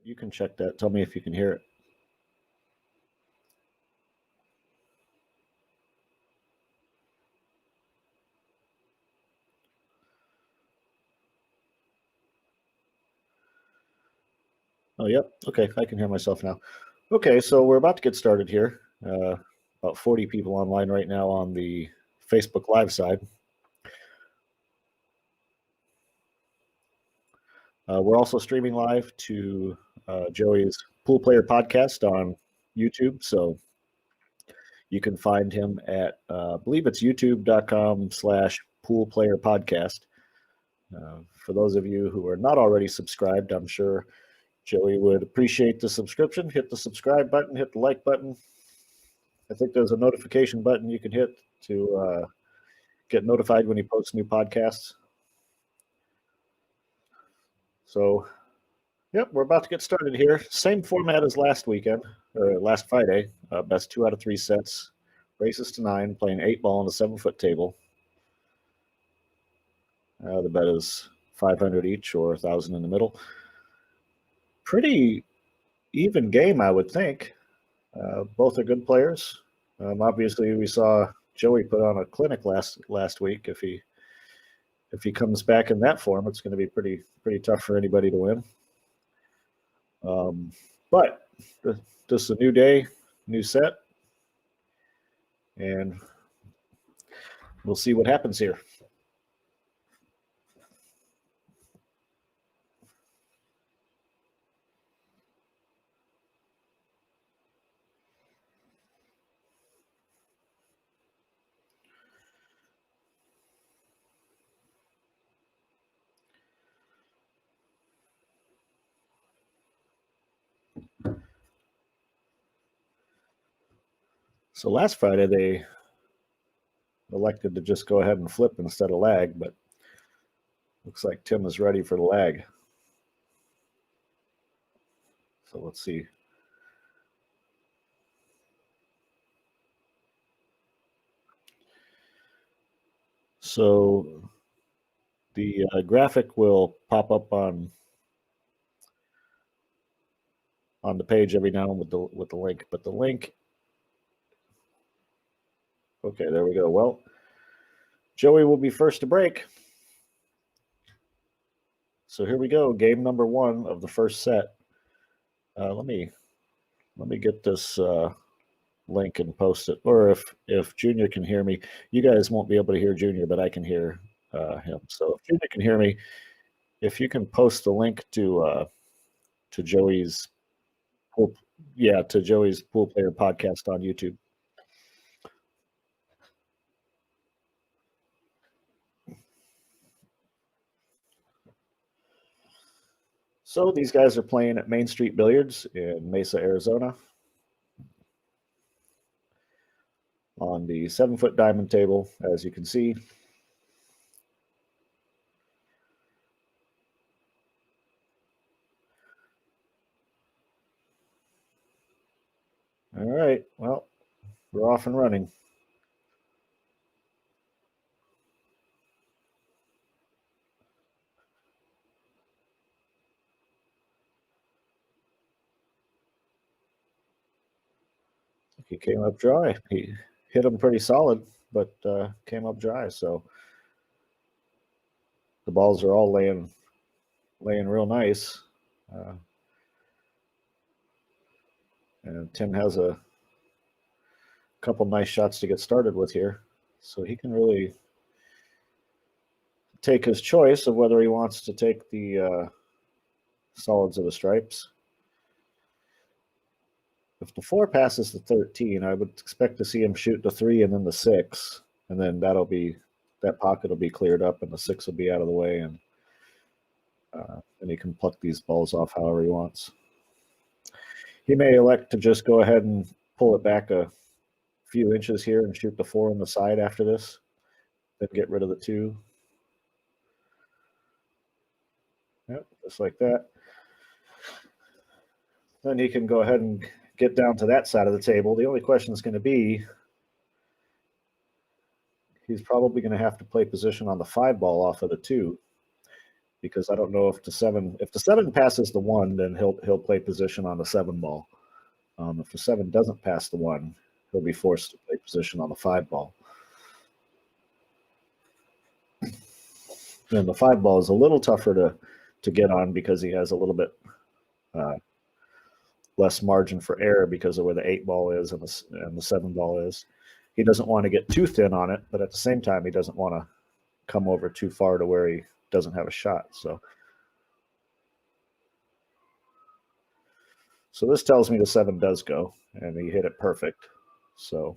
You can check that. Tell me if you can hear it. Oh, yep. Okay, I can hear myself now. Okay, so we're about to get started here. About 40 people online right now on the Facebook Live side. We're also streaming live to Joey's Pool Player Podcast on YouTube. So you can find him at, I believe it's youtube.com/Pool Player Podcast. For those of you who are not already subscribed, I'm sure Joey would appreciate the subscription. Hit the subscribe button, hit the like button. I think there's a notification button you can hit to get notified when he posts new podcasts. So, yep, we're about to get started here. Same format as last weekend, or last Friday. Best 2 out of 3 sets, races to 9, playing 8-ball on a 7-foot table. The bet is 500 each or 1,000 in the middle. Pretty even game, I would think. Both are good players. Obviously, we saw Joey put on a clinic last week. If he comes back in that form, it's going to be pretty tough for anybody to win. But this is a new day, new set, and we'll see what happens here. So last Friday, they elected to just go ahead and flip instead of lag, but looks like Tim is ready for the lag. So let's see. So the graphic will pop up on the page every now and then with the link, but the link. Okay, there we go. Well, Joey will be first to break. So here we go, game number 1 of the first set. Let me get this link and post it. Or if Junior can hear me, you guys won't be able to hear Junior, but I can hear him. So if Junior can hear me, if you can post the link to Joey's pool player podcast on YouTube. So these guys are playing at Main Street Billiards in Mesa, Arizona, on the 7-foot diamond table, as you can see. All right, well, we're off and running. He came up dry. He hit him pretty solid, but came up dry. So the balls are all laying real nice. And Tim has a couple nice shots to get started with here. So he can really take his choice of whether he wants to take the solids or the stripes. If the 4 passes the 13, I would expect to see him shoot the 3 and then the 6, and then that pocket will be cleared up and the 6 will be out of the way, and he can pluck these balls off however he wants. He may elect to just go ahead and pull it back a few inches here and shoot the 4 on the side after this, then get rid of the 2. Yep, just like that. Then he can go ahead and get down to that side of the table. The only question is going to be, he's probably going to have to play position on the 5 ball off of the 2. because I don't know if the 7 passes the 1, then he'll play position on the 7 ball. If the 7 doesn't pass the 1, he'll be forced to play position on the 5 ball. And the 5 ball is a little tougher to get on because he has a little bit less margin for error because of where the 8 ball is and the 7 ball is. He doesn't want to get too thin on it, but at the same time, he doesn't want to come over too far to where he doesn't have a shot. So this tells me the 7 does go, and he hit it perfect. So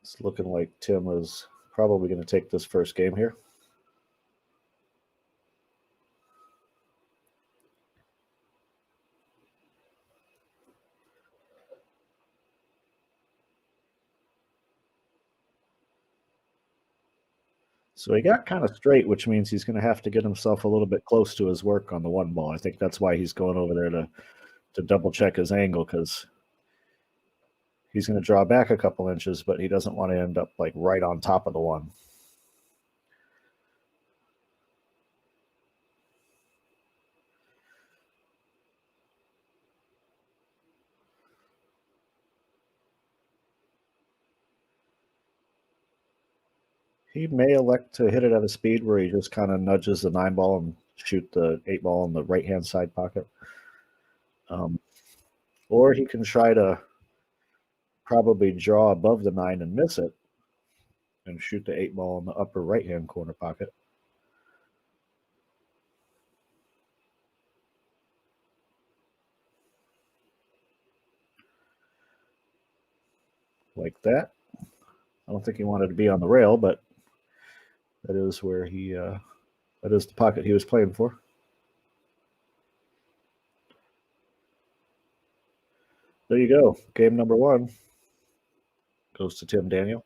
it's looking like Tim is probably going to take this first game here. So he got kind of straight, which means he's going to have to get himself a little bit close to his work on the 1 ball. I think that's why he's going over there to double check his angle, because he's going to draw back a couple inches, but he doesn't want to end up like right on top of the 1. He may elect to hit it at a speed where he just kind of nudges the 9 ball and shoot the 8 ball in the right-hand side pocket. Or he can try to probably draw above the 9 and miss it and shoot the 8 ball in the upper right-hand corner pocket. Like that. I don't think he wanted to be on the rail, but that is where that is the pocket he was playing for. There you go. Game number 1 goes to Tim Daniel.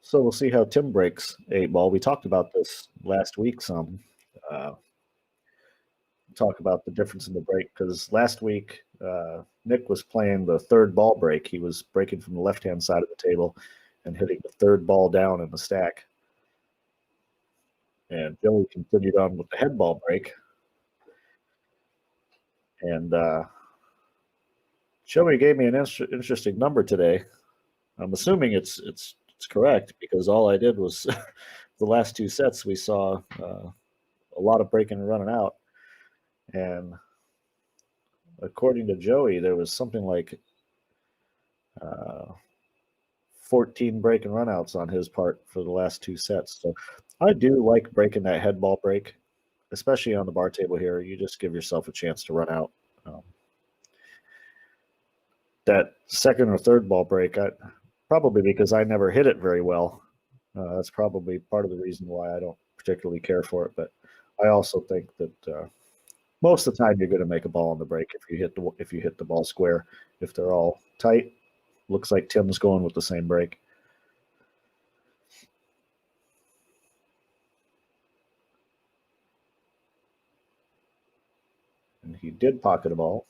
So we'll see how Tim breaks 8 ball. We talked about this last week some. Talk about the difference in the break, because last week Nick was playing the 3rd ball break. He was breaking from the left-hand side of the table and hitting the 3rd ball down in the stack. And Joey continued on with the head ball break. And Joey gave me an interesting number today. I'm assuming it's correct, because all I did was the last 2 sets we saw a lot of breaking and running out. And according to Joey, there was something like 14 break and runouts on his part for the last 2 sets. So I do like breaking that head ball break, especially on the bar table here. You just give yourself a chance to run out. That 2nd or 3rd ball break, probably because I never hit it very well. That's probably part of the reason why I don't particularly care for it. But I also think that most of the time you're going to make a ball on the break if you hit the ball square. If they're all tight, looks like Tim's going with the same break. And he did pocket a ball.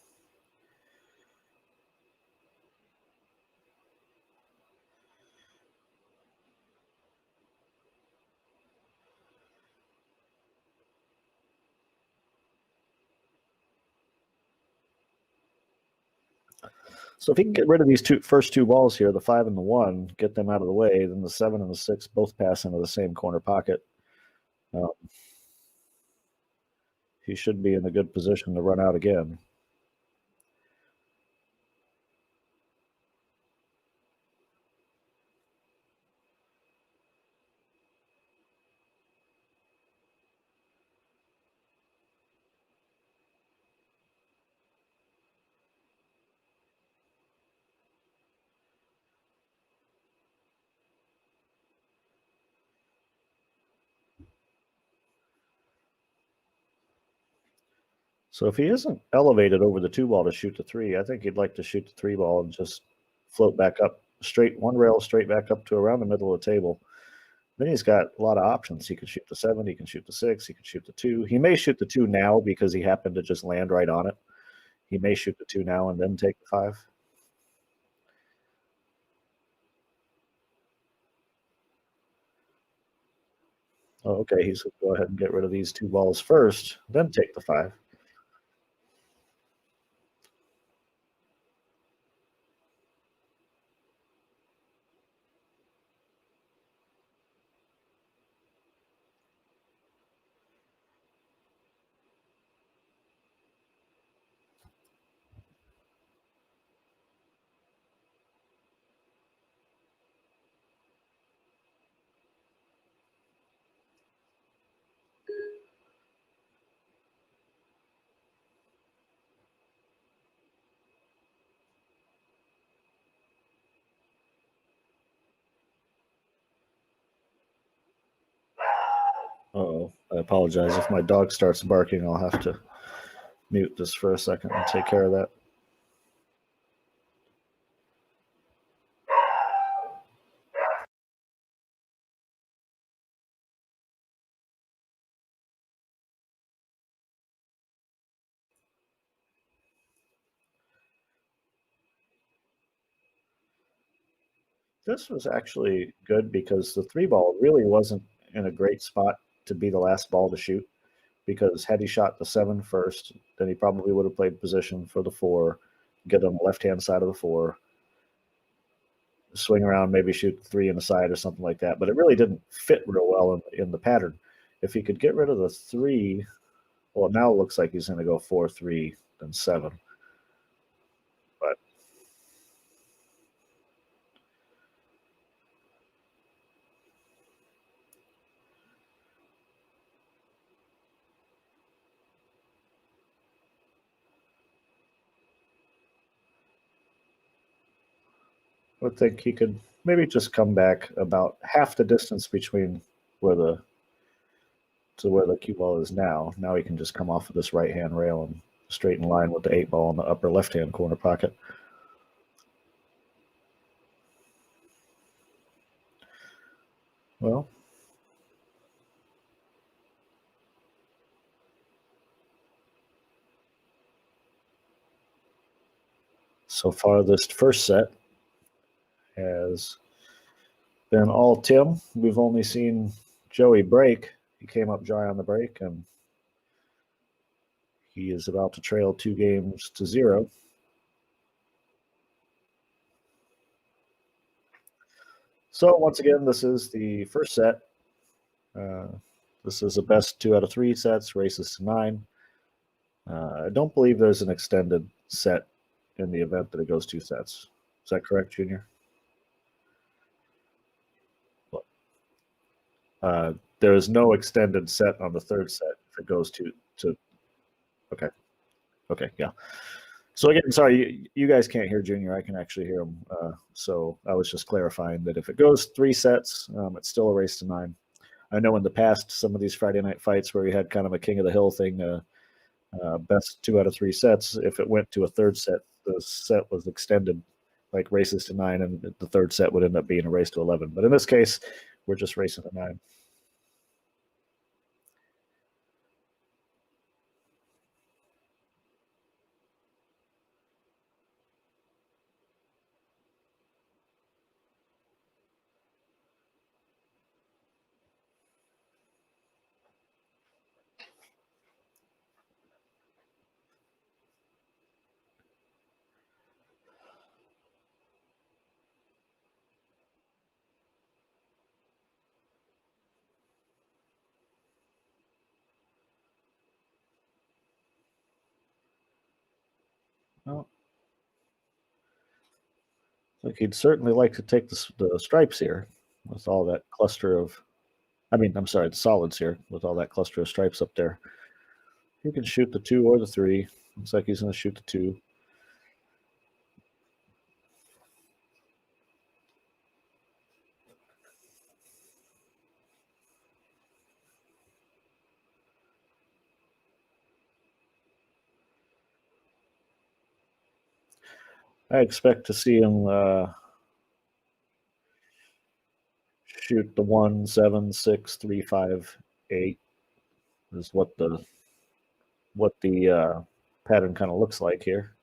So if he can get rid of these first two balls here, the 5 and the 1, get them out of the way, then the 7 and the 6 both pass into the same corner pocket. He should be in a good position to run out again. So if he isn't elevated over the 2 ball to shoot the 3, I think he'd like to shoot the 3 ball and just float back up straight, one rail straight back up to around the middle of the table. Then he's got a lot of options. He can shoot the 7, he can shoot the 6, he can shoot the 2. He may shoot the 2 now because he happened to just land right on it. He may shoot the 2 now and then take the 5. Oh, okay, he's going to go ahead and get rid of these 2 balls first, then take the 5. Uh-oh, I apologize. If my dog starts barking, I'll have to mute this for a second and take care of that. This was actually good because the 3 ball really wasn't in a great spot to be the last ball to shoot, because had he shot the 7 first, then he probably would have played position for the 4, get on the left-hand side of the 4, swing around, maybe shoot the 3 in the side or something like that. But it really didn't fit real well in the pattern. If he could get rid of the 3, well, now it looks like he's going to go 4-3, then 7. But I would think he could maybe just come back about half the distance between where the cue ball is now. Now he can just come off of this right-hand rail and straight in line with the 8 ball in the upper left-hand corner pocket. Well, so far this first set has been all Tim. We've only seen Joey break. He came up dry on the break, and he is about to trail 2-0. So once again, this is the first set. This is the best 2 out of 3 sets, races to 9. I don't believe there's an extended set in the event that it goes 2 sets. Is that correct, Junior? There is no extended set on the third set if it goes to okay. Okay, yeah. So again, sorry, you guys can't hear Junior. I can actually hear him. So I was just clarifying that if it goes 3 sets, it's still a race to 9. I know in the past, some of these Friday night fights where we had kind of a king of the hill thing, best 2 out of 3 sets, if it went to a third set, the set was extended, like races to 9, and the third set would end up being a race to 11. But in this case, we're just racing to 9. Well, like he'd certainly like to take the stripes here with all that cluster of, I'm sorry, the solids here with all that cluster of stripes up there. He can shoot the 2 or the 3. Looks like he's going to shoot the 2. I expect to see him shoot the 1-7-6-3-5-8 is what the pattern kind of looks like here.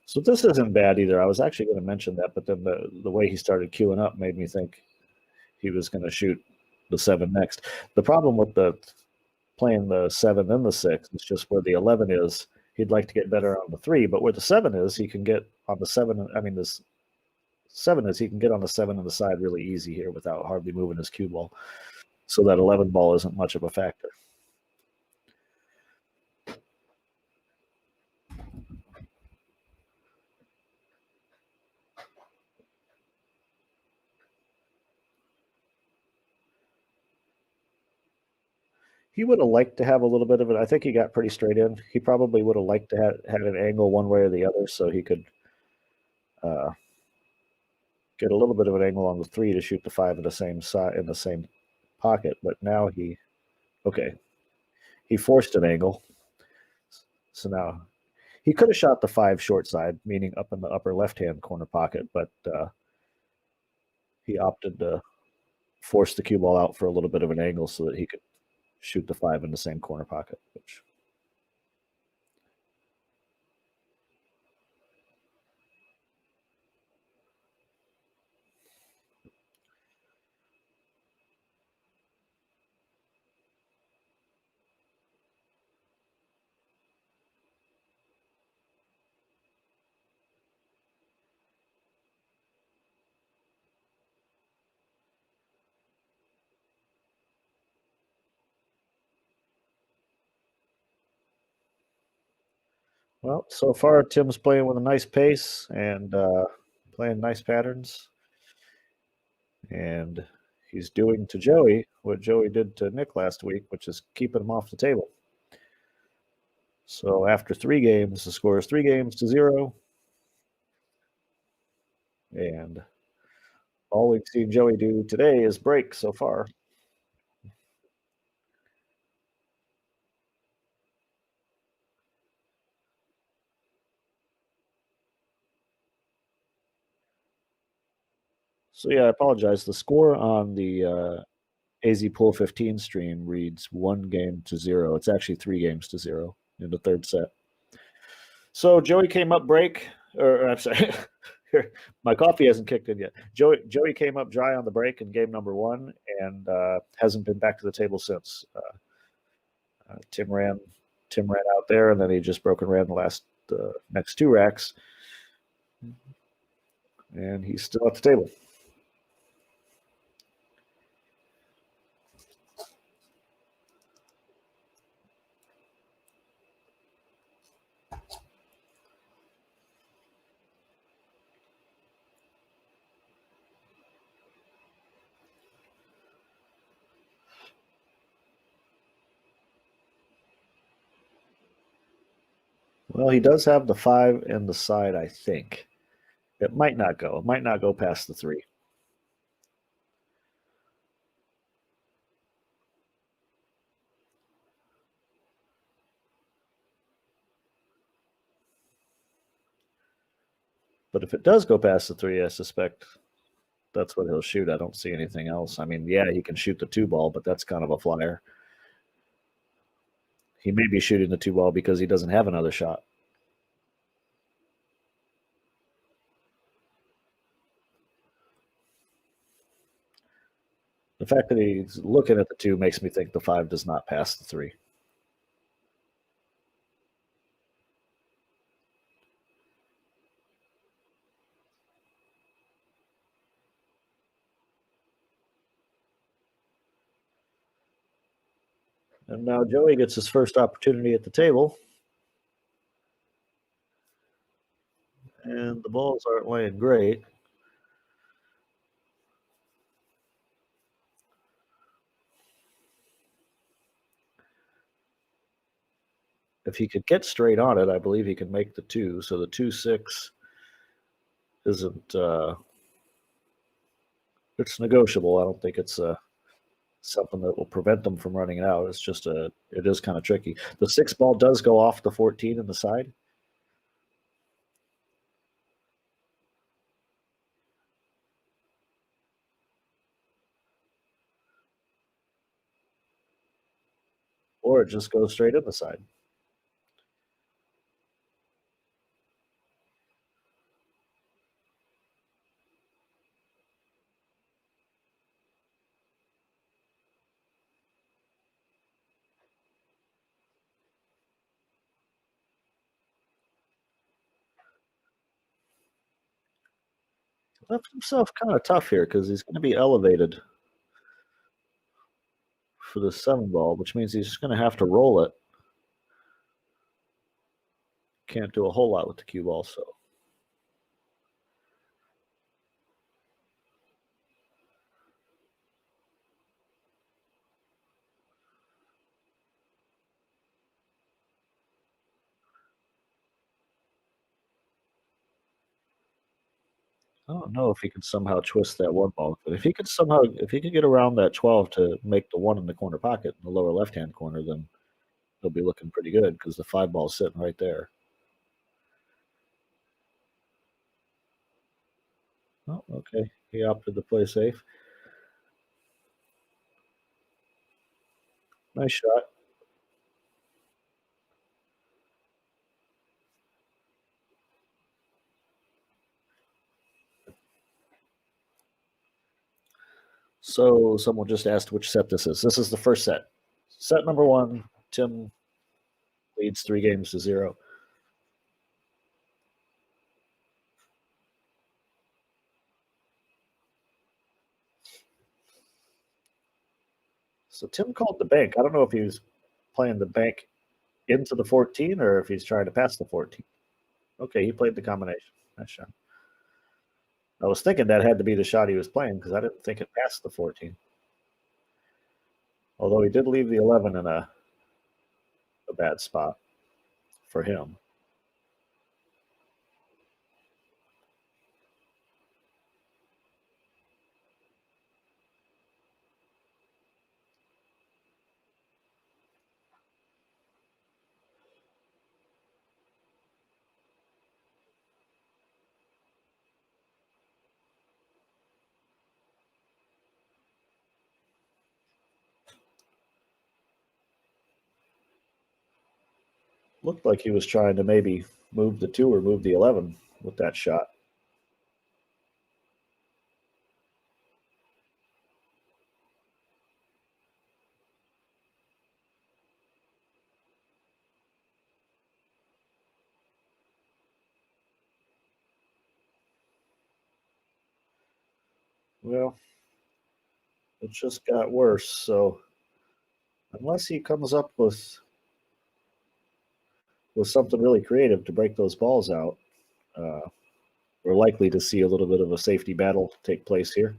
So this isn't bad either. I was actually going to mention that, but then the way he started queuing up made me think he was going to shoot the 7 next. The problem with the playing the 7 and the 6 is just where the 11 is. He'd like to get better on the 3, but where the 7 is, he can get on the 7. I mean, this 7 is he can get on the 7 on the side really easy here without hardly moving his cue ball. So that 11 ball isn't much of a factor. He would have liked to have a little bit of it. I think he got pretty straight in. He probably would have liked to have had an angle one way or the other so he could uh, get a little bit of an angle on the 3 to shoot the 5 in the same side in the same pocket. But now he forced an angle. So now he could have shot the 5 short side, meaning up in the upper left-hand corner pocket, but he opted to force the cue ball out for a little bit of an angle so that he could shoot the 5 in the same corner pocket, which well, so far Tim's playing with a nice pace and playing nice patterns, and he's doing to Joey what Joey did to Nick last week, which is keeping him off the table. So after 3 games, the score is 3-0, and all we've seen Joey do today is break so far. So yeah, I apologize. The score on the AZPOOL15 stream reads 1-0. It's actually 3-0 in the third set. So Joey came up break, or I'm sorry, my coffee hasn't kicked in yet. Joey came up dry on the break in game number 1 and hasn't been back to the table since. Tim ran out there, and then he just broke and ran the next 2 racks, and he's still at the table. Well, he does have the 5 and the side, I think. It might not go. It might not go past the 3. But if it does go past the 3, I suspect that's what he'll shoot. I don't see anything else. I mean, yeah, he can shoot the 2 ball, but that's kind of a flyer. He may be shooting the 2 ball because he doesn't have another shot. The fact that he's looking at the 2 makes me think the 5 does not pass the 3. And now Joey gets his first opportunity at the table. And the balls aren't laying great. if he could get straight on it, I believe he can make the 2. So the 2-6 isn't. It's negotiable. I don't think it's something that will prevent them from running it out. It's just it is kind of tricky. The 6 ball does go off the 14 in the side. Or it just goes straight in the side. Left himself kind of tough here because he's going to be elevated for the 7 ball, which means he's just going to have to roll it. Can't do a whole lot with the cue ball, so. I don't know if he can somehow twist that 1 ball, but if he could get around that 12 to make the 1 in the corner pocket in the lower left-hand corner, then he'll be looking pretty good because the 5 ball's sitting right there. Oh, okay. He opted to play safe. Nice shot. So someone just asked which set this is. This is the first set. Set number 1, Tim leads 3-0. So Tim called the bank. I don't know if he was playing the bank into the 14 or if he's trying to pass the 14. Okay, he played the combination. Nice shot. I was thinking that had to be the shot he was playing because I didn't think it passed the 14. Although he did leave the 11 in a bad spot for him. Looked like he was trying to maybe move the 2 or move the 11 with that shot. Well, it just got worse. So unless he comes up with something really creative to break those balls out, uh, we're likely to see a little bit of a safety battle take place here.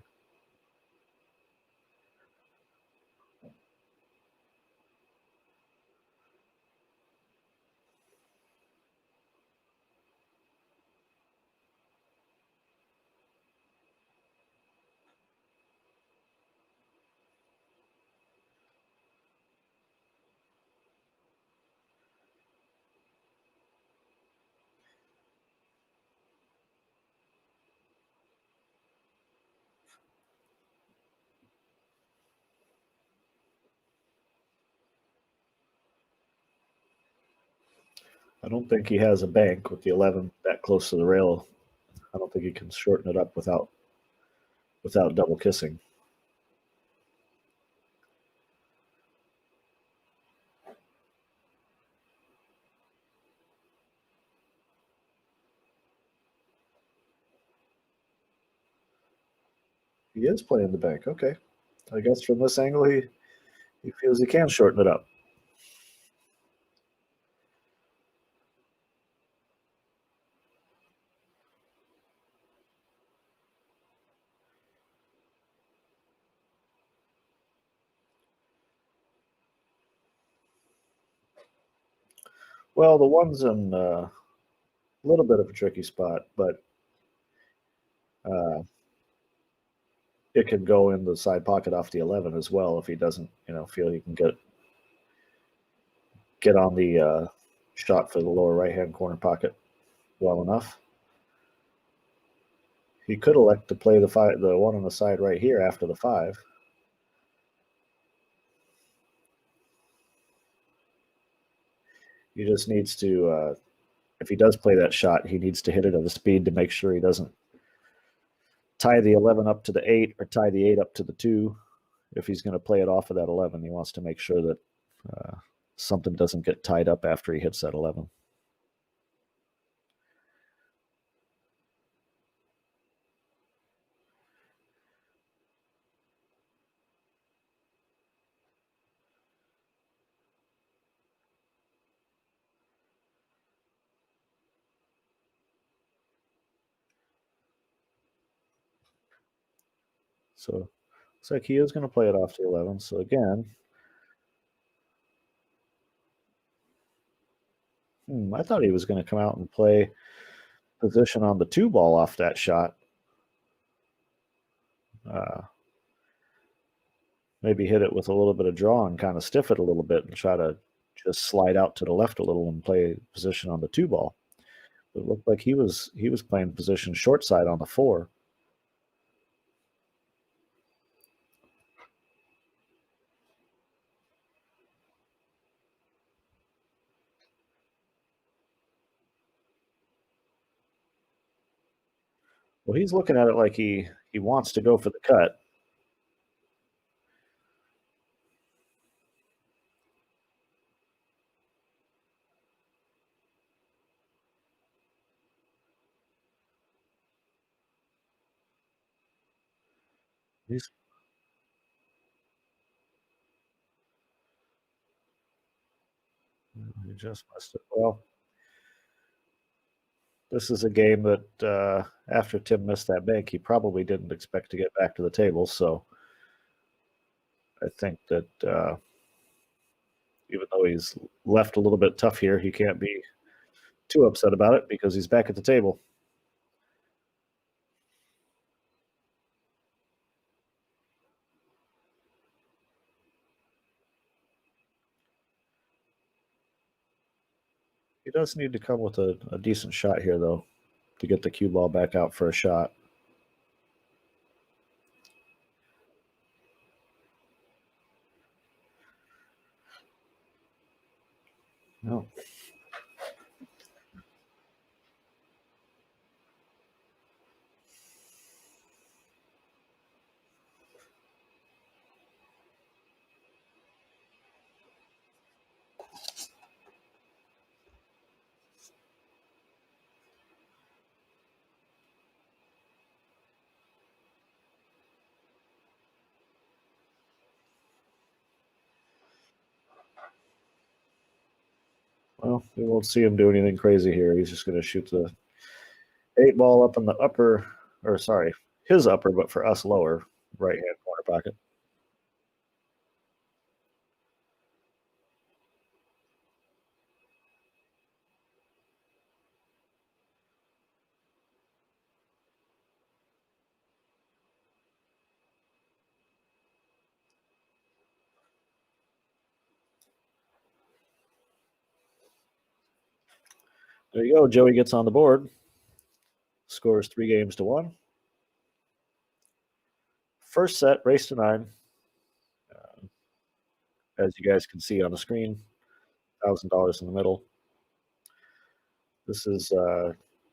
I don't think he has a bank with the 11 that close to the rail. I don't think he can shorten it up without double kissing. He is playing the bank. Okay. I guess from this angle, he feels he can shorten it up. Well, the one's in a little bit of a tricky spot, but it could go in the side pocket off the 11 as well if he doesn't, feel he can get on the shot for the lower right-hand corner pocket well enough. He could elect to play the one on the side right here after the 5. He just needs to, if he does play that shot, he needs to hit it at a speed to make sure he doesn't tie the 11 up to the 8 or tie the 8 up to the 2. If he's going to play it off of that 11, he wants to make sure that something doesn't get tied up after he hits that 11. So looks like he is going to play it off the 11. So again, I thought he was going to come out and play position on the 2 ball off that shot. Maybe hit it with a little bit of draw and kind of stiff it a little bit and try to just slide out to the left a little and play position on the 2 ball. But it looked like he was playing position short side on the 4. Well, he's looking at it like he wants to go for the cut. He just missed it. Well, this is a game that after Tim missed that bank, he probably didn't expect to get back to the table. So I think that even though he's left a little bit tough here, he can't be too upset about it because he's back at the table. He does need to come with a decent shot here, though, to get the cue ball back out for a shot. No. Well, we won't see him do anything crazy here. He's just going to shoot the 8 ball up in the upper, or sorry, his upper, but for us lower right-hand corner pocket. There you go. Joey gets on the board. Scores 3-1. First set, race to 9. As you guys can see on the screen, $1,000 in the middle. This is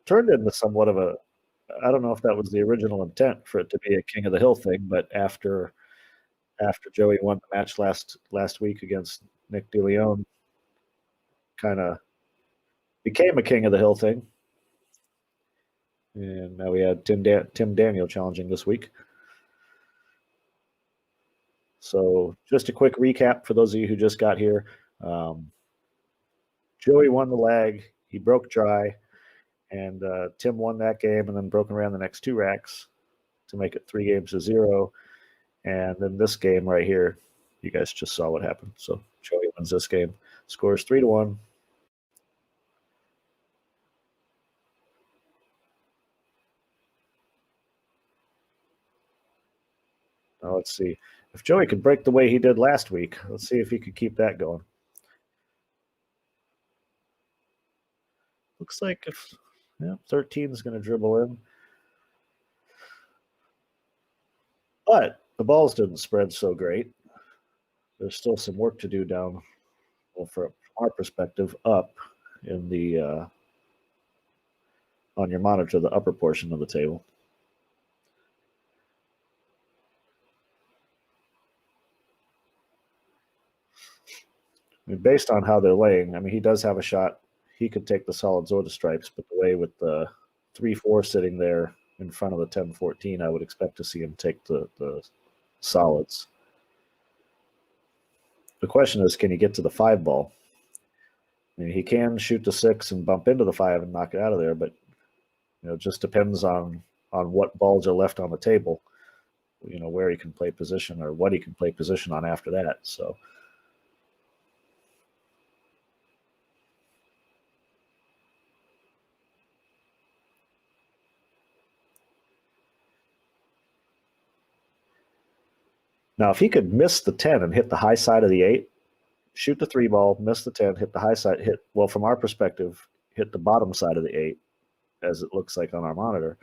turned into somewhat of a, I don't know if that was the original intent for it to be a King of the Hill thing, but after Joey won the match last week against Nick DeLeon, kind of became a King of the Hill thing. And now we had Tim Daniel challenging this week. So just a quick recap for those of you who just got here. Joey won the leg. He broke dry. And Tim won that game and then broke around the next 2 racks to make it 3-0. And then this game right here, you guys just saw what happened. So Joey wins this game, scores 3-1. Now let's see. If Joey could break the way he did last week, let's see if he could keep that going. Looks like if 13 is going to dribble in. But the balls didn't spread so great. There's still some work to do down, well, from our perspective, up in the on your monitor, the upper portion of the table. I mean, based on how they're laying, I mean, he does have a shot. He could take the solids or the stripes, but the way with the 3-4 sitting there in front of the 10-14, I would expect to see him take the solids. The question is, can he get to the 5 ball? I mean, he can shoot the 6 and bump into the 5 and knock it out of there, but it just depends on what balls are left on the table, where he can play position or what he can play position on after that. So now if he could miss the 10 and hit the high side of the 8, shoot the 3 ball, miss the 10, hit the high side, from our perspective, hit the bottom side of the 8, as it looks like on our monitor,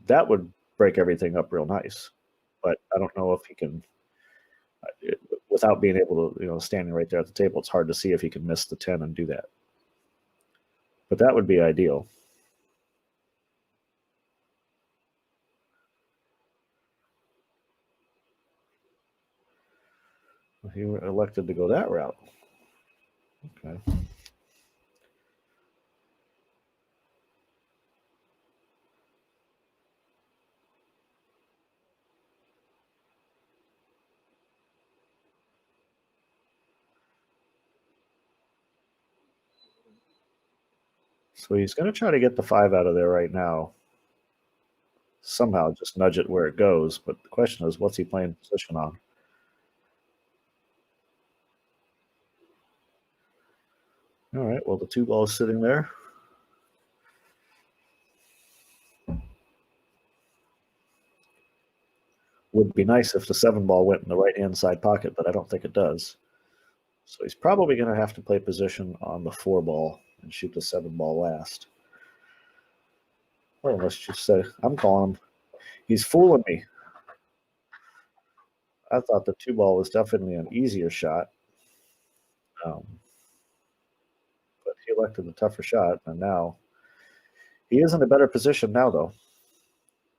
that would break everything up real nice. But I don't know if he can, without being able to, standing right there at the table, it's hard to see if he can miss the 10 and do that. But that would be ideal. He elected to go that route. Okay. So he's going to try to get the 5 out of there right now. Somehow just nudge it where it goes. But the question is, what's he playing position on? All right, well, the 2 ball is sitting there. Would be nice if the 7 ball went in the right-hand side pocket, but I don't think it does. So he's probably going to have to play position on the 4 ball and shoot the 7 ball last. Well, let's just say I'm calling him. He's fooling me. I thought the 2 ball was definitely an easier shot. But he elected the tougher shot, and now he is in a better position now, though,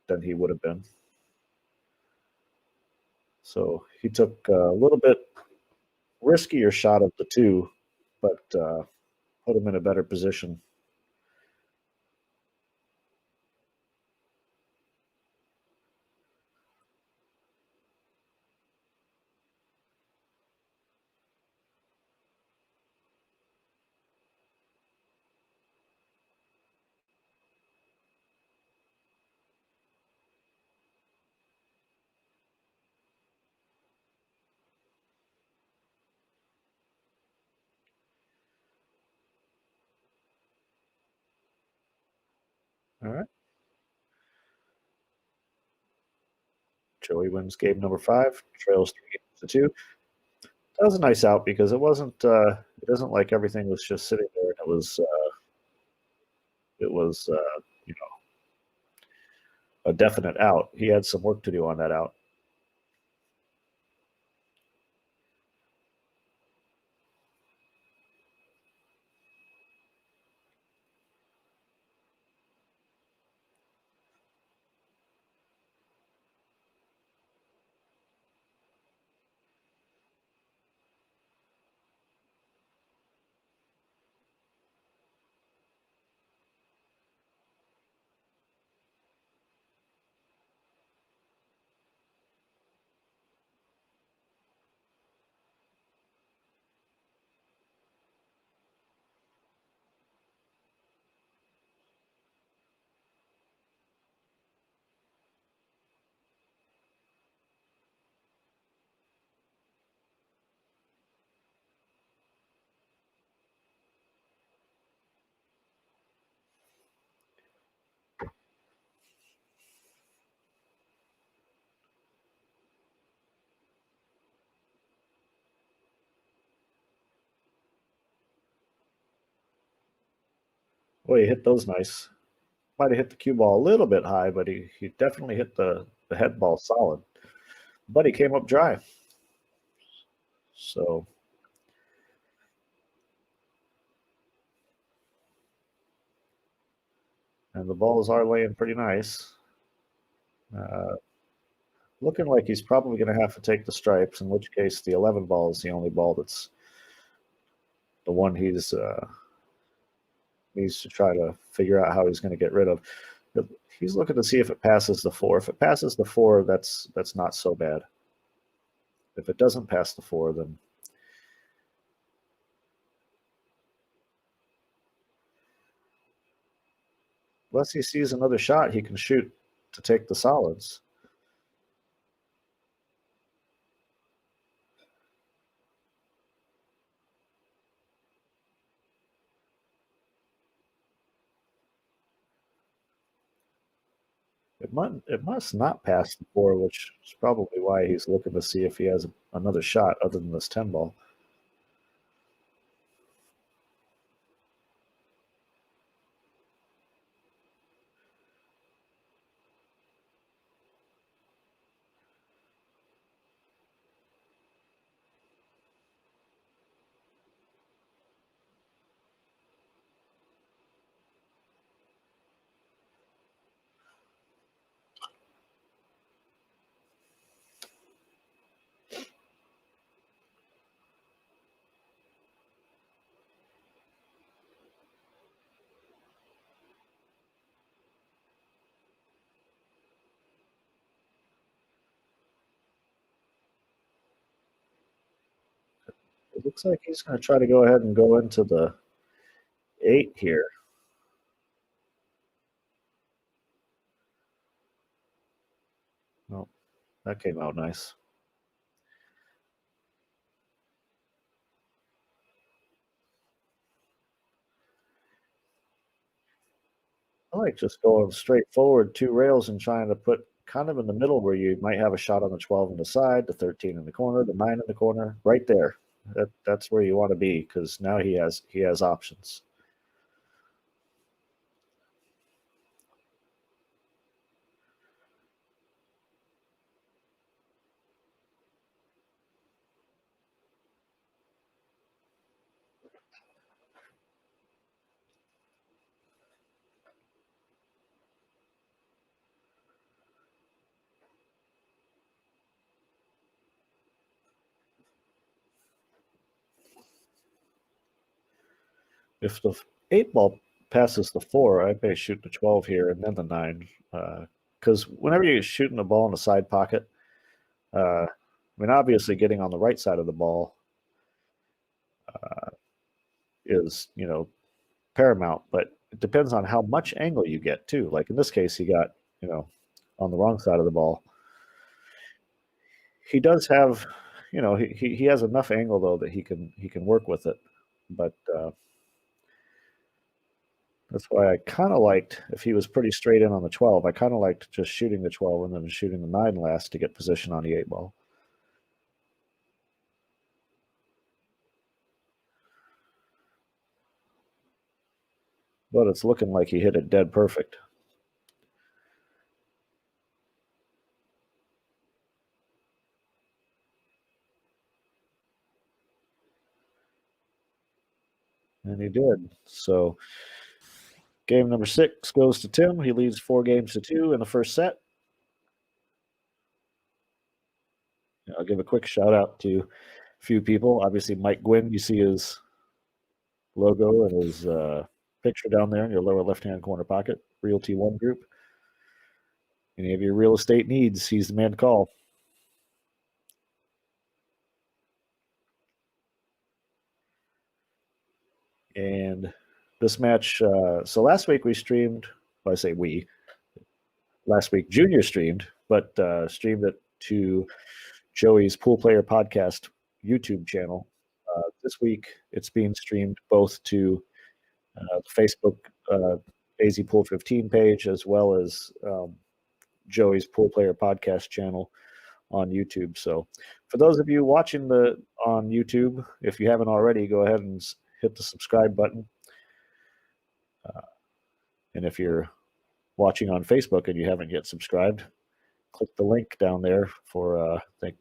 than he would have been. So he took a little bit riskier shot of the 2, but put him in a better position. All right. Joey wins game number 5, trails 3-2. That was a nice out because it wasn't. It isn't like everything was just sitting there. It was. A definite out. He had some work to do on that out. Boy, he hit those nice. Might have hit the cue ball a little bit high, but he definitely hit the head ball solid. But he came up dry. So and the balls are laying pretty nice. Looking like he's probably going to have to take the stripes, in which case the 11 ball is the only ball that's the one he's needs to try to figure out how he's going to get rid of. He's looking to see if it passes the 4. If it passes the 4, that's not so bad. If it doesn't pass the 4, then unless he sees another shot, he can shoot to take the solids. It must not pass the 4, which is probably why he's looking to see if he has another shot other than this 10 ball. It looks like he's going to try to go ahead and go into the 8 here. Oh, that came out nice. I like just going straight forward 2 rails and trying to put kind of in the middle where you might have a shot on the 12 on the side, the 13 in the corner, the 9 in the corner, right there. That's where you want to be because now he has options. If the 8 ball passes the 4, I may shoot the 12 here and then the 9. Because whenever you're shooting a ball in a side pocket, I mean, obviously getting on the right side of the ball is, paramount, but it depends on how much angle you get too. Like in this case, he got, on the wrong side of the ball. He does have, he has enough angle though that he can work with it, but that's why I kind of liked if he was pretty straight in on the 12. I kind of liked just shooting the 12 and then shooting the 9 last to get position on the 8 ball. But it's looking like he hit it dead perfect. And he did. So game number 6 goes to Tim. He leads 4 games to 2 in the first set. I'll give a quick shout out to a few people. Obviously, Mike Gwynn, you see his logo and his picture down there in your lower left-hand corner pocket. Realty One Group. Any of your real estate needs, he's the man to call. And this match, so last week we streamed, well, I say we, last week Junior streamed, but streamed it to Joey's Pool Player Podcast YouTube channel. This week it's being streamed both to the Facebook AZPOOL15 page as well as Joey's Pool Player Podcast channel on YouTube. So for those of you watching on YouTube, if you haven't already, go ahead and hit the subscribe button. And if you're watching on Facebook and you haven't yet subscribed, click the link down there for, I think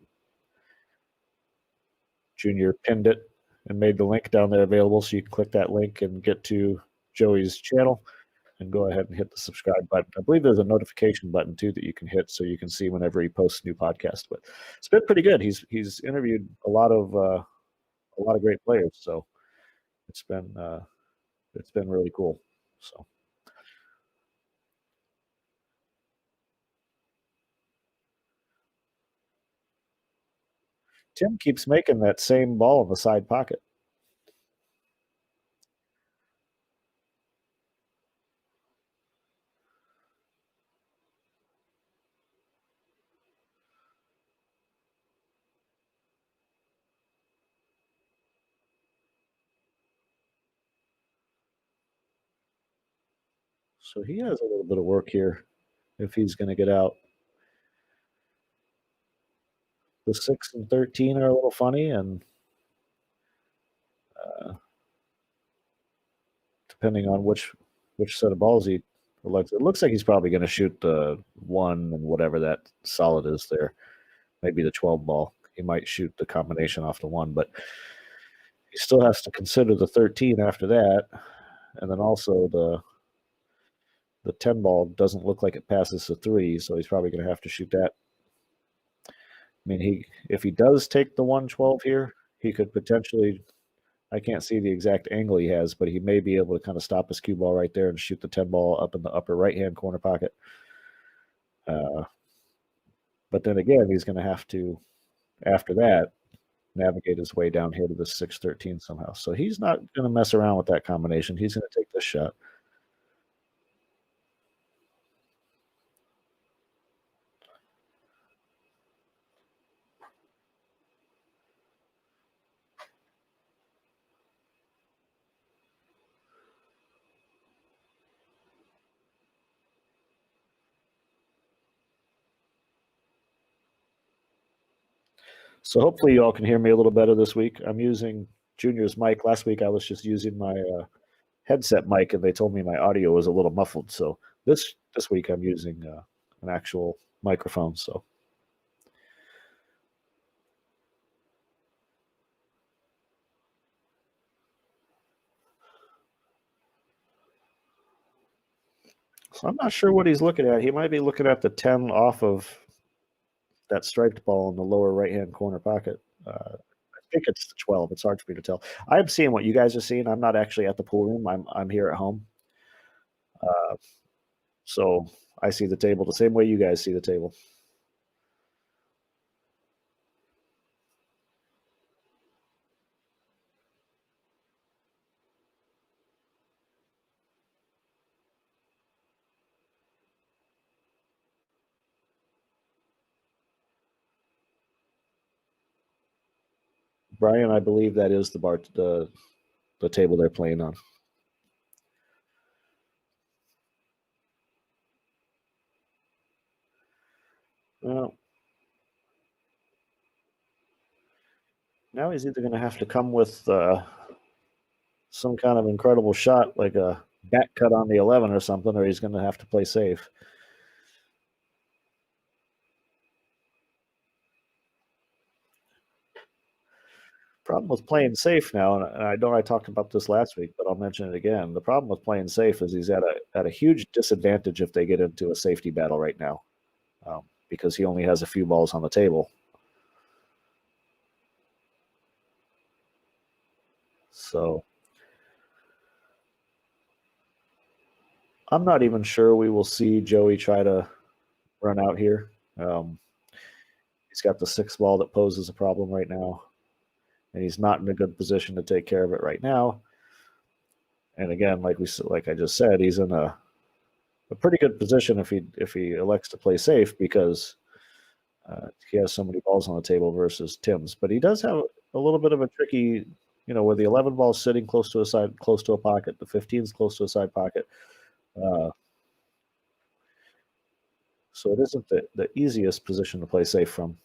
Junior pinned it and made the link down there available, so you can click that link and get to Joey's channel and go ahead and hit the subscribe button. I believe there's a notification button too that you can hit so you can see whenever he posts new podcasts. But it's been pretty good. He's interviewed a lot of great players, so it's been really cool. So Tim keeps making that same ball in the side pocket. So he has a little bit of work here if he's going to get out. The 6 and 13 are a little funny, and depending on which set of balls he elects, it looks like he's probably going to shoot the 1 and whatever that solid is there, maybe the 12 ball. He might shoot the combination off the 1, but he still has to consider the 13 after that, and then also the 10 ball doesn't look like it passes the 3, so he's probably going to have to shoot that. I mean, if he does take the 112 here, he could potentially, I can't see the exact angle he has, but he may be able to kind of stop his cue ball right there and shoot the 10 ball up in the upper right-hand corner pocket. But then again, he's going to have to, after that, navigate his way down here to the 6-13 somehow. So he's not going to mess around with that combination. He's going to take this shot. So hopefully you all can hear me a little better this week. I'm using Junior's mic. Last week I was just using my headset mic, and they told me my audio was a little muffled. So this week I'm using an actual microphone. So I'm not sure what he's looking at. He might be looking at the 10 off of that striped ball in the lower right-hand corner pocket. I think it's the 12. It's hard for me to tell. I'm seeing what you guys are seeing. I'm not actually at the pool room. I'm here at home. So I see the table the same way you guys see the table. Brian, I believe that is the table they're playing on. Well, now he's either going to have to come with some kind of incredible shot, like a back cut on the 11 or something, or he's going to have to play safe. Problem with playing safe now, and I know I talked about this last week, but I'll mention it again. The problem with playing safe is he's at a huge disadvantage if they get into a safety battle right now, because he only has a few balls on the table. So I'm not even sure we will see Joey try to run out here. He's got the 6 ball that poses a problem right now, and he's not in a good position to take care of it right now. And again, like I just said, he's in a pretty good position if he elects to play safe, because he has so many balls on the table versus Tim's. But he does have a little bit of a tricky, where the 11 ball is sitting close to a pocket, the 15 is close to a side pocket. So it isn't the easiest position to play safe from.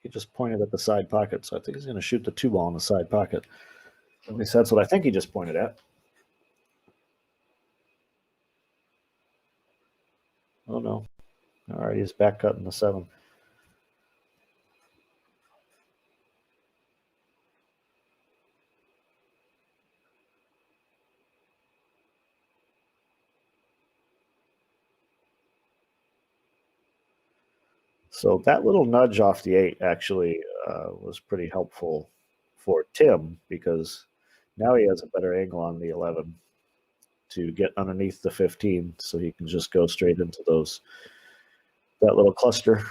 He just pointed at the side pocket, so I think he's going to shoot the 2 ball in the side pocket. At least that's what I think he just pointed at. Oh, no. All right, he's back cutting the 7. So that little nudge off the 8 actually was pretty helpful for Tim, because now he has a better angle on the 11 to get underneath the 15, so he can just go straight into that little cluster.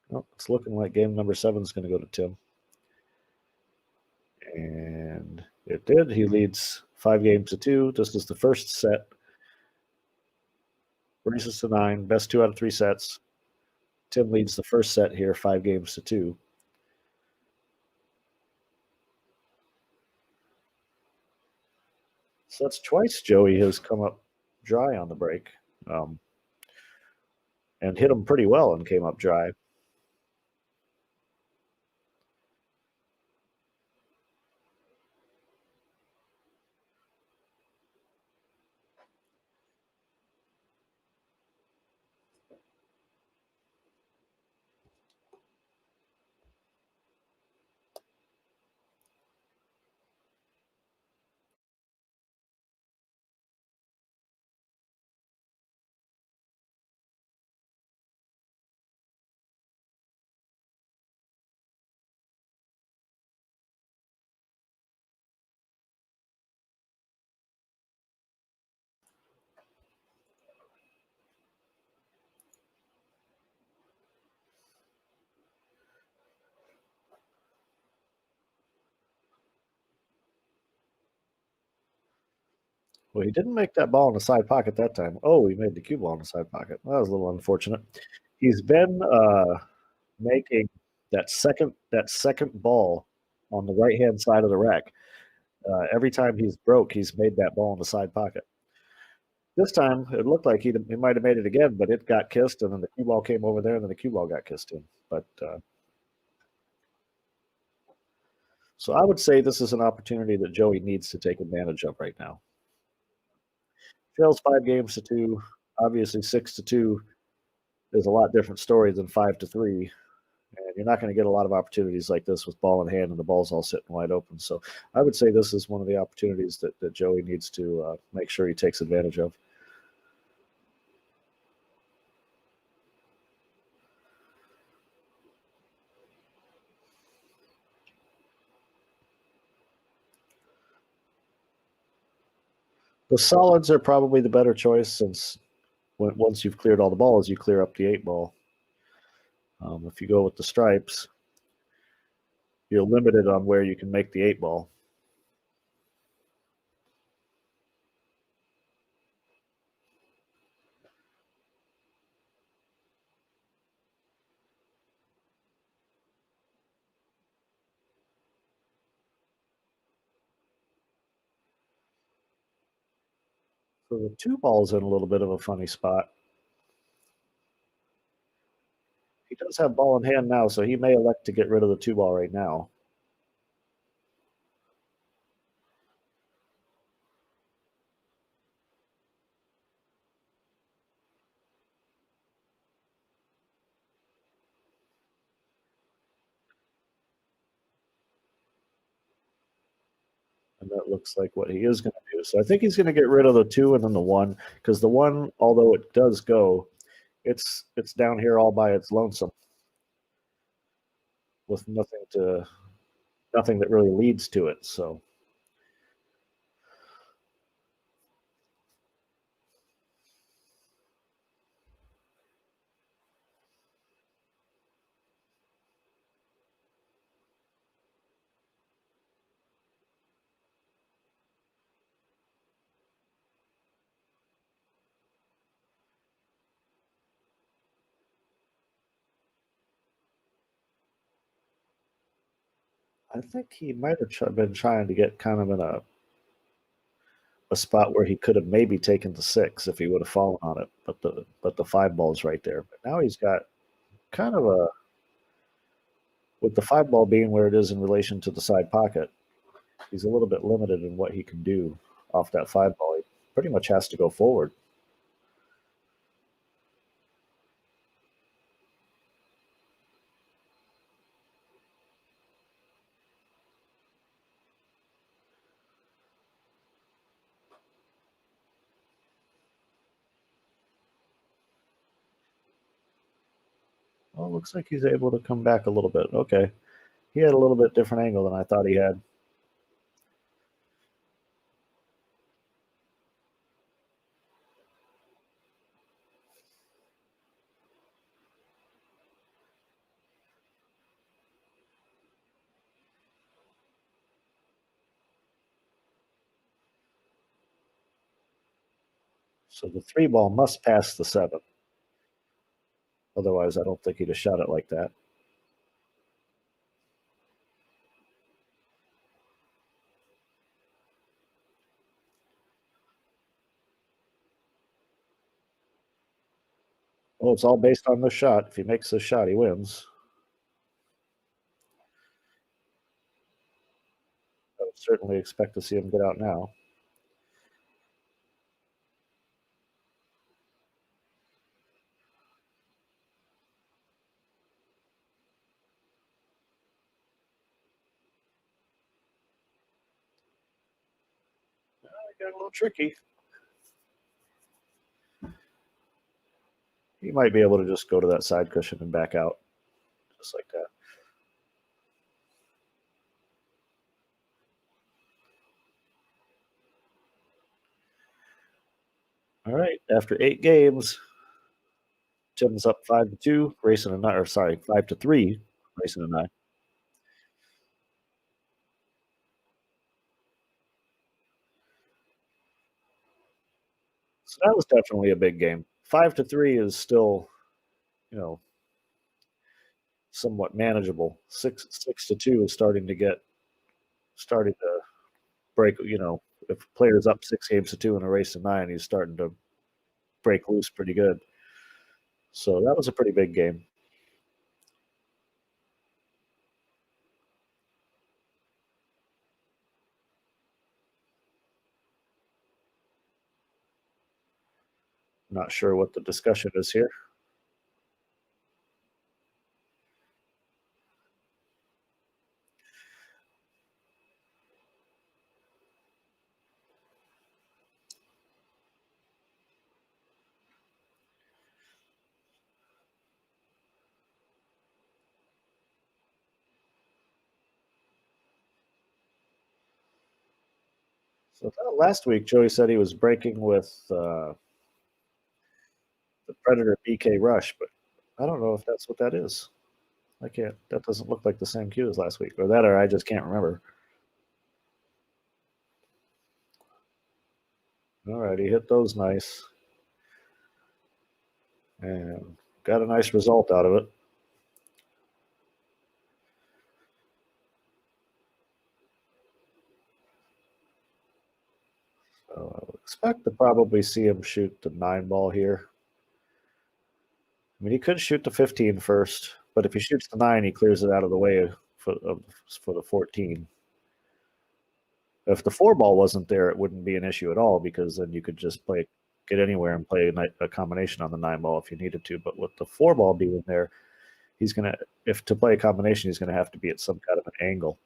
Well, it's looking like game number 7 is going to go to Tim. And it did. He leads 5-2. This is the first set. Races to 9. Best 2 out of 3 sets. Tim leads the first set here, 5-2. So that's twice Joey has come up dry on the break, and hit him pretty well and came up dry. Well, he didn't make that ball in the side pocket that time. Oh, he made the cue ball in the side pocket. That was a little unfortunate. He's been making that second ball on the right-hand side of the rack. Every time he's broke, he's made that ball in the side pocket. This time, it looked like he might have made it again, but it got kissed, and then the cue ball came over there, and then the cue ball got kissed in. But so I would say this is an opportunity that Joey needs to take advantage of right now. Trails 5-2. Obviously, 6-2 is a lot different story than 5-3. And you're not going to get a lot of opportunities like this with ball in hand and the ball's all sitting wide open. So I would say this is one of the opportunities that Joey needs to make sure he takes advantage of. The solids are probably the better choice, since once you've cleared all the balls, you clear up the 8 ball. If you go with the stripes, you're limited on where you can make the 8 ball. So the 2 ball's in a little bit of a funny spot. He does have ball in hand now, so he may elect to get rid of the 2 ball right now. And that looks like what he is going to do. So I think he's going to get rid of the 2 and then the 1, because the 1, although it does go, it's down here all by its lonesome with nothing that really leads to it. So I think he might have been trying to get kind of in a spot where he could have maybe taken the 6 if he would have fallen on it, but the 5 ball's right there. But now he's got kind of a, with the 5 ball being where it is in relation to the side pocket, he's a little bit limited in what he can do off that 5 ball. He pretty much has to go forward. Well, looks like he's able to come back a little bit. Okay. He had a little bit different angle than I thought he had. So the 3 ball must pass the 7. Otherwise, I don't think he'd have shot it like that. Well, it's all based on the shot. If he makes this shot, he wins. I would certainly expect to see him get out now. Got a little tricky. He might be able to just go to that side cushion and back out, just like that. All right. After 8 games, Tim's up 5-2, racing a 9. Or sorry, 5-3, racing a 9. So that was definitely a big game. 5-3 is still, you know, somewhat manageable. 6-2 is starting to break. You know, if a player's up 6 games to 2 in a race to 9, he's starting to break loose pretty good. So that was a pretty big game. Not sure what the discussion is here. So last week, Joey said he was breaking with the Predator BK Rush, but I don't know if that's what that is. I can't. That doesn't look like the same cue as last week, or that, or I just can't remember. All right, he hit those nice, and got a nice result out of it. So I would expect to probably see him shoot the 9 ball here. I mean, he could shoot the 15 first, but if he shoots the 9, he clears it out of the way for the 14. If the 4 ball wasn't there, it wouldn't be an issue at all because then you could just get anywhere and play a combination on the 9 ball if you needed to. But with the 4 ball being there, he's gonna, if to play a combination, he's gonna have to be at some kind of an angle.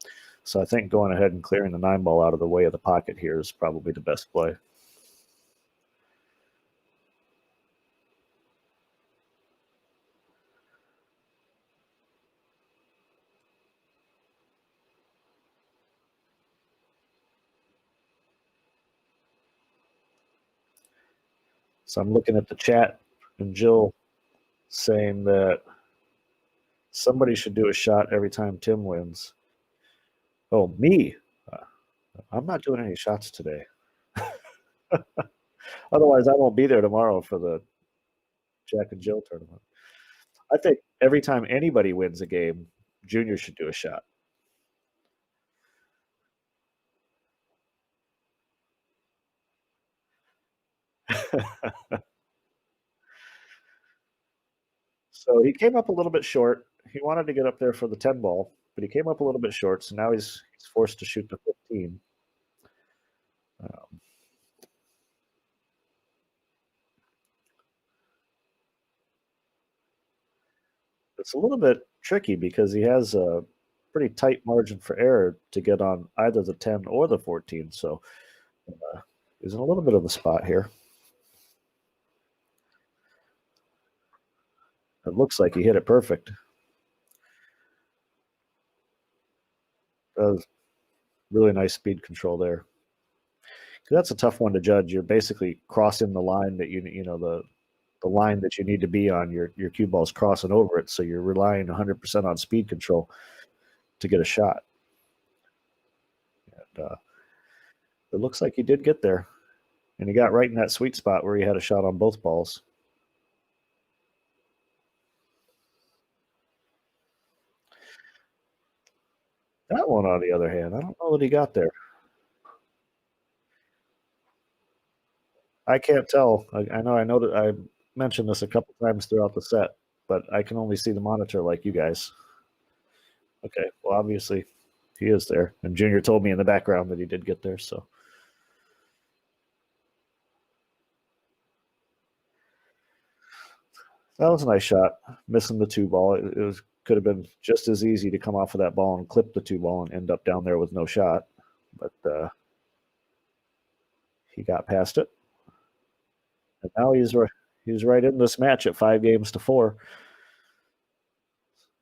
So I think going ahead and clearing the 9 ball out of the way of the pocket here is probably the best play. So I'm looking at the chat and Jill saying that somebody should do a shot every time Tim wins. Oh, me. I'm not doing any shots today. Otherwise, I won't be there tomorrow for the Jack and Jill tournament. I think every time anybody wins a game, Junior should do a shot. So he came up a little bit short. He wanted to get up there for the 10 ball, but he came up a little bit short. So now he's forced to shoot the 15. Um, it's a little bit tricky because he has a pretty tight margin for error to get on either the 10 or the 14. So he's in a little bit of a spot here. It looks like he hit it perfect. That was really nice speed control there. That's a tough one to judge. You're basically crossing the line that the line that you need to be on. Your cue ball's crossing over it, so you're relying 100% on speed control to get a shot. And it looks like he did get there, and he got right in that sweet spot where he had a shot on both balls. That one, on the other hand, I don't know what he got there. I can't tell. I know that I mentioned this a couple times throughout the set, but I can only see the monitor like you guys. Okay, well, obviously he is there, and Junior told me in the background that he did get there. So that was a nice shot, missing the 2 ball. Could have been just as easy to come off of that ball and clip the 2 ball and end up down there with no shot, but he got past it, and now he's right in this match at 5-4.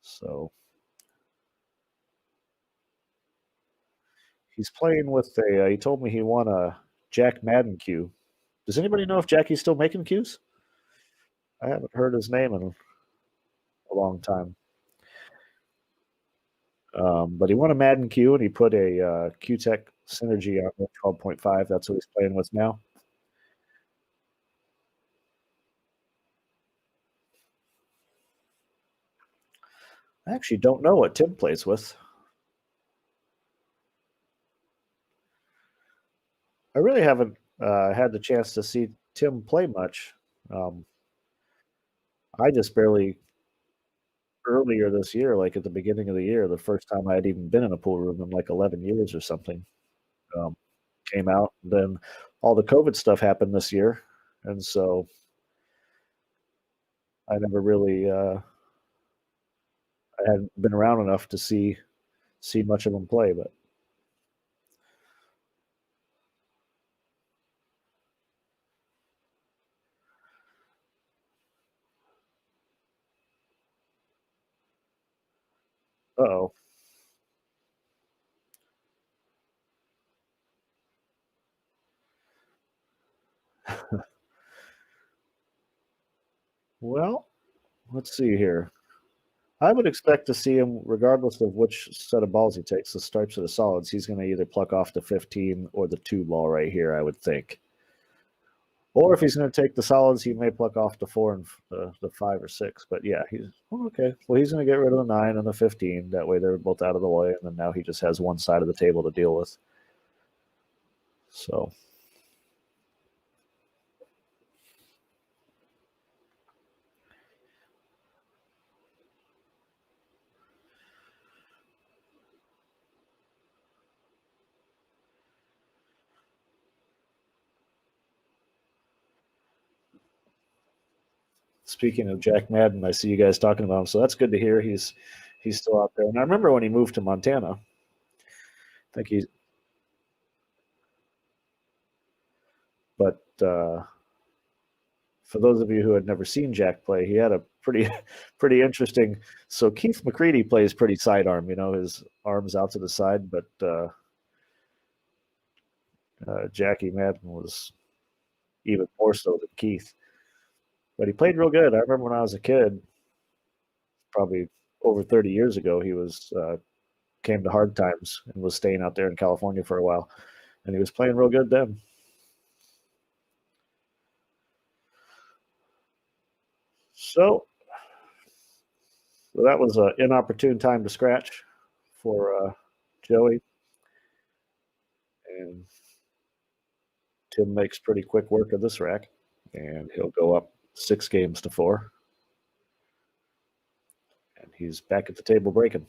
So he's playing with a. He told me he won a Jack Madden cue. Does anybody know if Jackie's still making cues? I haven't heard his name in a long time. But he won a Madden cue, and he put a Q-Tech Synergy on 12.5. That's what he's playing with now. I actually don't know what Tim plays with. I really haven't had the chance to see Tim play much. I just barely earlier this year, like at the beginning of the year, the first time I had even been in a pool room in like 11 years or something, um, came out. Then all the COVID stuff happened this year, and so I never really I hadn't been around enough to see much of him play. But oh, well, let's see here. I would expect to see him, regardless of which set of balls he takes, the stripes or the solids. He's going to either pluck off the 15 or the 2 ball right here, I would think. Or if he's going to take the solids, he may pluck off the 4 and the 5 or 6. But yeah, he's okay. Well, he's going to get rid of the 9 and the 15. That way they're both out of the way. And then now he just has one side of the table to deal with. So. Speaking of Jack Madden, I see you guys talking about him, so that's good to hear. He's still out there. And I remember when he moved to Montana. I think he's, but for those of you who had never seen Jack play, he had a pretty interesting. So Keith McCready plays pretty sidearm, his arms out to the side, but Jackie Madden was even more so than Keith. But he played real good. I remember when I was a kid, probably over 30 years ago, he was came to Hard Times and was staying out there in California for a while, and he was playing real good then. So that was an inopportune time to scratch for Joey, and Tim makes pretty quick work of this rack. And he'll go up 6 games to 4. And he's back at the table breaking.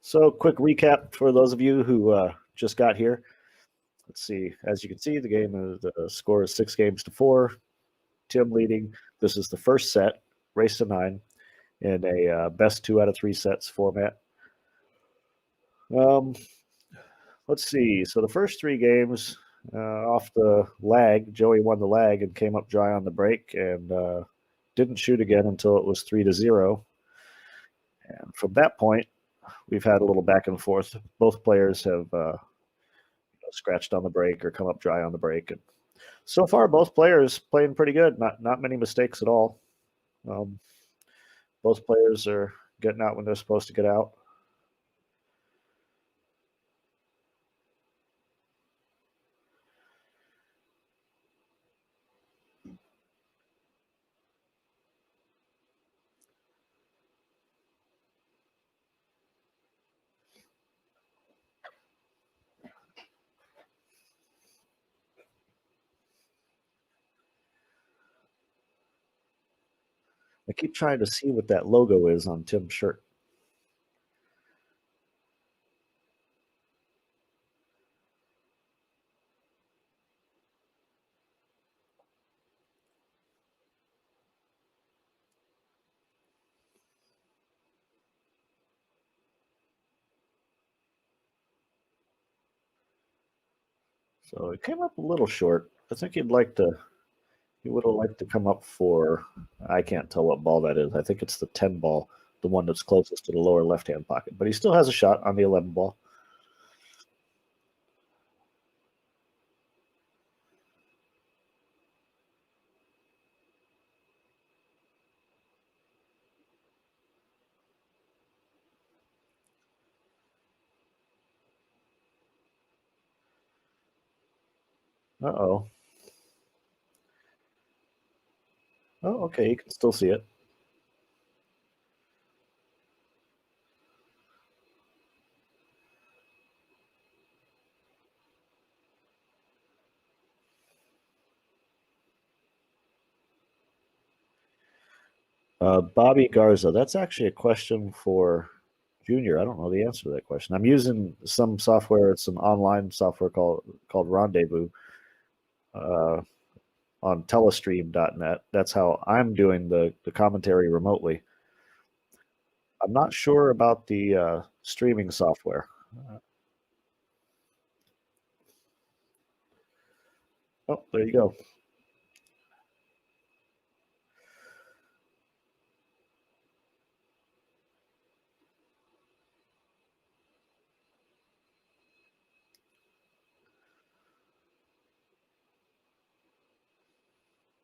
So, quick recap for those of you who just got here. Let's see. As you can see, the score is 6 games to 4. Tim leading. This is the first set, race to 9, in a best 2 out of 3 sets format. Let's see. So the first 3 games, off the lag, Joey won the lag and came up dry on the break and didn't shoot again until it was 3-0. And from that point, we've had a little back and forth. Both players have scratched on the break or come up dry on the break. And so far, both players playing pretty good. Not many mistakes at all. Both players are getting out when they're supposed to get out. I keep trying to see what that logo is on Tim's shirt. So it came up a little short. I think he would have liked to come up for, I can't tell what ball that is. I think it's the 10 ball, the one that's closest to the lower left-hand pocket. But he still has a shot on the 11 ball. Uh-oh. Oh, okay, you can still see it. Bobby Garza, that's actually a question for Junior. I don't know the answer to that question. I'm using some software. It's an online software called Rendezvous on telestream.net. That's how I'm doing the commentary remotely. I'm not sure about the streaming software. Oh, there you go.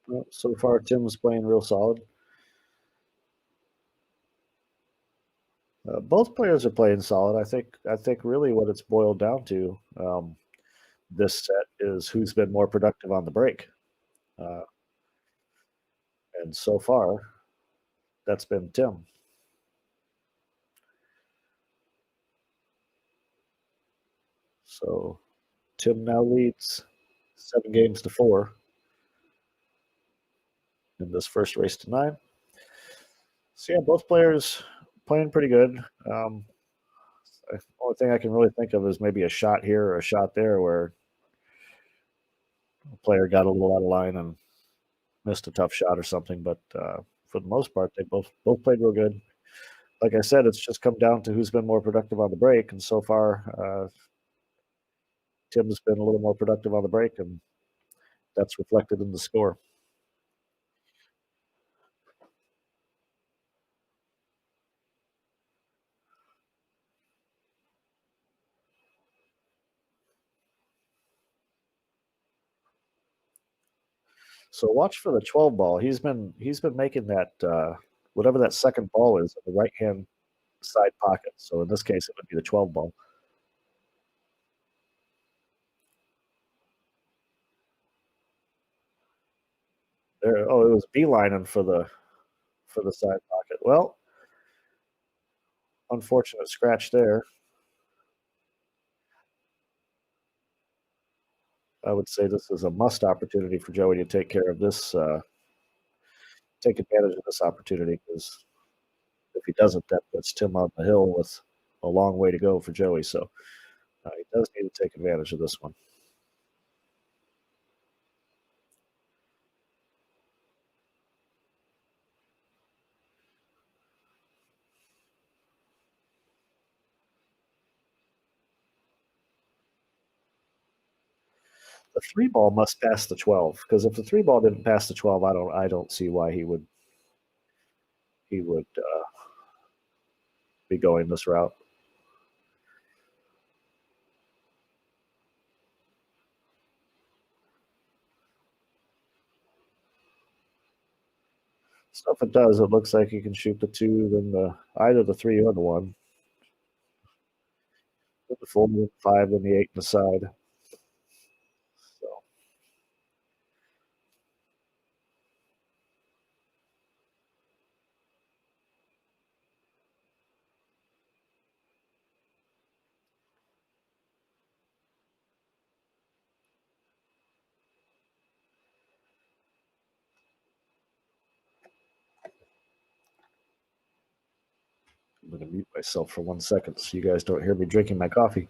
Well, so far, Tim's playing real solid. Both players are playing solid. I think really what it's boiled down to this set is who's been more productive on the break, uh, and so far, that's been Tim. So Tim now leads 7 games to 4 in this first race to 9. So yeah, both players playing pretty good. The only thing I can really think of is maybe a shot here or a shot there where a player got a little out of line and missed a tough shot or something. But for the most part, they both played real good. Like I said, it's just come down to who's been more productive on the break, and so far, Tim's been a little more productive on the break, and that's reflected in the score. So watch for the 12 ball. He's been making that whatever that second ball is, the right hand side pocket. So in this case, it would be the 12 ball. There, oh, it was beelining for the side pocket. Well, unfortunate scratch there. I would say this is a must opportunity for Joey to take care of this, take advantage of this opportunity, because if he doesn't, that puts Tim on the hill with a long way to go for Joey. So he does need to take advantage of this one. The 3 ball must pass the 12, because if the 3 ball didn't pass the 12, I don't see why he would be going this route. So if it does, it looks like he can shoot the 2, then either the 3 or the 1. With the 4, the 5, then the 8 in the side. So I'm going to mute myself for 1 second so you guys don't hear me drinking my coffee.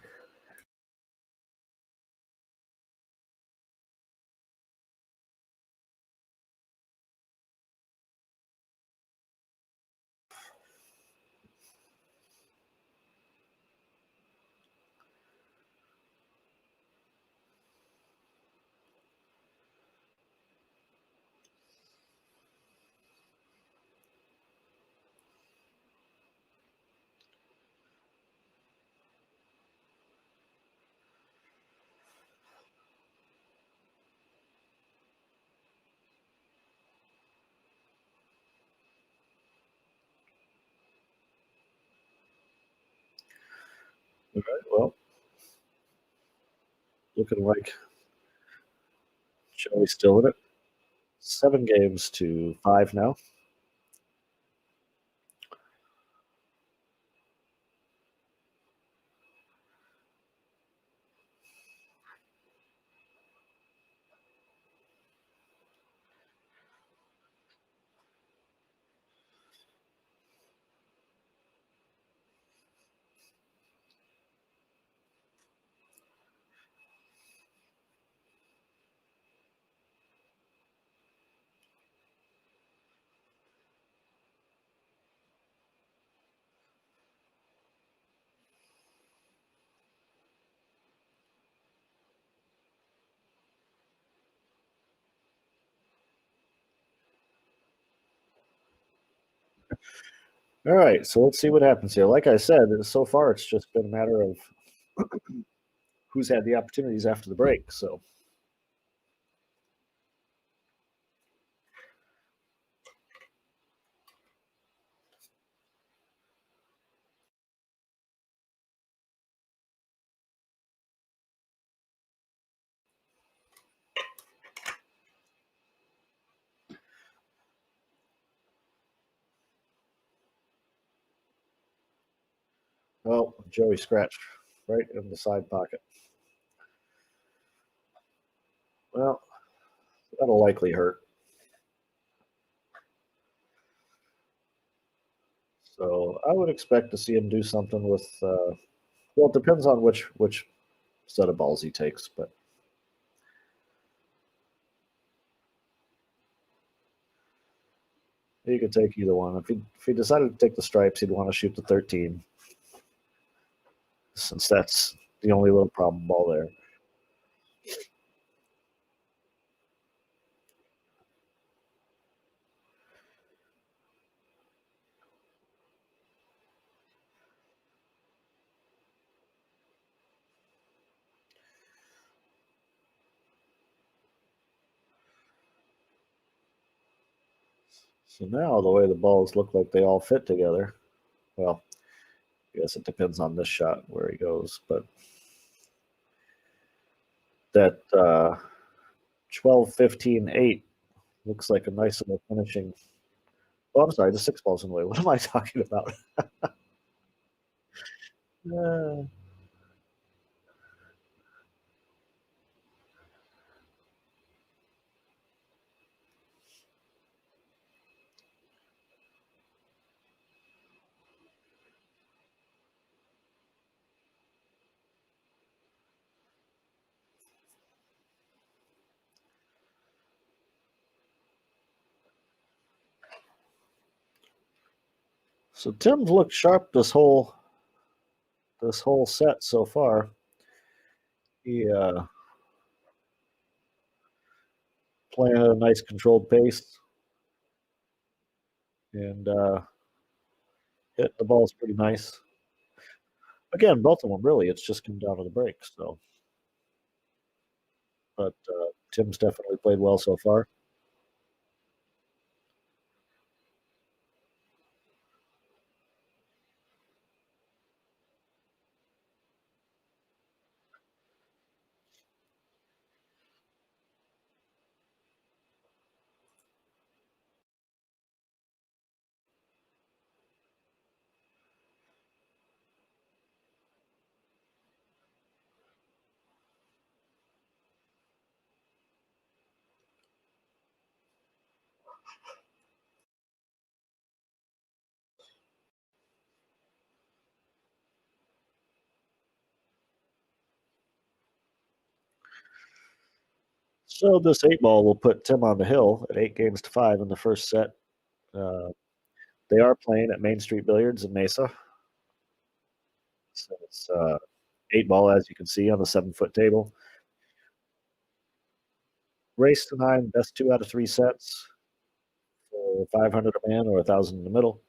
All right, well, looking like Joey's still in it. 7 games to 5 now. All right, so let's see what happens here. Like I said, so far it's just been a matter of who's had the opportunities after the break. So well, Joey scratched right in the side pocket. Well, that'll likely hurt. So I would expect to see him do something with. Well, it depends on which set of balls he takes, but he could take either one. If he decided to take the stripes, he'd want to shoot the 13, since that's the only little problem ball there. So now the way the balls look like they all fit together, well, I guess it depends on this shot where he goes, but that 12, 15, 8 looks like a nice little finishing. Oh, I'm sorry, the 6 ball's in the way. What am I talking about? So Tim's looked sharp this whole set so far. He playing at a nice controlled pace and hitting the balls pretty nice. Again, both of them really. It's just come down to the breaks. So, but Tim's definitely played well so far. So this 8 ball will put Tim on the hill at 8-5 in the first set. They are playing at Main Street Billiards in Mesa. So it's 8 ball, as you can see, on the 7-foot table. Race to 9, best 2 out of 3 sets for 500 a man or 1,000 in the middle.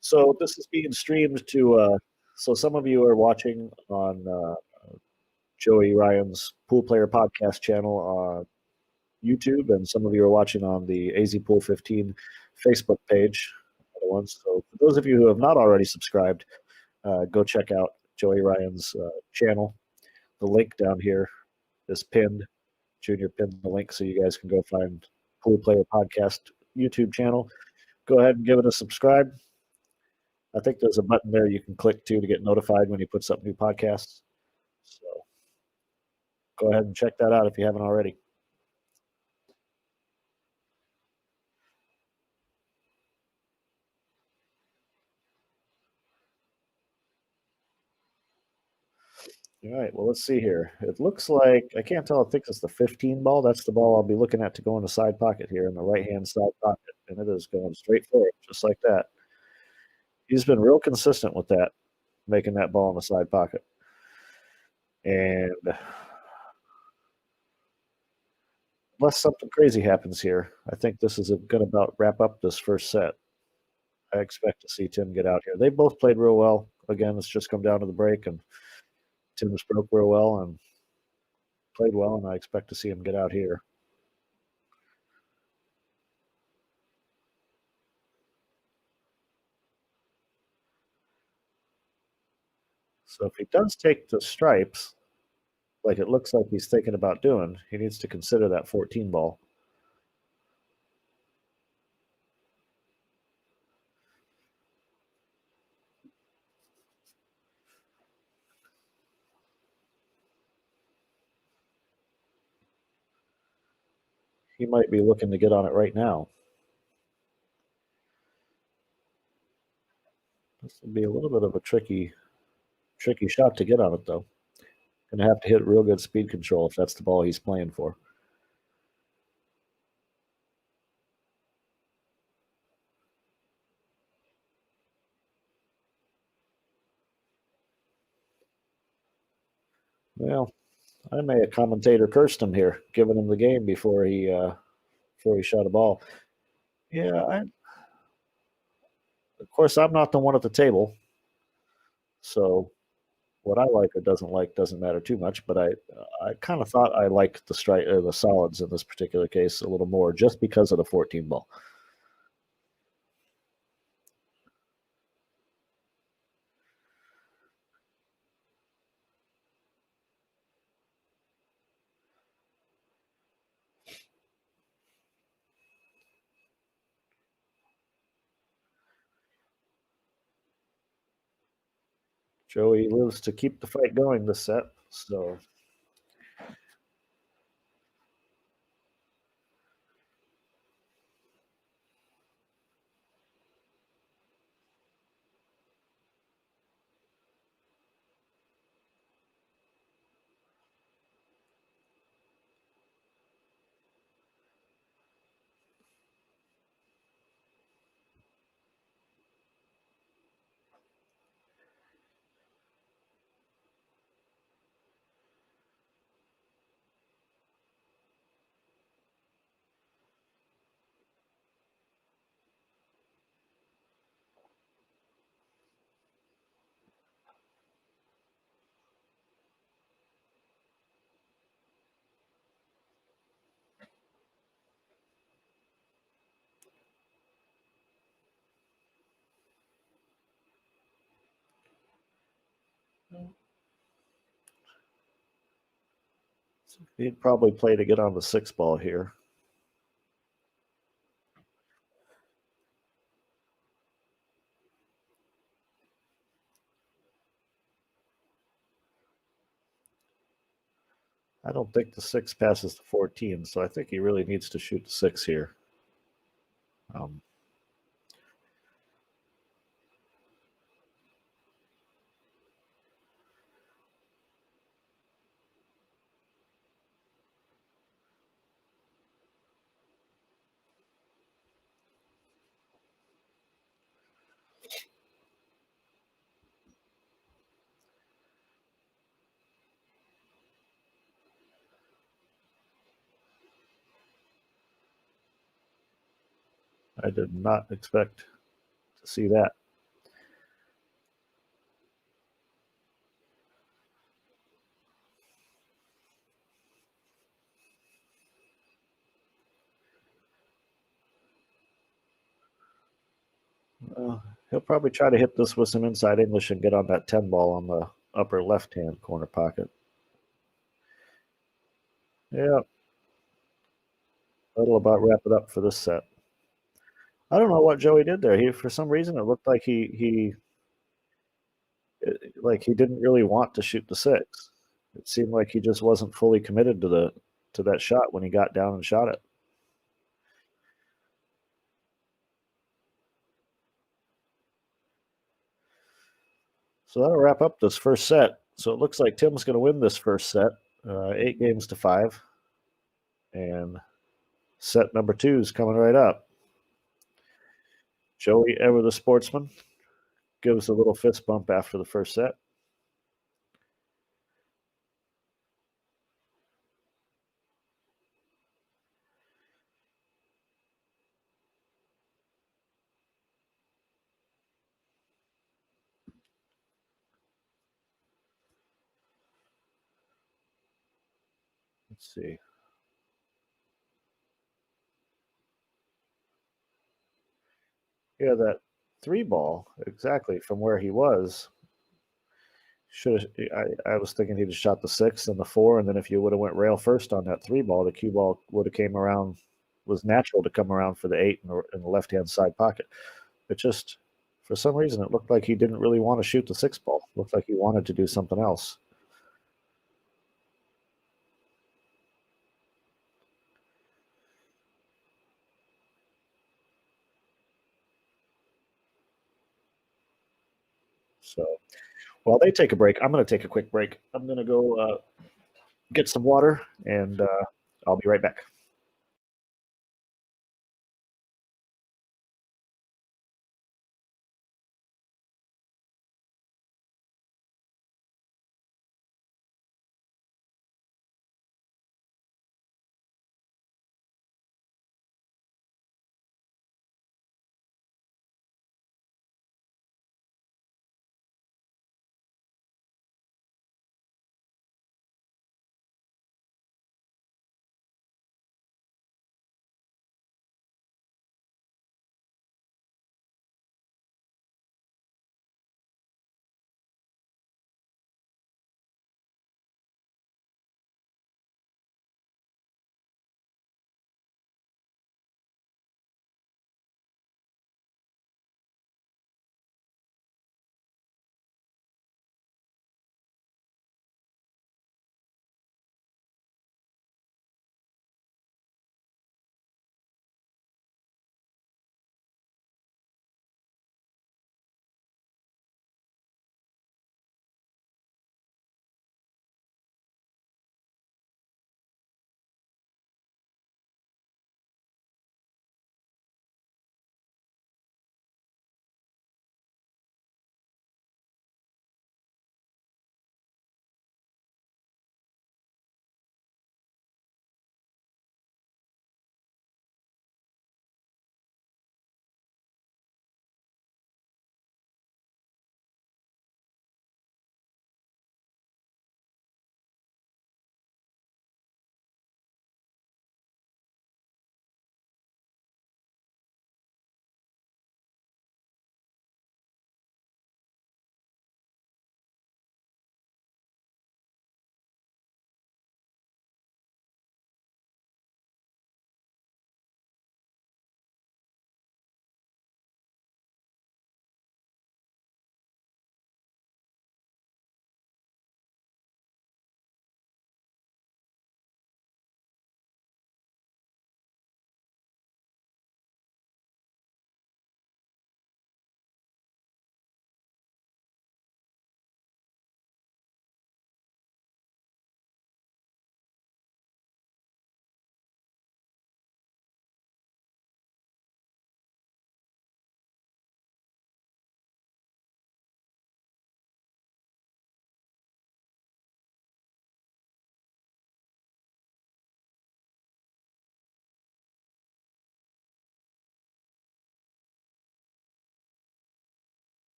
So this is being streamed to. So some of you are watching on Joey Ryan's Pool Player Podcast channel on YouTube, and some of you are watching on the AZPOOL15 Facebook page. So for those of you who have not already subscribed, go check out Joey Ryan's channel. The link down here is pinned. Junior pinned the link so you guys can go find Pool Player Podcast YouTube channel. Go ahead and give it a subscribe. I think there's a button there you can click to get notified when he puts up new podcasts. So go ahead and check that out if you haven't already. All right, well, let's see here. It looks like, I can't tell, I think it's the 15 ball. That's the ball I'll be looking at to go in the side pocket here, in the right-hand side pocket. And it is going straight for it, just like that. He's been real consistent with that, making that ball in the side pocket. And unless something crazy happens here, I think this is going to about wrap up this first set. I expect to see Tim get out here. They both played real well. Again, it's just come down to the break, and Tim's broke real well and played well, and I expect to see him get out here. So if he does take the stripes, like it looks like he's thinking about doing, he needs to consider that 14 ball. He might be looking to get on it right now. This would be a little bit of a tricky shot to get on it, though. Going to have to hit real good speed control if that's the ball he's playing for. Well, I may have commentator cursed him here, giving him the game before he shot a ball. Yeah, of course I'm not the one at the table, so what I like or doesn't like doesn't matter too much, but I kind of thought I liked the solids in this particular case a little more just because of the 14 ball. Joey lives to keep the fight going this set, so he'd probably play to get on the 6 ball here. I don't think the 6 passes the 14, so I think he really needs to shoot the 6 here. Um, I did not expect to see that. He'll probably try to hit this with some inside English and get on that 10 ball on the upper left hand corner pocket. Yeah, that'll about wrap it up for this set. I don't know what Joey did there. He, for some reason, it looked like he didn't really want to shoot the 6. It seemed like he just wasn't fully committed to that shot when he got down and shot it. So that'll wrap up this first set. So it looks like Tim's going to win this first set, 8 games to 5, and set number 2 is coming right up. Joey, ever the sportsman, gives a little fist bump after the first set. Let's see. Yeah, that 3 ball, exactly from where he was. Should I was thinking he'd have shot the 6 and the 4, and then if you would have went rail first on that 3 ball, the cue ball would have came around. Was natural to come around for the 8 in the left hand side pocket. It just, for some reason, it looked like he didn't really want to shoot the 6 ball. It looked like he wanted to do something else. So while they take a break, I'm going to take a quick break. I'm going to go get some water, and I'll be right back.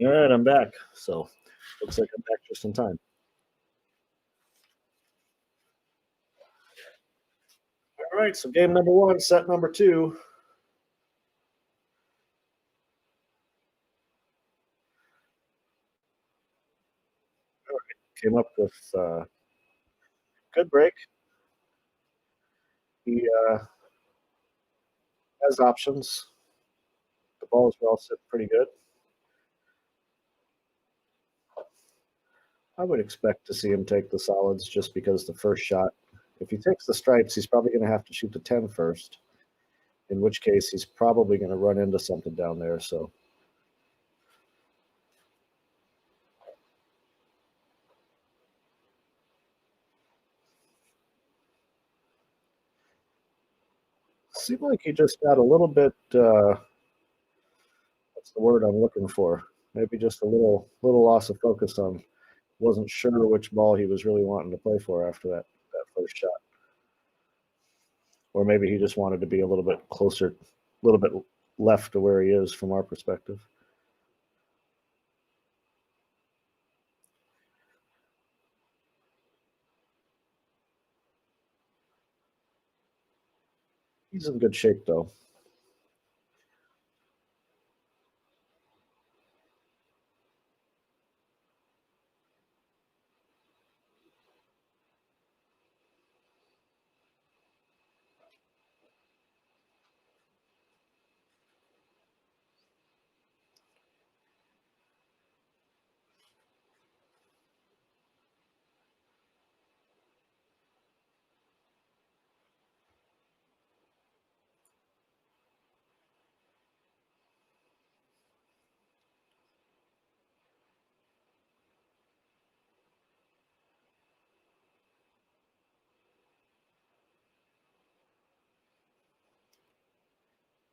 All right, I'm back. So looks like I'm back just in time. All right, so game number one, set number two. Came up with good break. He has options. The balls were all sitting pretty good. I would expect to see him take the solids just because the first shot, if he takes the stripes, he's probably going to have to shoot the 10 first, in which case he's probably going to run into something down there. So seemed like he just got a little bit, what's the word I'm looking for? Maybe just a little loss of focus on, wasn't sure which ball he was really wanting to play for after that first shot. Or maybe he just wanted to be a little bit closer, a little bit left to where he is from our perspective. He's in good shape, though.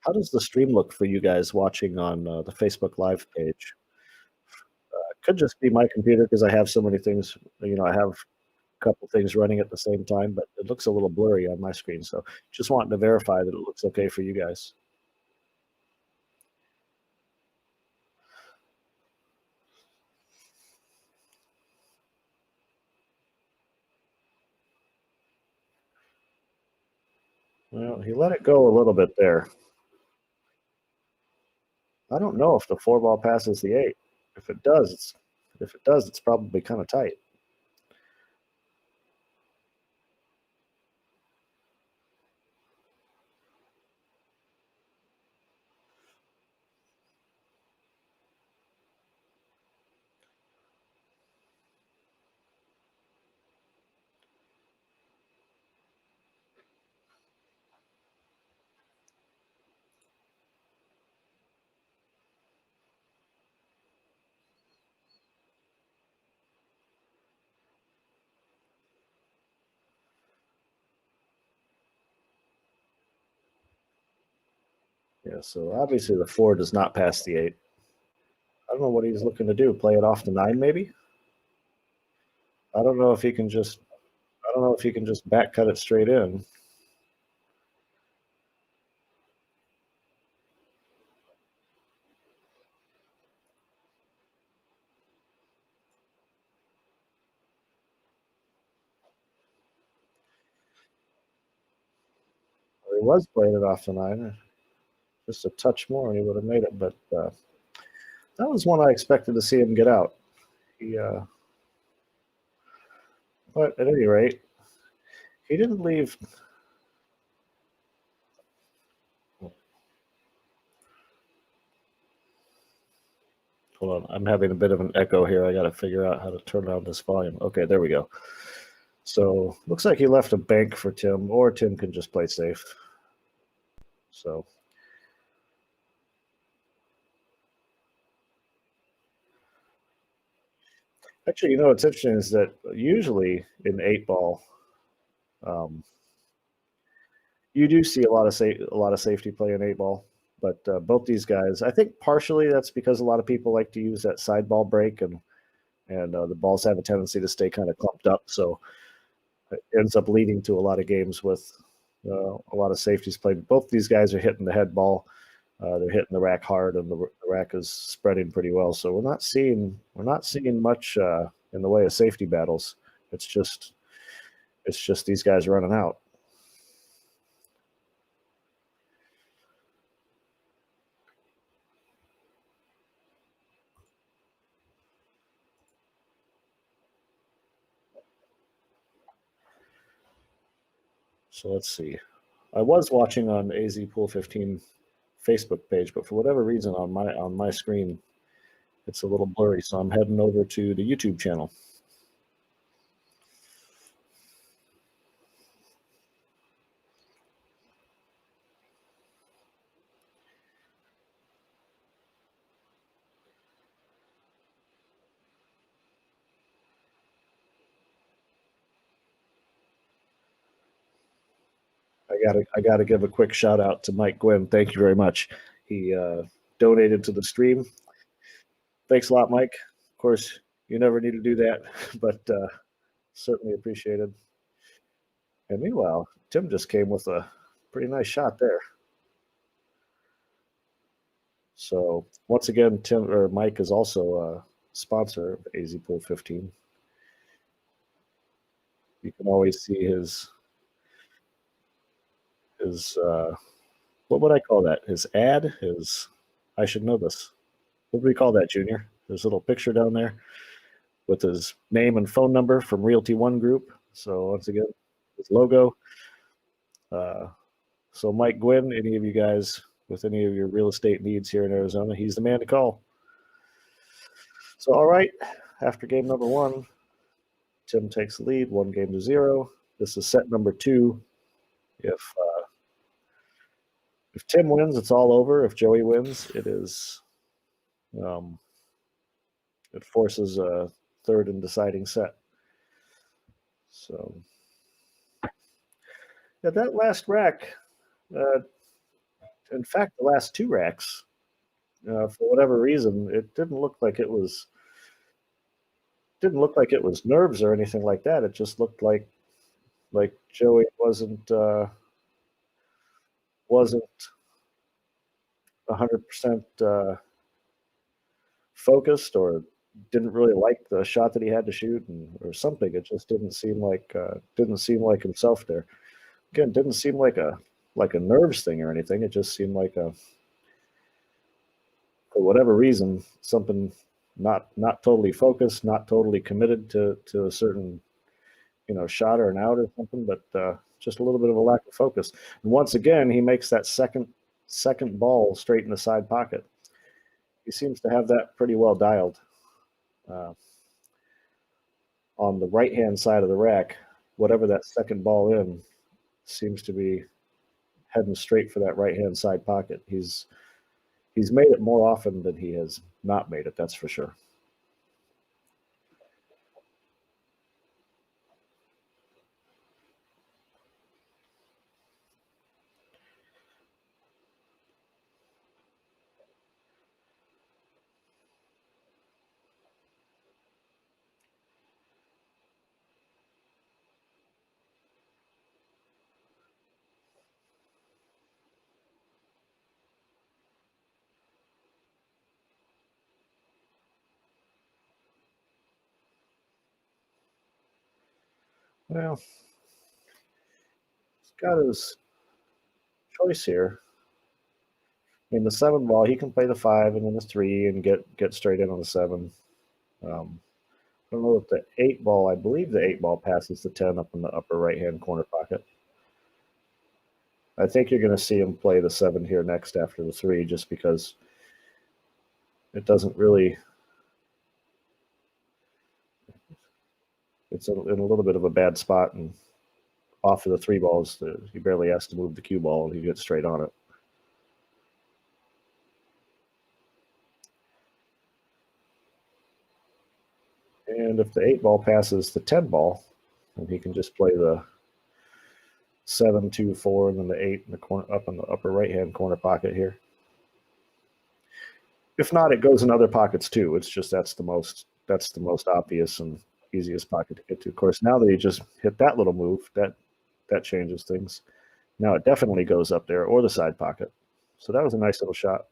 How does the stream look for you guys watching on the Facebook Live page? It could just be my computer because I have so many things. I have a couple things running at the same time, but it looks a little blurry on my screen. So just wanting to verify that it looks okay for you guys. Well, he let it go a little bit there. I don't know if the 4 ball passes the 8. If it does, it's probably kind of tight. Yeah, so obviously the 4 does not pass the 8. I don't know what he's looking to do. Play it off the 9, maybe? I don't know if he can just back cut it straight in. Or he was playing it off the 9. Just a touch more and he would have made it. But that was one I expected to see him get out. But at any rate, he didn't leave. Hold on, I'm having a bit of an echo here. I got to figure out how to turn down this volume. Okay, there we go. So looks like he left a bank for Tim, or Tim can just play safe. So actually, what's interesting is that usually in 8 ball, you do see a lot of safety play in 8 ball. But both these guys, I think partially that's because a lot of people like to use that side ball break, and the balls have a tendency to stay kind of clumped up. So it ends up leading to a lot of games with a lot of safeties played. Both these guys are hitting the head ball. They're hitting the rack hard, and the rack is spreading pretty well. So we're not seeing much in the way of safety battles. It's just these guys running out. So let's see. I was watching on AZPOOL15 Facebook page, but for whatever reason on my screen, it's a little blurry. So I'm heading over to the YouTube channel. I gotta give a quick shout out to Mike Gwynn. Thank you very much. He donated to the stream. Thanks a lot, Mike. Of course, you never need to do that, but certainly appreciated. And meanwhile, Tim just came with a pretty nice shot there. So once again, Mike is also a sponsor of AZPOOL15. You can always see his what would I call that? His ad? I should know this. What do we call that, Junior? His little picture down there with his name and phone number from Realty One Group. So once again, his logo. So Mike Gwynn, any of you guys with any of your real estate needs here in Arizona, he's the man to call. So all right, after game number one, Tim takes the lead, 1-0. This is set number 2. If Tim wins, it's all over. If Joey wins, it is. It forces a third and deciding set. So, yeah, that last rack. In fact, the last 2 racks, for whatever reason, it didn't look like it was nerves or anything like that. It just looked like Joey wasn't 100% focused, or didn't really like the shot that he had to shoot, or something. It just didn't seem like himself there. Again, didn't seem like a nerves thing or anything. It just seemed like for whatever reason, something not totally focused, not totally committed to a certain shot or an out or something, but just a little bit of a lack of focus. And once again, he makes that second ball straight in the side pocket. He seems to have that pretty well dialed. On the right-hand side of the rack, whatever that second ball in seems to be heading straight for that right-hand side pocket. He's made it more often than he has not made it, that's for sure. Well, he's got his choice here. In the 7 ball, he can play the 5 and then the 3 and get straight in on the 7. I don't know if the 8 ball. I believe the 8 ball passes the 10 up in the upper right-hand corner pocket. I think you're going to see him play the 7 here next after the 3, just because it doesn't really. It's in a little bit of a bad spot, and off of the 3 balls, he barely has to move the cue ball, and he gets straight on it. And if the 8 ball passes the 10 ball, then he can just play the 7, 2, 4, and then the 8 in the corner, up in the upper right-hand corner pocket here. If not, it goes in other pockets too. It's just that's the most obvious and easiest pocket to get to. Of course, now that he just hit that little move, that changes things. Now it definitely goes up there, or the side pocket. So that was a nice little shot.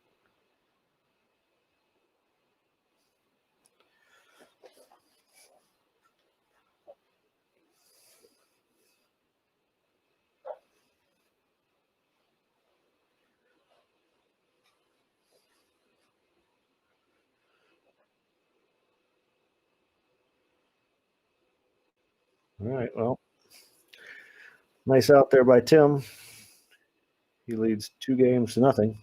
All right, well, nice out there by Tim. He leads 2-0.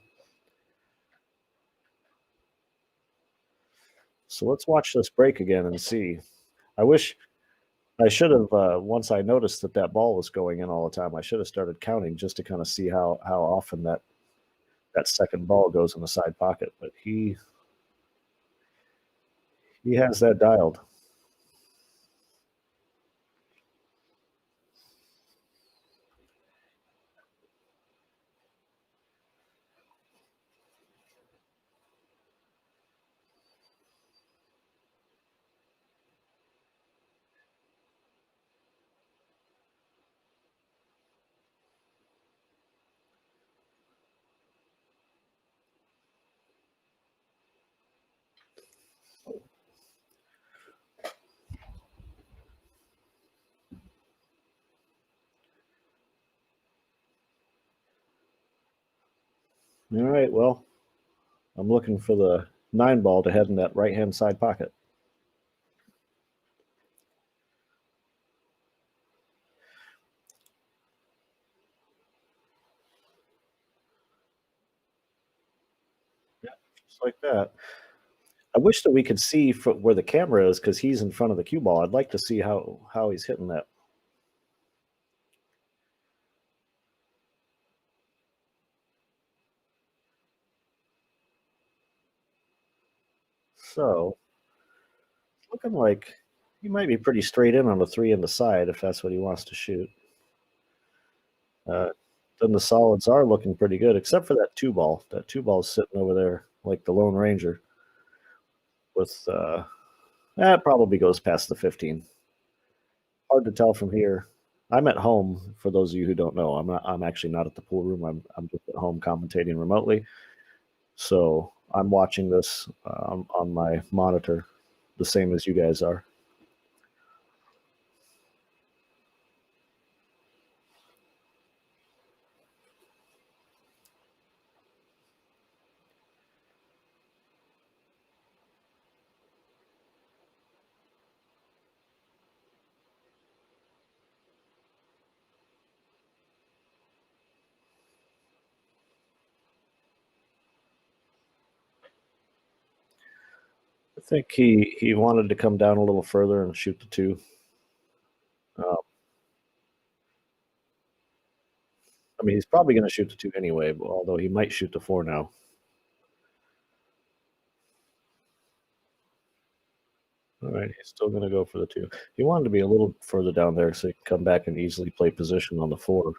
So let's watch this break again and see. I wish I should have, once I noticed that ball was going in all the time, I should have started counting just to kind of see how often that second ball goes in the side pocket. But he has that dialed. All right, well, I'm looking for the 9 ball to head in that right-hand side pocket. Yeah, just like that. I wish that we could see where the camera is because he's in front of the cue ball. I'd like to see how he's hitting that. So, looking like he might be pretty straight in on the 3 in the side if that's what he wants to shoot. Then the solids are looking pretty good, except for that 2 ball. That 2 ball is sitting over there like the Lone Ranger. With that probably goes past the 15. Hard to tell from here. I'm at home. For those of you who don't know, I'm actually not at the pool room. I'm just at home commentating remotely. So I'm watching this on my monitor, the same as you guys are. I think he wanted to come down a little further and shoot the 2. I mean, he's probably going to shoot the 2 anyway, although he might shoot the 4 now. All right, he's still going to go for the 2. He wanted to be a little further down there so he can come back and easily play position on the 4.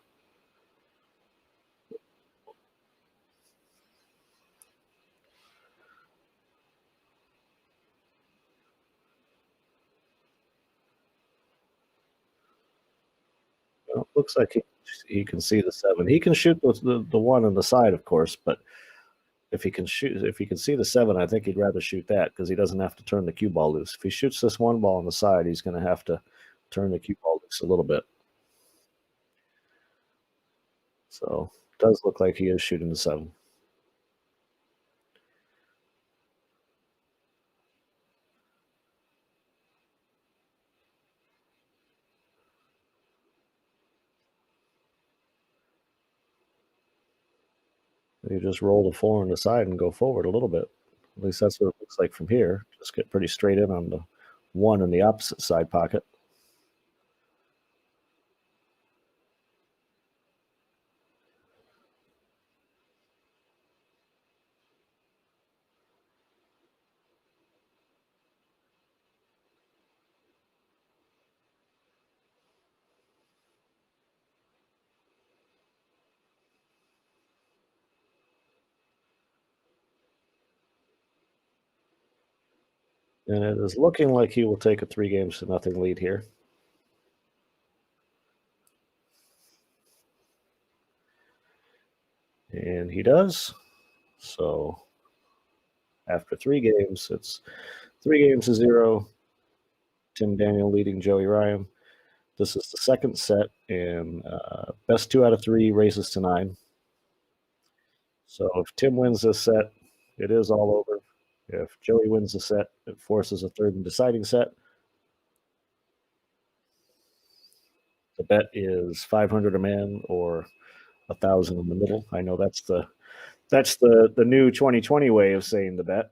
Well, looks like he can see the 7. He can shoot the 1 on the side, of course, but if he can see the 7, I think he'd rather shoot that because he doesn't have to turn the cue ball loose. If he shoots this 1 ball on the side, he's going to have to turn the cue ball loose a little bit. So it does look like he is shooting the 7. You just roll the 4 on the side and go forward a little bit. At least that's what it looks like from here. Just get pretty straight in on the 1 in the opposite side pocket. And it is looking like he will take a 3-0 lead here. And And he does. So after 3 games, it's 3-0. Tim Daniel leading Joey Ryan. This is the second set, and best 2 out of 3 raises to 9. So if Tim wins this set, it is all over. If Joey wins the set, it forces a third and deciding set. The bet is 500 a man or 1,000 in the middle. I know that's the new 2020 way of saying the bet.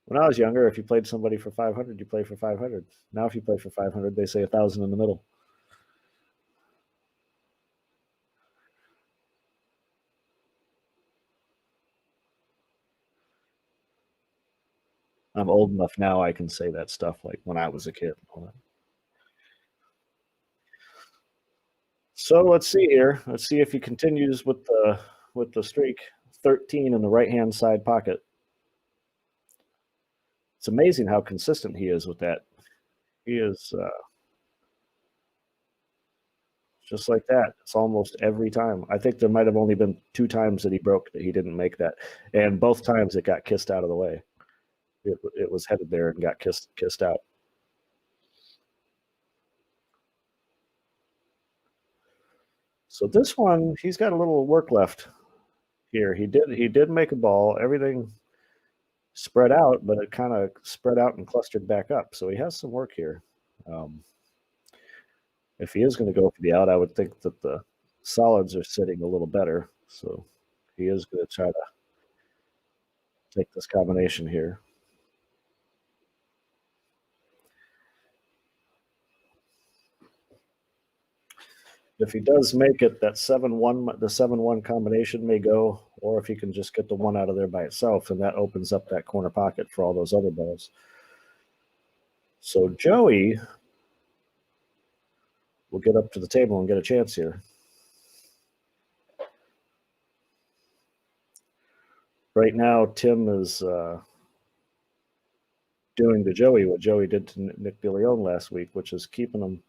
When I was younger, if you played somebody for 500, you play for 500. Now, if you play for 500, they say 1,000 in the middle. I'm old enough now I can say that stuff like when I was a kid. So let's see here. Let's see if he continues with the streak. 13 in the right-hand side pocket. It's amazing how consistent he is with that. He is just like that. It's almost every time. I think there might have only been 2 times that he broke that he didn't make that, and both times it got kissed out of the way. It was headed there and got kissed out. So this one, he's got a little work left here. He did make a ball. Everything spread out, but it kind of spread out and clustered back up. So he has some work here. If he is going to go for the out, I would think that the solids are sitting a little better. So he is going to try to take this combination here. If he does make it, that 7-1, the 7-1 combination may go, or if he can just get the 1 out of there by itself, and that opens up that corner pocket for all those other balls. So Joey will get up to the table and get a chance here. Right now, Tim is doing to Joey what Joey did to Nick DeLeon last week, which is keeping him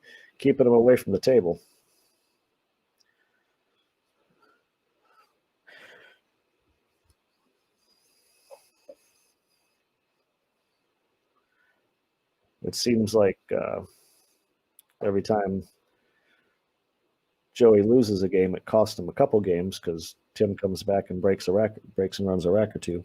away from the table. It seems like every time Joey loses a game, it costs him a couple games because Tim comes back and breaks and runs a rack or 2.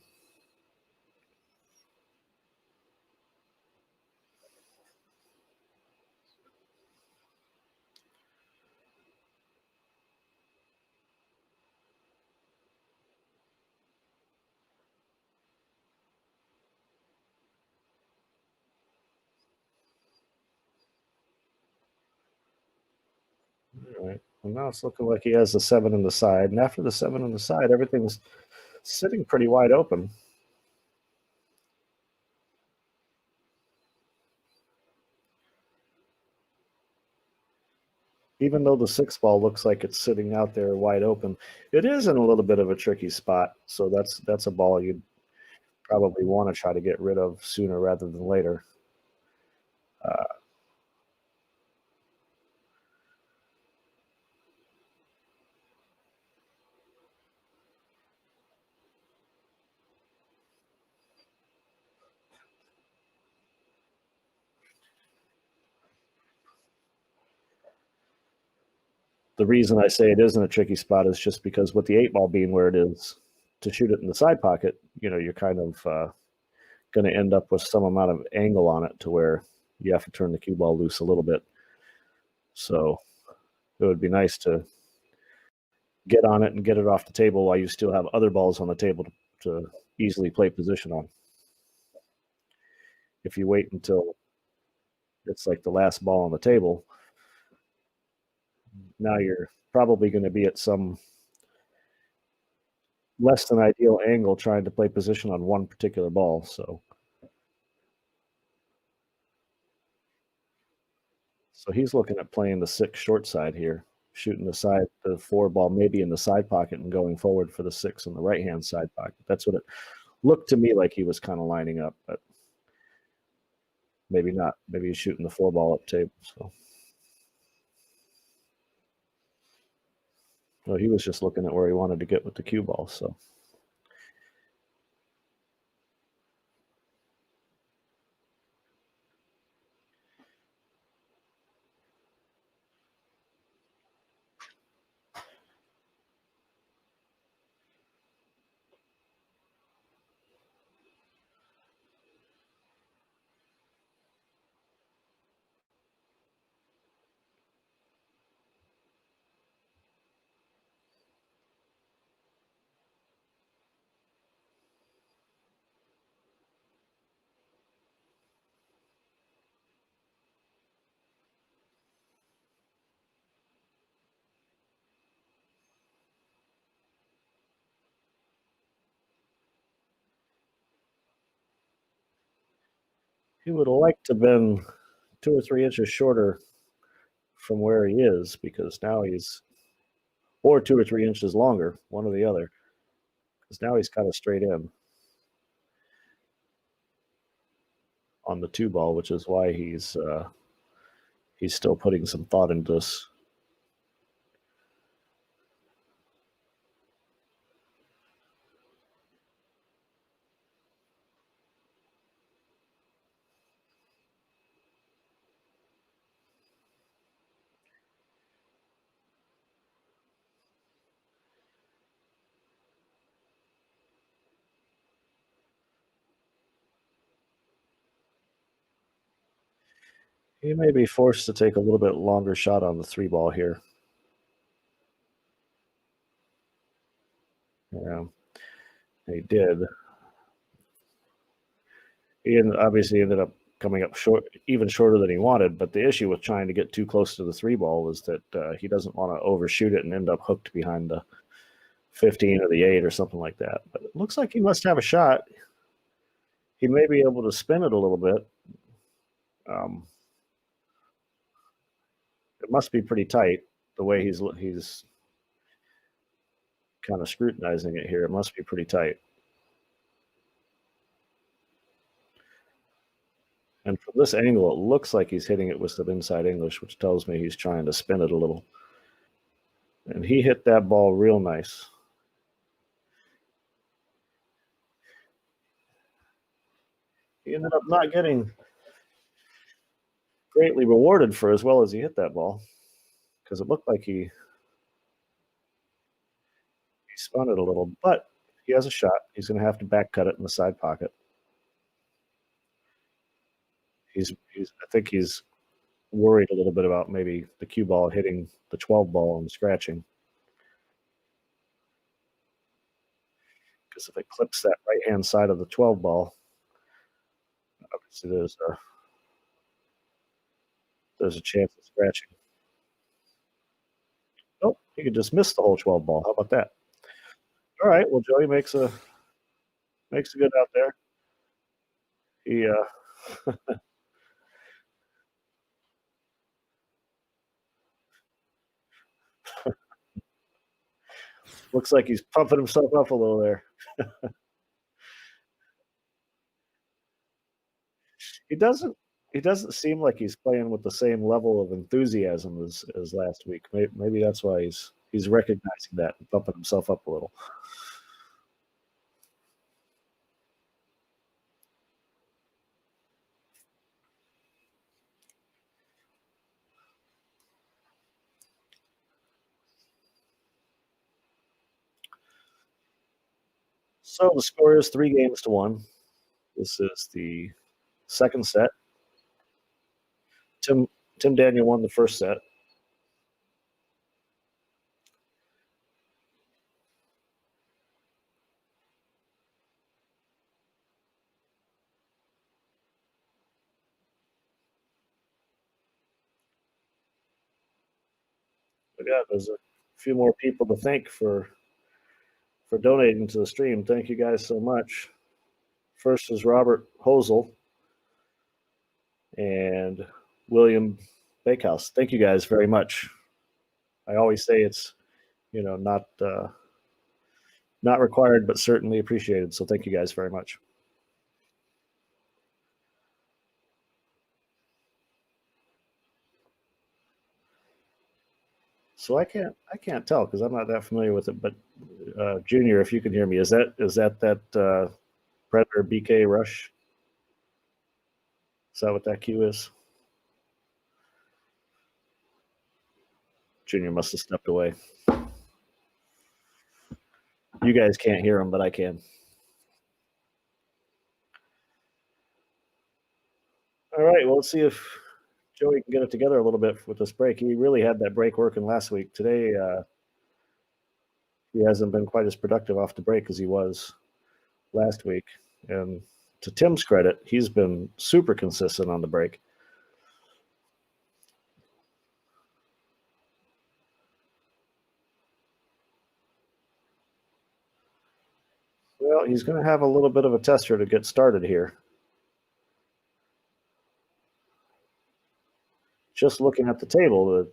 All right. Well, now it's looking like he has the 7 on the side. And after the 7 on the side, everything's sitting pretty wide open. Even though the 6 ball looks like it's sitting out there wide open, it is in a little bit of a tricky spot. So that's a ball you'd probably want to try to get rid of sooner rather than later. The reason I say it isn't a tricky spot is just because with the 8 ball being where it is, to shoot it in the side pocket, you're kind of going to end up with some amount of angle on it to where you have to turn the cue ball loose a little bit. So it would be nice to get on it and get it off the table while you still have other balls on the table to easily play position on. If you wait until it's like the last ball on the table, now you're probably going to be at some less than ideal angle trying to play position on one particular ball. So he's looking at playing the 6 short side here, shooting the 4 ball maybe in the side pocket and going forward for the 6 in the right-hand side pocket. That's what it looked to me like he was kind of lining up, but maybe not. Maybe he's shooting the 4 ball up table. So Well, he was just looking at where he wanted to get with the cue ball, so. He would have liked to have been 2 or 3 inches shorter from where he is, because now he's, or 2 or 3 inches longer, one or the other, because now he's kind of straight in on the 2 ball, which is why he's still putting some thought into this. He may be forced to take a little bit longer shot on the 3 ball here. Yeah, he did. He obviously ended up coming up short, even shorter than he wanted. But the issue with trying to get too close to the 3 ball was that he doesn't want to overshoot it and end up hooked behind the 15 or the 8 or something like that. But it looks like he must have a shot. He may be able to spin it a little bit. It must be pretty tight the way he's kind of scrutinizing it here. It must be pretty tight. And from this angle, it looks like he's hitting it with some inside English, which tells me he's trying to spin it a little. And he hit that ball real nice. He ended up not getting greatly rewarded for as well as he hit that ball, because it looked like he spun it a little, but he has a shot. He's going to have to back cut it in the side pocket. I think he's worried a little bit about maybe the cue ball hitting the 12 ball and scratching. Because if it clips that right-hand side of the 12 ball, obviously there's a chance of scratching. Oh, he could just miss the whole 12 ball. How about that? All right. Well, Joey makes a good out there. He looks like he's pumping himself up a little there. He doesn't seem like he's playing with the same level of enthusiasm as last week. Maybe that's why he's recognizing that and pumping himself up a little. So the score is 3-1. This is the second set. Tim Daniel won the first set. But yeah, there's a few more people to thank for donating to the stream. Thank you guys so much. First is Robert Hosel and William Bakehouse. Thank you guys very much. I always say it's not required, but certainly appreciated. So thank you guys very much. So I can't tell because I'm not that familiar with it. But Junior, if you can hear me, is that Predator BK Rush? Is that what that cue is? Junior must have stepped away. You guys can't hear him, but I can. All right, well, let's see if Joey can get it together a little bit with this break. He really had that break working last week. Today, he hasn't been quite as productive off the break as he was last week. And to Tim's credit, he's been super consistent on the break. Well, he's going to have a little bit of a tester to get started here. Just looking at the table,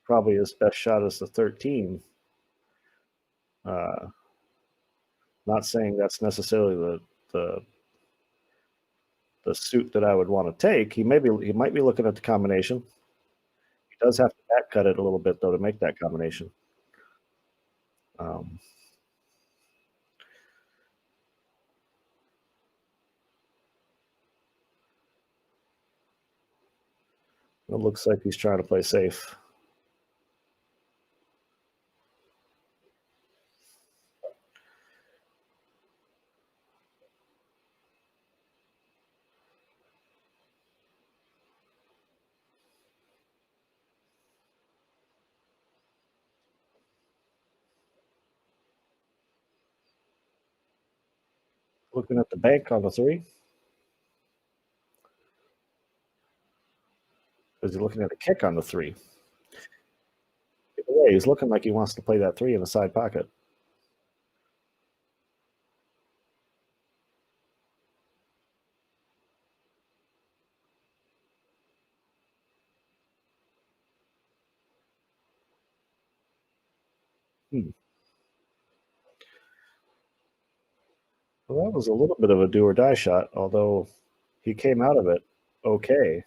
probably his best shot is the 13. Not saying that's necessarily the suit that I would want to take. He might be looking at the combination. He does have to back cut it a little bit though to make that combination. It looks like he's trying to play safe. Looking at the bank on the 3. Is he looking at a kick on the 3? Either way, he's looking like he wants to play that 3 in the side pocket. Well, that was a little bit of a do or die shot, although he came out of it okay.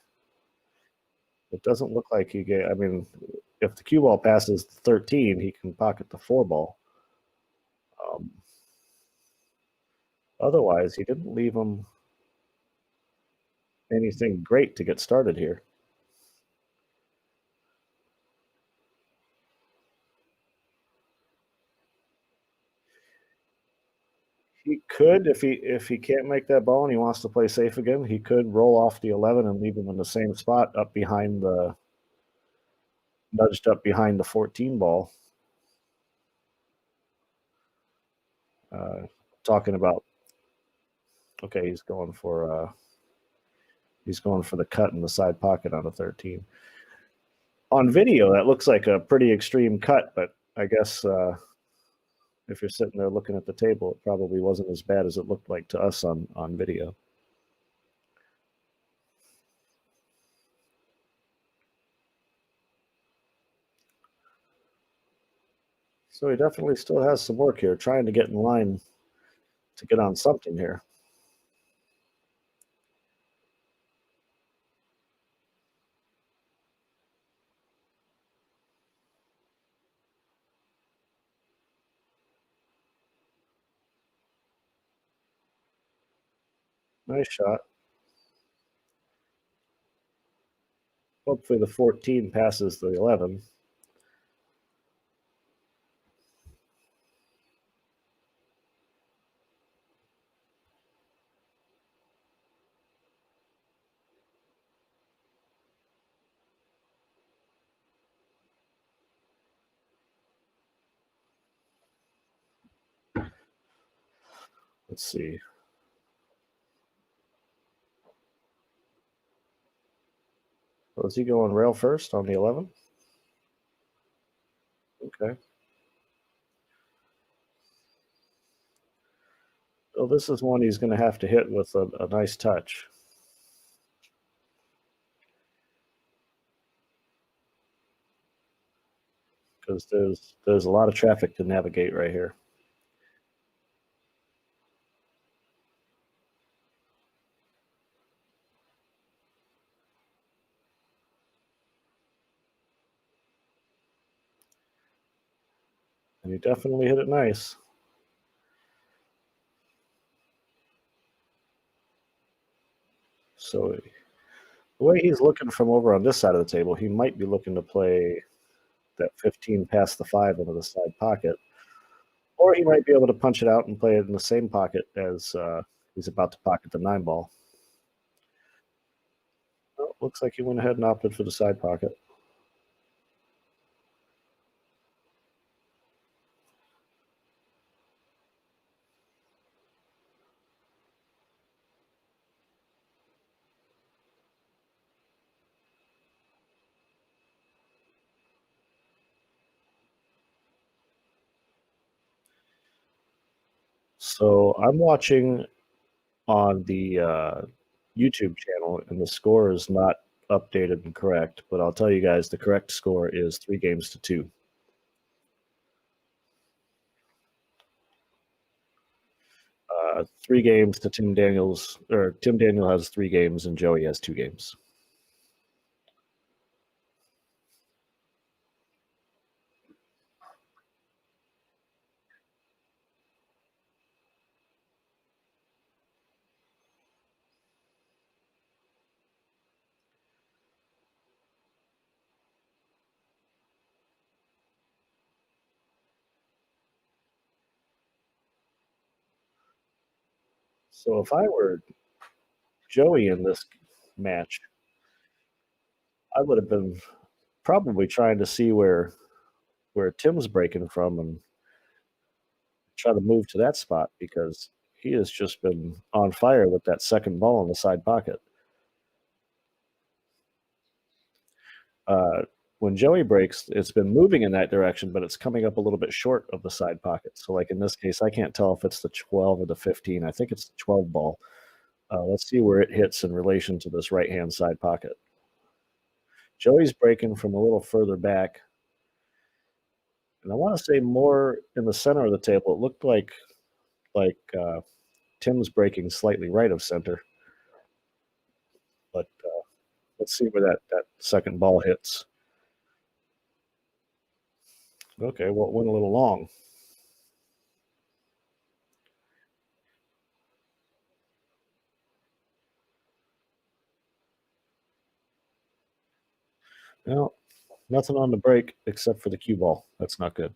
It doesn't look like he gave. I mean, if the cue ball passes the 13, he can pocket the 4 ball. Otherwise, he didn't leave him anything great to get started here. He could, if he can't make that ball and he wants to play safe again, he could roll off the 11 and leave him in the same spot up behind the nudged up behind the 14 ball. Talking about, okay, he's going for the cut in the side pocket on a 13. On video, that looks like a pretty extreme cut, but I guess if you're sitting there looking at the table, it probably wasn't as bad as it looked like to us on video. So he definitely still has some work here, trying to get in line to get on something here. Nice shot. Hopefully the 14 passes the 11. Let's see. Was he going rail first on the 11? Okay. So this is one he's going to have to hit with a nice touch. Because there's a lot of traffic to navigate right here. He definitely hit it nice. So the way he's looking from over on this side of the table, he might be looking to play that 15 past the 5 into the side pocket. Or he might be able to punch it out and play it in the same pocket as he's about to pocket the 9 ball. Well, looks like he went ahead and opted for the side pocket. So I'm watching on the YouTube channel, and the score is not updated and correct, but I'll tell you guys the correct score is 3 games to 2. 3 games to Tim Daniels, or Tim Daniel has 3 games and Joey has 2 games. So if I were Joey in this match, I would have been probably trying to see where Tim's breaking from and try to move to that spot, because he has just been on fire with that second ball in the side pocket. When Joey breaks, it's been moving in that direction, but it's coming up a little bit short of the side pocket. So like in this case, I can't tell if it's the 12 or the 15. I think it's the 12 ball. Let's see where it hits in relation to this right-hand side pocket. Joey's breaking from a little further back. And I want to say more in the center of the table. It looked like Tim's breaking slightly right of center. But let's see where that second ball hits. Okay, well, it went a little long. Well, nothing on the break except for the cue ball. That's not good.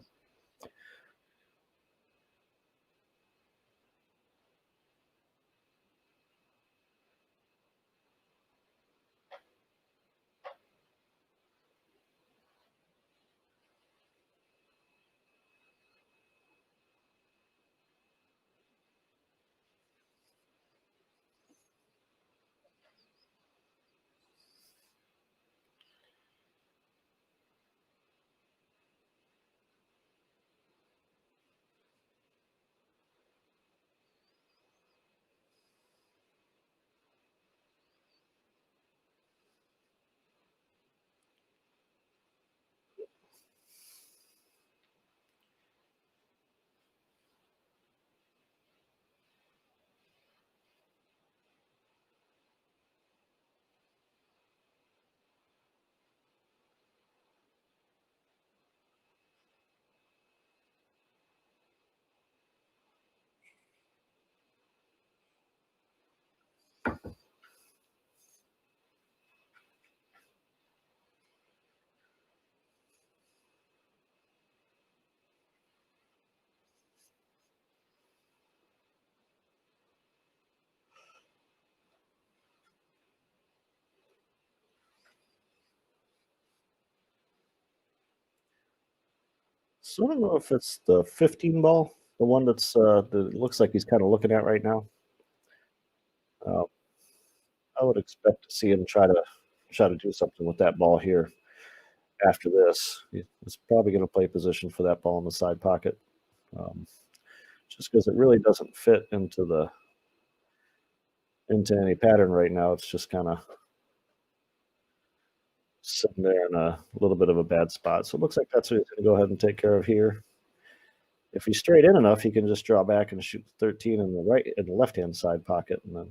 So I don't know if it's the 15 ball, the one that looks like he's kind of looking at right now. I would expect to see him try to do something with that ball here after this. He's probably going to play position for that ball in the side pocket, just because it really doesn't fit into any pattern right now. It's just kind of sitting there in a little bit of a bad spot. So it looks like that's what he's going to go ahead and take care of here. If he's straight in enough, he can just draw back and shoot 13 in the left-hand side pocket, and then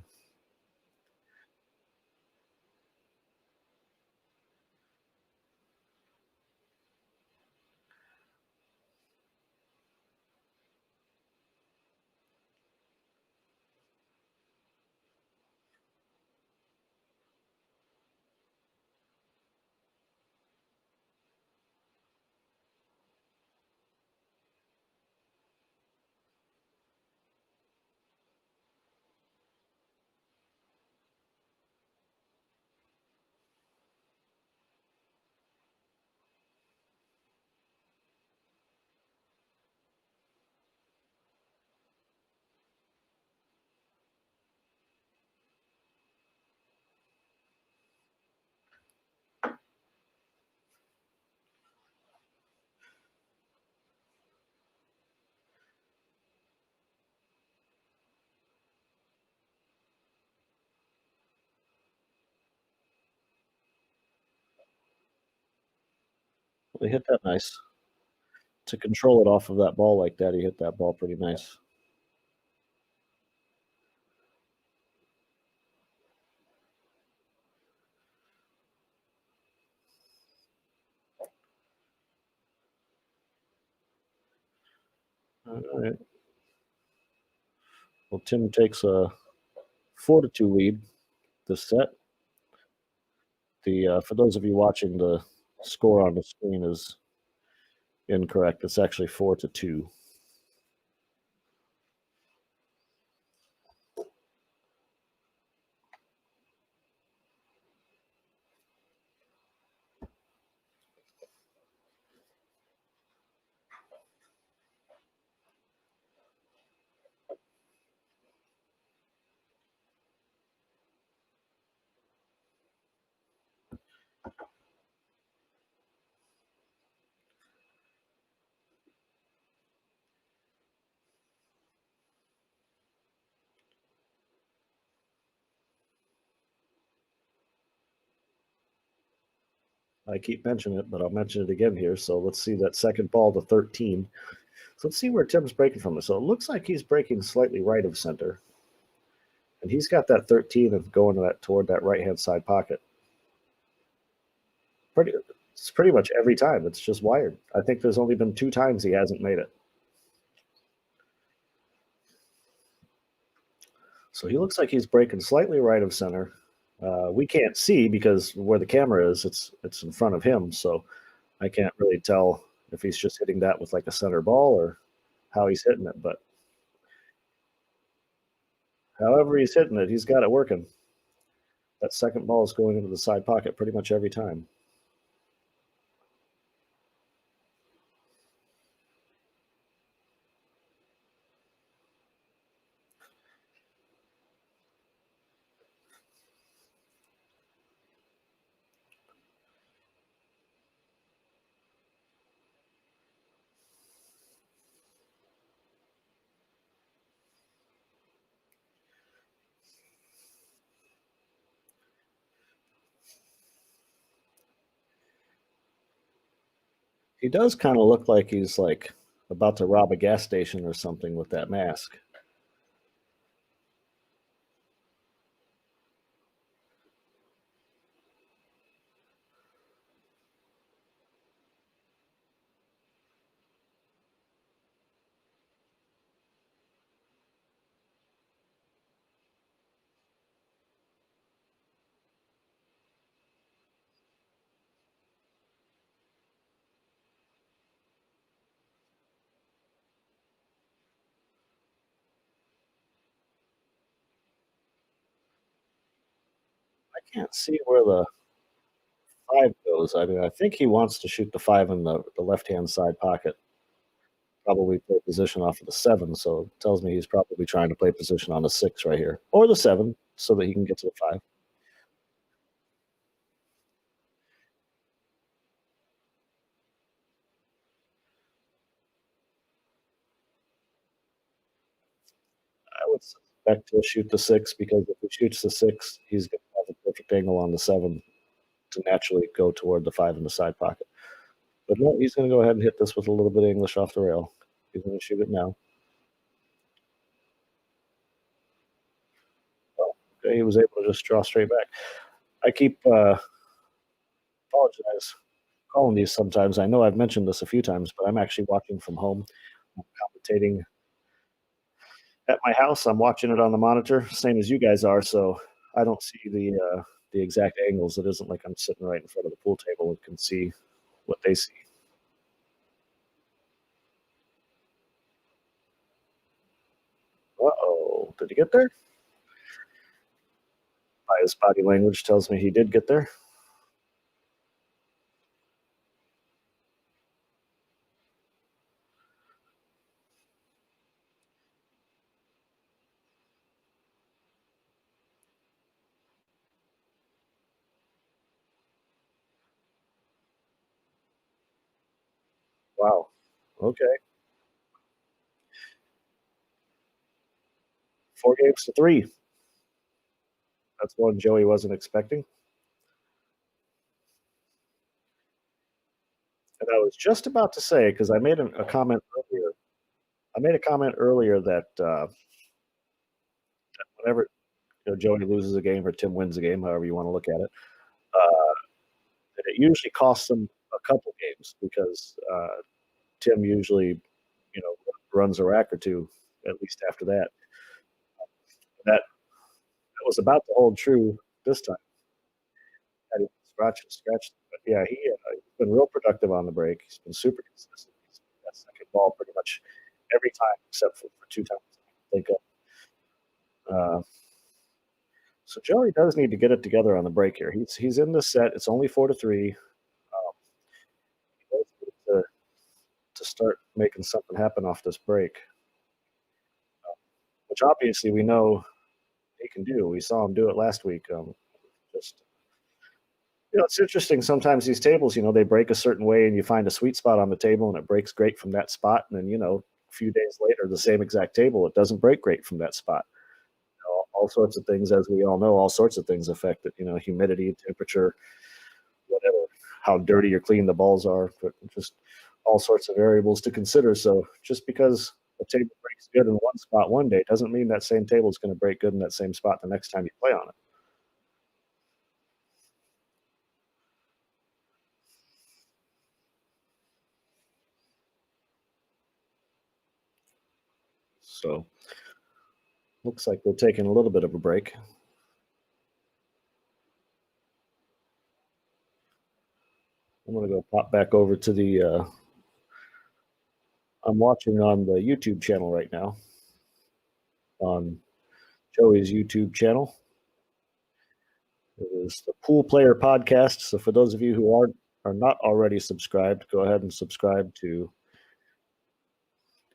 they hit that nice. To control it off of that ball like that, he hit that ball pretty nice. All right. Well, Tim takes a 4-2 lead this set. For those of you watching, the score on the screen is incorrect. It's actually 4-2. I keep mentioning it, but I'll mention it again here. So let's see that second ball to 13. So let's see where Tim's breaking from. So it looks like he's breaking slightly right of center. And he's got that 13 and going toward that right-hand side pocket. It's pretty much every time. It's just wired. I think there's only been 2 times he hasn't made it. So he looks like he's breaking slightly right of center. We can't see because where the camera is, it's in front of him. So I can't really tell if he's just hitting that with like a center ball or how he's hitting it. But however he's hitting it, he's got it working. That second ball is going into the side pocket pretty much every time. He does kind of look like he's like about to rob a gas station or something with that mask. I can't see where the 5 goes. I mean, I think he wants to shoot the 5 in the left-hand side pocket. Probably play position off of the 7, so it tells me he's probably trying to play position on the 6 right here, or the 7, so that he can get to the 5. I would suspect he'll shoot the 6 because if he shoots the 6, he's going to have a perfect angle on the 7 to naturally go toward the 5 in the side pocket. But no, he's going to go ahead and hit this with a little bit of English off the rail. He's going to shoot it now. Oh, okay, he was able to just draw straight back. I keep apologize calling these sometimes. I know I've mentioned this a few times, but I'm actually watching from home. I'm commentating at my house. I'm watching it on the monitor, same as you guys are. So I don't see the exact angles. It isn't like I'm sitting right in front of the pool table and can see what they see. Uh-oh, did he get there? By his body language tells me he did get there. Wow. Okay. 4 games to 3. That's one Joey wasn't expecting. And I was just about to say, because I made a comment earlier. I made a comment earlier that whenever Joey loses a game or Tim wins a game, however you want to look at it, that it usually costs them a couple games because Tim usually, runs a rack or two at least after that. That was about to hold true this time. I didn't scratch. But yeah, he's been real productive on the break. He's been super consistent. He's got second ball pretty much every time except for 2 times I think of. So Joey does need to get it together on the break here. He's in this set. It's only 4-3. He does need to start making something happen off this break, which obviously we know he can do. We saw him do it last week. It's interesting. Sometimes these tables, they break a certain way, and you find a sweet spot on the table, and it breaks great from that spot. And then, a few days later, the same exact table, it doesn't break great from that spot. All sorts of things, as we all know, all sorts of things affect it. Humidity, temperature, whatever, how dirty or clean the balls are, but just all sorts of variables to consider. So just because a table breaks good in one spot one day doesn't mean that same table is going to break good in that same spot the next time you play on it. So looks like we're taking a little bit of a break. I'm going to go pop back over to the I'm watching on the YouTube channel right now, on Joey's YouTube channel. It is the Pool Player Podcast. So for those of you who are not already subscribed, go ahead and subscribe to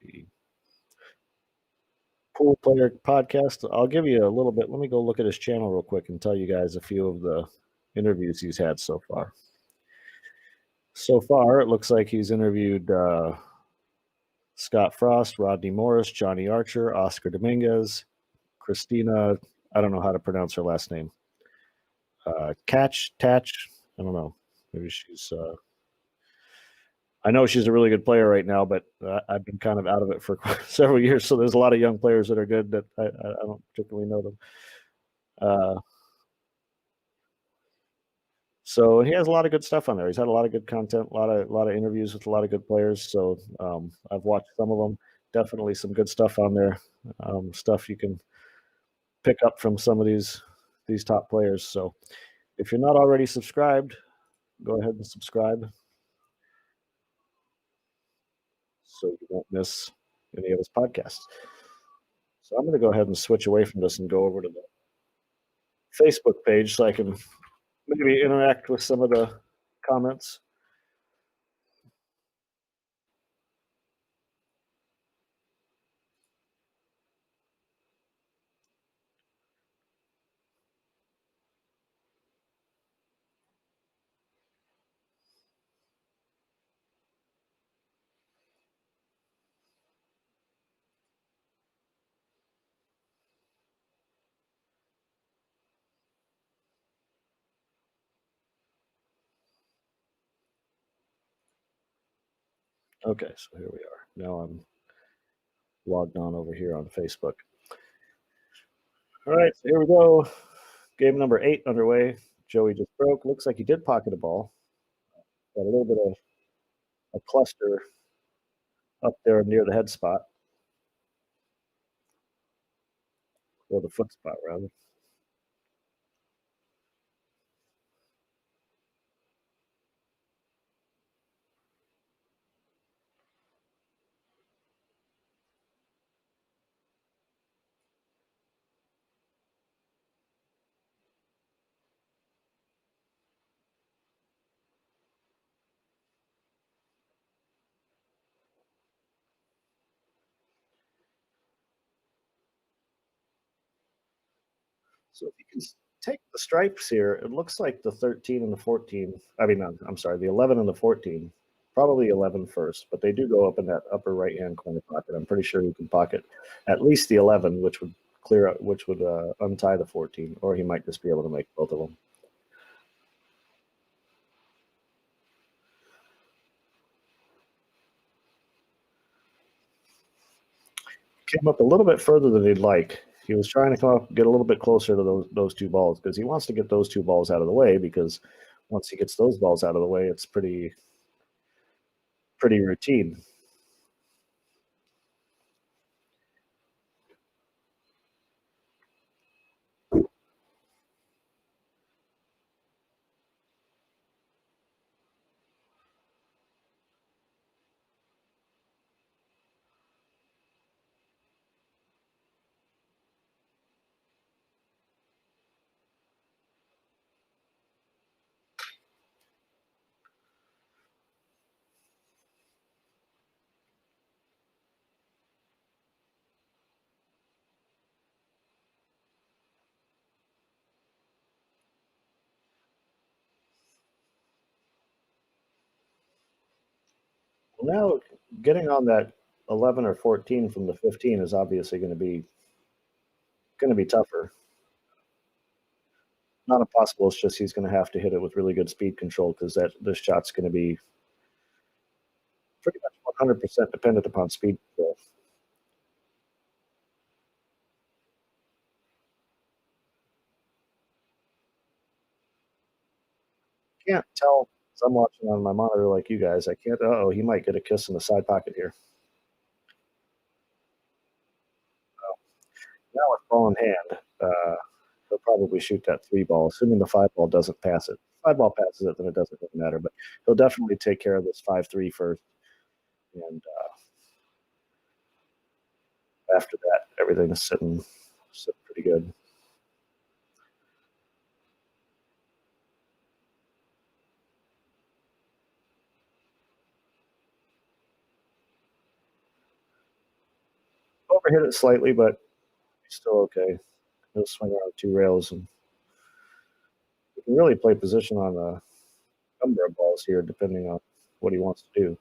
the Pool Player Podcast. I'll give you a little bit. Let me go look at his channel real quick and tell you guys a few of the interviews he's had so far. So far, it looks like he's interviewed Scott Frost, Rodney Morris, Johnny Archer, Oscar Dominguez, Christina, I don't know how to pronounce her last name. Tatch, I don't know. Maybe she's. I know she's a really good player right now, but I've been kind of out of it for several years. So there's a lot of young players that are good that I don't particularly know them. So he has a lot of good stuff on there. He's had a lot of good content, a lot of interviews with a lot of good players. So I've watched some of them. Definitely some good stuff on there. Stuff you can pick up from some of these top players. So if you're not already subscribed, go ahead and subscribe so you won't miss any of his podcasts. So I'm going to go ahead and switch away from this and go over to the Facebook page so I can maybe interact with some of the comments. Okay, so here we are. Now I'm logged on over here on Facebook. All right, so here we go. Game number 8 underway. Joey just broke. Looks like he did pocket a ball. Got a little bit of a cluster up there near the head spot, or the foot spot, rather. So if you can take the stripes here, it looks like the 13 and the 14. I mean, I'm sorry, the 11 and the 14. Probably 11 first, but they do go up in that upper right-hand corner pocket. I'm pretty sure you can pocket at least the 11, which would clear out, which would untie the 14, or he might just be able to make both of them. came up a little bit further than he'd like. He was trying to come up, get a little bit closer to those two balls because he wants to get those two balls out of the way. Because once he gets those balls out of the way, it's pretty routine. Now, getting on that 11 or 14 from the 15 is obviously going to be tougher. Not impossible. It's just he's going to have to hit it with really good speed control because this shot's going to be pretty much 100% dependent upon speed control. Can't tell. I'm watching on my monitor like you guys. I can't. Oh, he might get a kiss in the side pocket here. Now with ball in hand, he'll probably shoot that 3 ball, assuming the 5 ball doesn't pass it. 5 ball passes it, then it doesn't really matter. But he'll definitely take care of this 5-3 first, and after that, everything is sitting pretty good. Overhit it slightly, but he's still okay. He'll swing around 2 rails, and he can really play position on a number of balls here, depending on what he wants to do.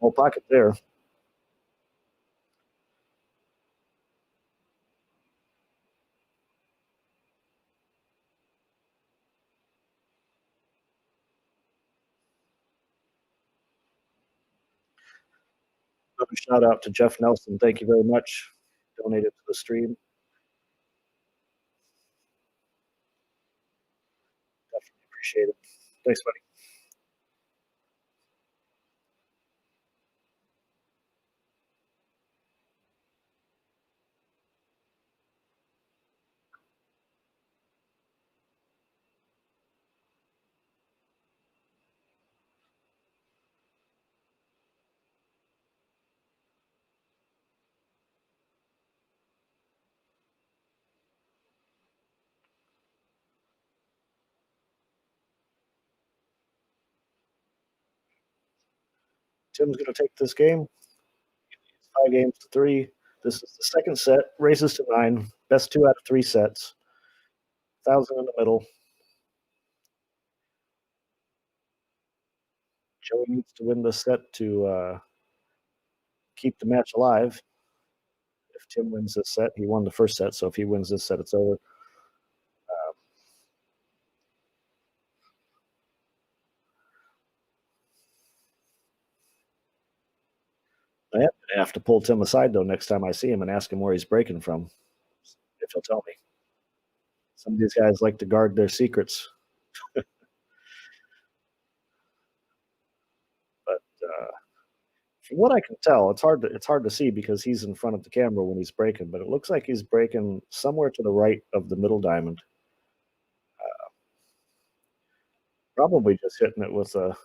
Whole pocket there. Another shout out to Jeff Nelson. Thank you very much. Donated to the stream. Definitely appreciate it. Thanks, buddy. Tim's going to take this game. 5 games to 3. This is the second set. Raises to 9. Best 2 out of 3 sets. 1,000 in the middle. Joey needs to win this set to keep the match alive. If Tim wins this set, he won the first set. So if he wins this set, it's over. I have to pull Tim aside, though, next time I see him and ask him where he's breaking from, if he'll tell me. Some of these guys like to guard their secrets. But from what I can tell, it's hard to see because he's in front of the camera when he's breaking, but it looks like he's breaking somewhere to the right of the middle diamond. Probably just hitting it with a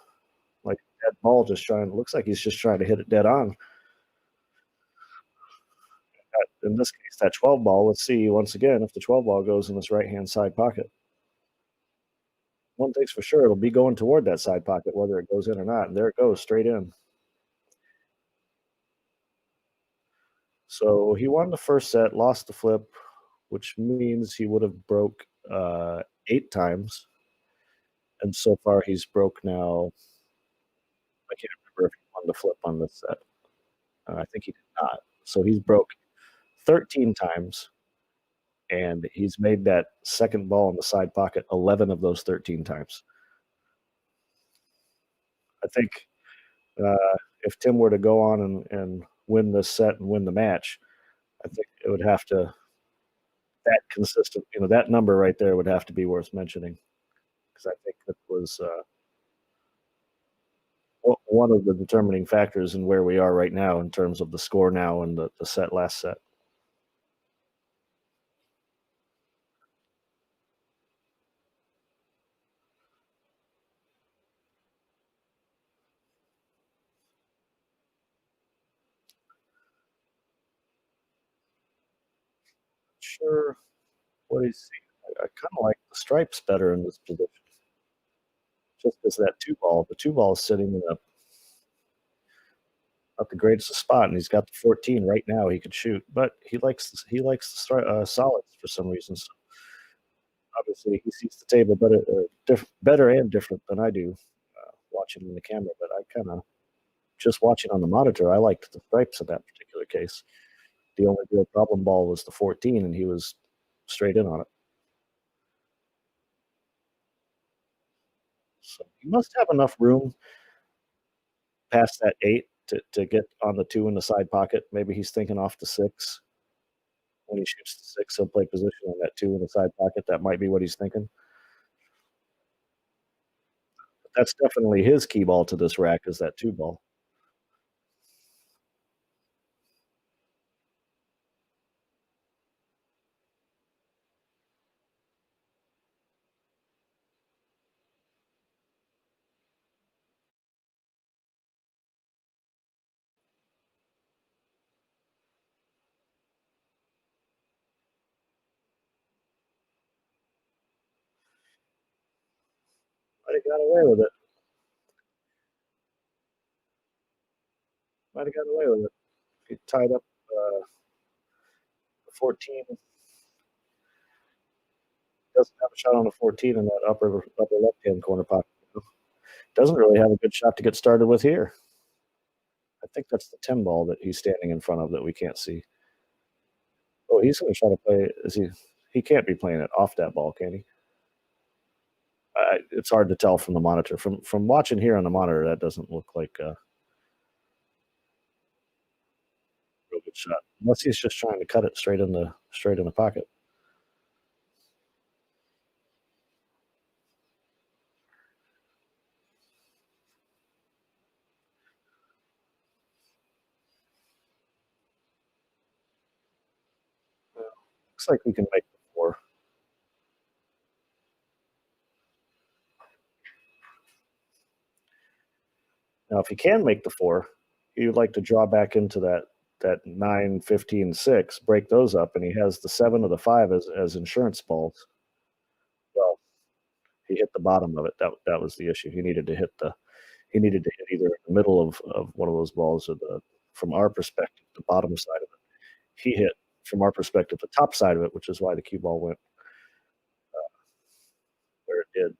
dead ball, looks like he's just trying to hit it dead on. In this case, that 12 ball, let's see once again if the 12 ball goes in this right-hand side pocket. One thing's for sure, it'll be going toward that side pocket, whether it goes in or not, and there it goes, straight in. So he won the first set, lost the flip, which means he would have broke 8 times. And so far he's broke now, I can't remember if he won the flip on this set. I think he did not. So he's broke 13 times, and he's made that second ball in the side pocket 11 of those 13 times. I think If Tim were to go on and win this set and win the match, I think it would have to that consistent, that number right there would have to be worth mentioning because I think that was one of the determining factors in where we are right now in terms of the score now and the last set. Sure, what he's I kind of like the stripes better in this position. Just as that the two ball is sitting in a not the greatest of spot, and he's got the 14 right now. He could shoot, but he likes the solids for some reason. So obviously, he sees the table better and different than I do watching in the camera. But I kind of just watching on the monitor. I liked the stripes in that particular case. The only real problem ball was the 14, and he was straight in on it. So he must have enough room past that 8 to get on the 2 in the side pocket. Maybe he's thinking off the 6. When he shoots the 6, he'll play position on that 2 in the side pocket. That might be what he's thinking. But that's definitely his key ball to this rack is that 2 ball. Might have got away with it. Might have got away with it. He tied up the 14. Doesn't have a shot on the 14 in that upper left-hand corner pocket. Doesn't really have a good shot to get started with here. I think that's the 10 ball that he's standing in front of that we can't see. Oh, he's going to try to play. He can't be playing it off that ball, can he? It's hard to tell from the monitor. From watching here on the monitor, that doesn't look like a real good shot. Unless he's just trying to cut it straight in the pocket. Looks like we can make the 4. Now, if he can make the 4, you'd like to draw back into that 9, 15, 6, break those up, and he has the 7 or the 5 as insurance balls. Well, he hit the bottom of it. That was the issue. He needed to hit either in the middle of one of those balls or from our perspective, the bottom side of it. He hit from our perspective the top side of it, which is why the cue ball went where it did.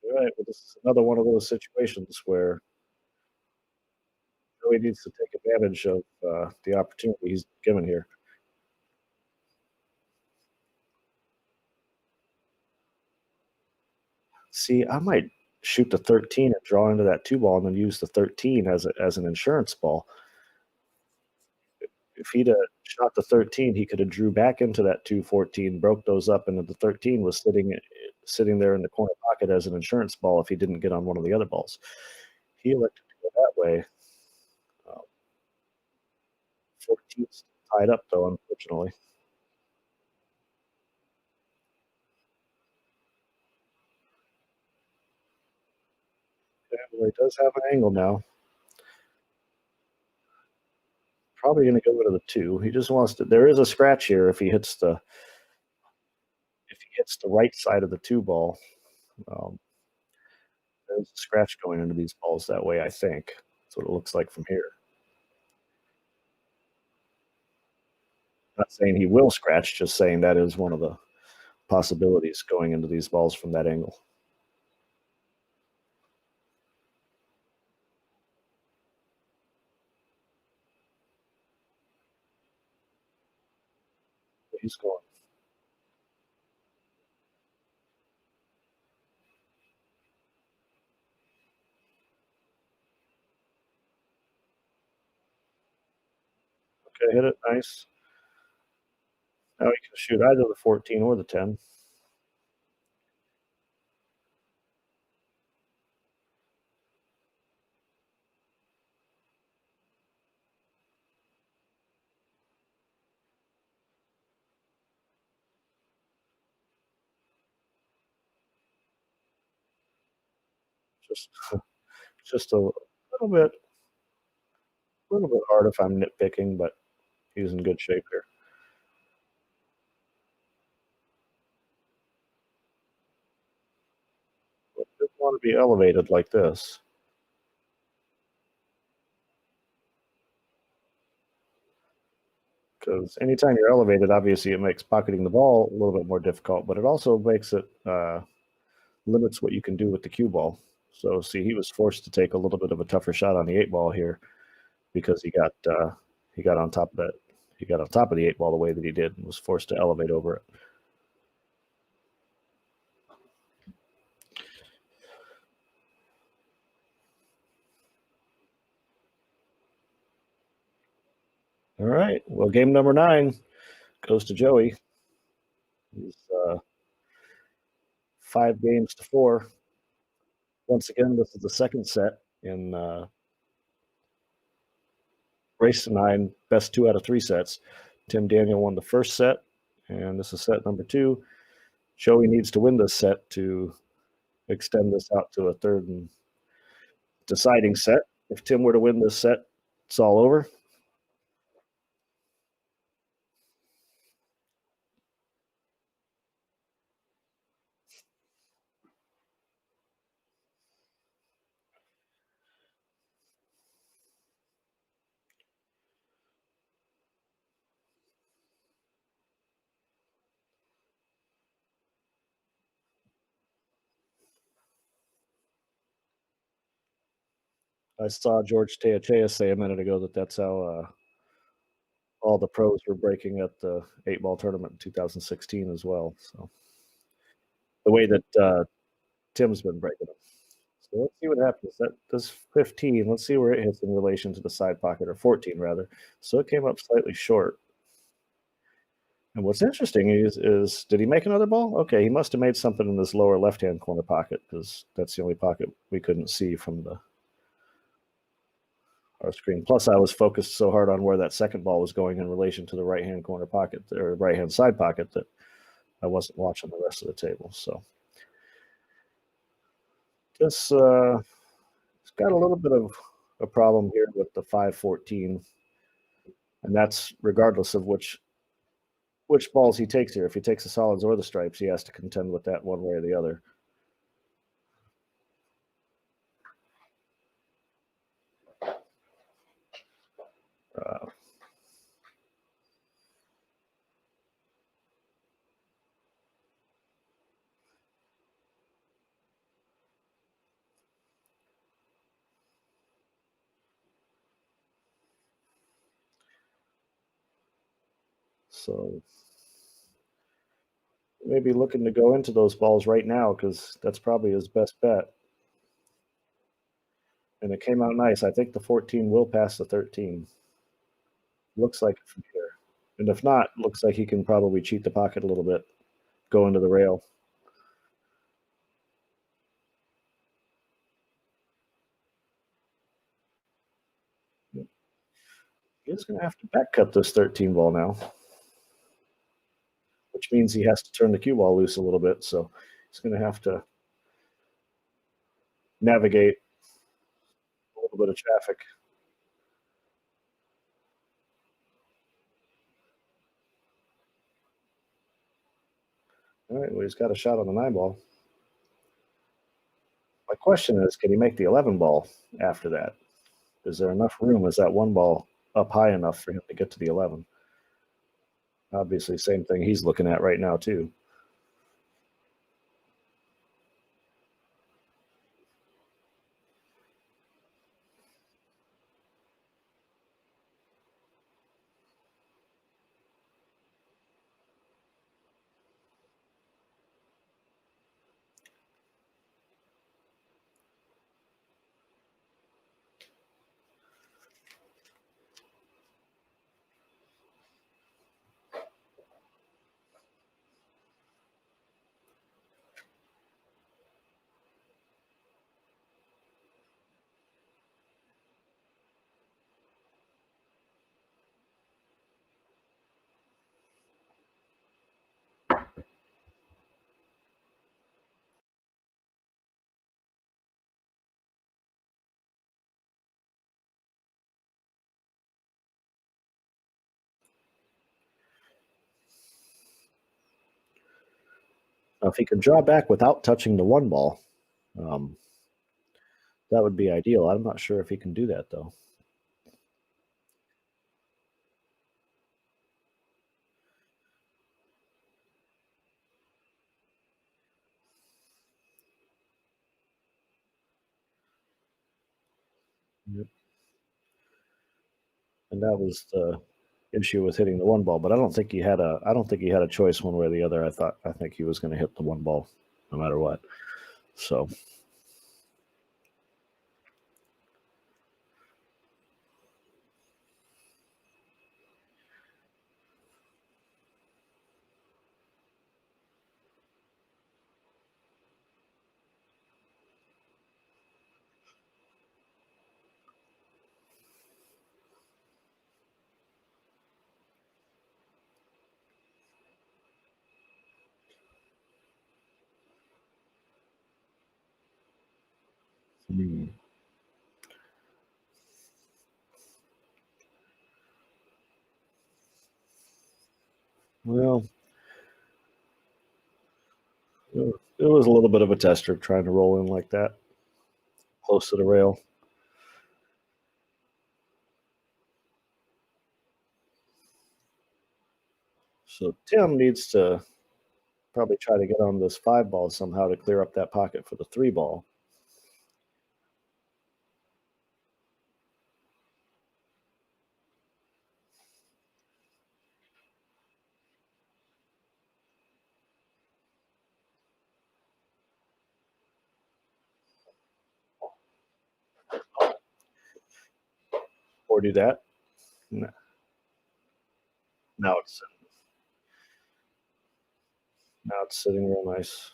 All right, well, this is another one of those situations where really needs to take advantage of the opportunity he's given here. See, I might shoot the 13 and draw into that 2 ball and then use the 13 as an insurance ball. If he'd have shot the 13, he could have drew back into that 2-14, broke those up, and then the 13 was sitting there in the corner pocket as an insurance ball if he didn't get on one of the other balls. He elected to go that way. 14's tied up, though, unfortunately. Yeah, well, he does have an angle now. probably going to go to the 2. He just wants to. There is a scratch here if he hits the right side of the 2 ball. There's a scratch going into these balls that way. I think that's what it looks like from here. Not saying he will scratch, just saying that is one of the possibilities going into these balls from that angle. He's going. Okay, hit it nice. Now he can shoot either the 14 or the 10. Just a little bit hard if I'm nitpicking, but he's in good shape here. But didn't want to be elevated like this. Because anytime you're elevated, obviously it makes pocketing the ball a little bit more difficult, but it also makes it limits what you can do with the cue ball. So see, he was forced to take a little bit of a tougher shot on the 8 ball here because he got on top of that. He got on top of the 8 ball the way that he did and was forced to elevate over it. All right. Well, game number 9 goes to Joey. He's 5 games to 4. Once again, this is the second set in race to 9, best 2 out of 3 sets. Tim Daniel won the first set, and this is set number 2. Joey needs to win this set to extend this out to a third and deciding set. If Tim were to win this set, it's all over. I saw George Teachea say a minute ago that that's how all the pros were breaking at the 8 ball tournament in 2016 as well. So the way that Tim's been breaking them. So let's see what happens. That does 15. Let's see where it hits in relation to the side pocket, or 14 rather. So it came up slightly short. And what's interesting is did he make another ball? Okay, he must have made something in this lower left-hand corner pocket because that's the only pocket we couldn't see from our screen. Plus, I was focused so hard on where that second ball was going in relation to the right-hand corner pocket or right-hand side pocket that I wasn't watching the rest of the table. So this it's got a little bit of a problem here with the 5-14, and that's regardless of which balls he takes here. If he takes the solids or the stripes, he has to contend with that one way or the other. So maybe looking to go into those balls right now because that's probably his best bet. And it came out nice. I think the 14 will pass the 13. Looks like it from here. And if not, looks like he can probably cheat the pocket a little bit, go into the rail. He's going to have to back cut this 13 ball now, which means he has to turn the cue ball loose a little bit. So he's going to have to navigate a little bit of traffic. All right, well, he's got a shot on the 9 ball. My question is, can he make the 11 ball after that? Is there enough room? Is that 1 ball up high enough for him to get to the 11? Obviously, same thing he's looking at right now, too. Now, if he could draw back without touching the 1 ball, that would be ideal. I'm not sure if he can do that, though. Yep. And that was the issue with hitting the 1 ball. But I don't think he had a choice one way or the other. I think he was going to hit the 1 ball no matter what. So. Well, it was a little bit of a tester trying to roll in like that, close to the rail. So Tim needs to probably try to get on this 5 ball somehow to clear up that pocket for the 3 ball. Or do that. No. Now it's sitting real nice.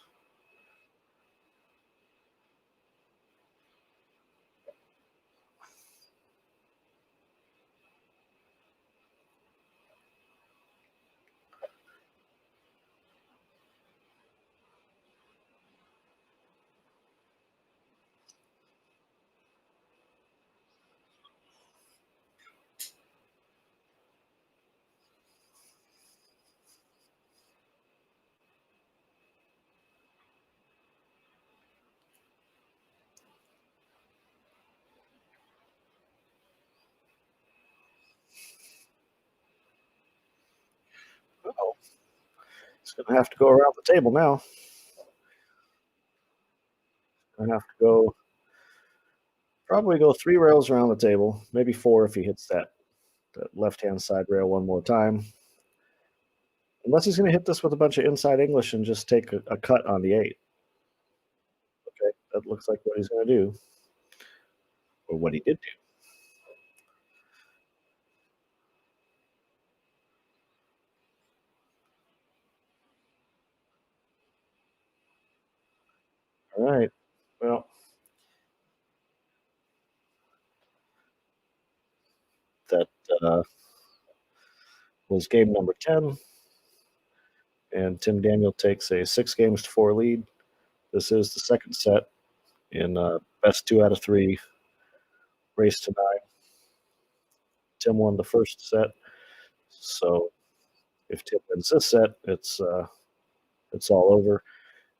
Uh-oh. It's going to have to go around the table now. Going to have to probably go 3 rails around the table, maybe 4 if he hits that left-hand side rail one more time. Unless he's going to hit this with a bunch of inside English and just take a cut on the 8. Okay, that looks like what he's going to do, or what he did do. All right. Well, that was game number 10. And Tim Daniel takes a 6-4 lead. This is the second set in best 2 out of 3 race to 9. Tim won the first set. So if Tim wins this set, it's it's all over.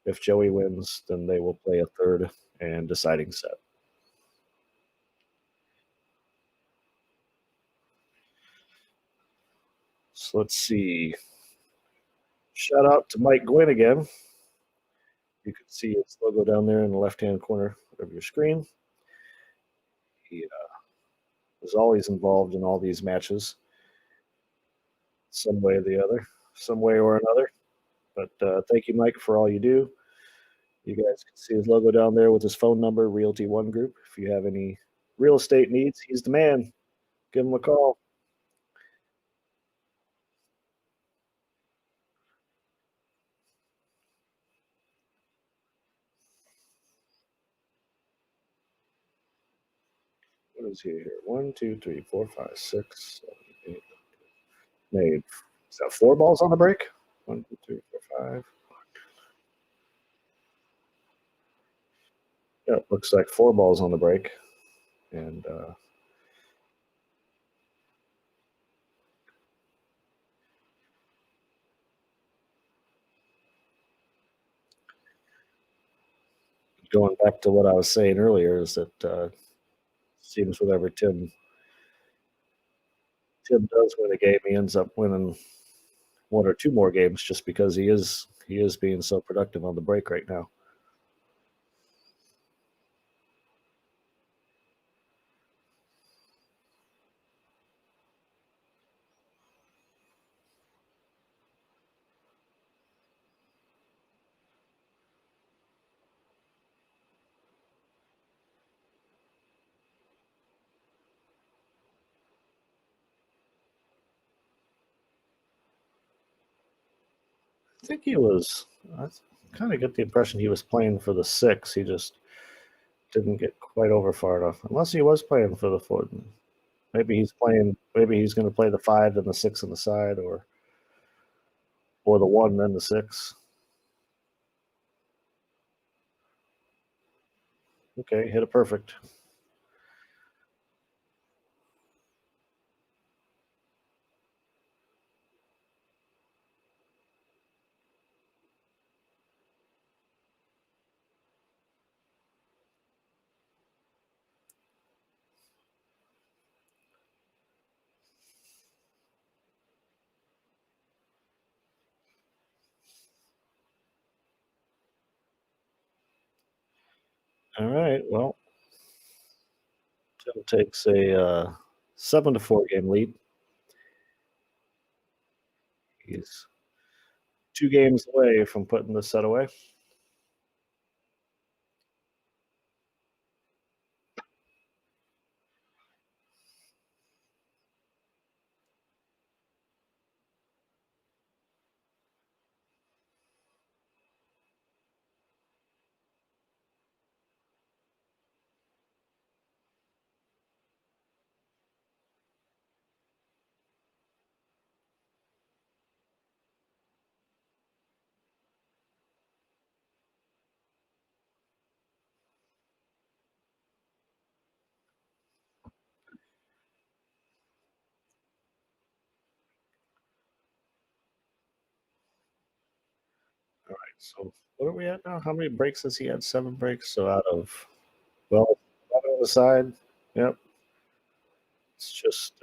If Joey wins, then they will play a third and deciding set. So let's see. Shout out to Mike Gwynn again. You can see his logo down there in the left-hand corner of your screen. He is always involved in all these matches, some way or the other, some way or another. But thank you, Mike, for all you do. You guys can see his logo down there with his phone number, Realty One Group. If you have any real estate needs, he's the man. Give him a call. What is he here? 1, 2, 3, 4, 5, 6, 7, 8. Made. Is that 4 balls on the break? 1, 2, 3, 4, 5. Yeah, it looks like 4 balls on the break. And going back to what I was saying earlier is that seems whenever Tim does win a game, he ends up winning 1 or 2 more games just because he is being so productive on the break right now. I think he was. I kind of get the impression he was playing for the 6. He just didn't get quite over far enough. Unless he was playing for the 4. Maybe he's playing. Maybe he's going to play the 5 and the 6 on the side, or the 1 then the 6. Okay, hit it perfect. All right. Well, Tim takes a 7-4 game lead. He's 2 games away from putting the set away. All right. So what are we at now? How many breaks has he had? 7 breaks. So out of well, out of the side. Yep. It's just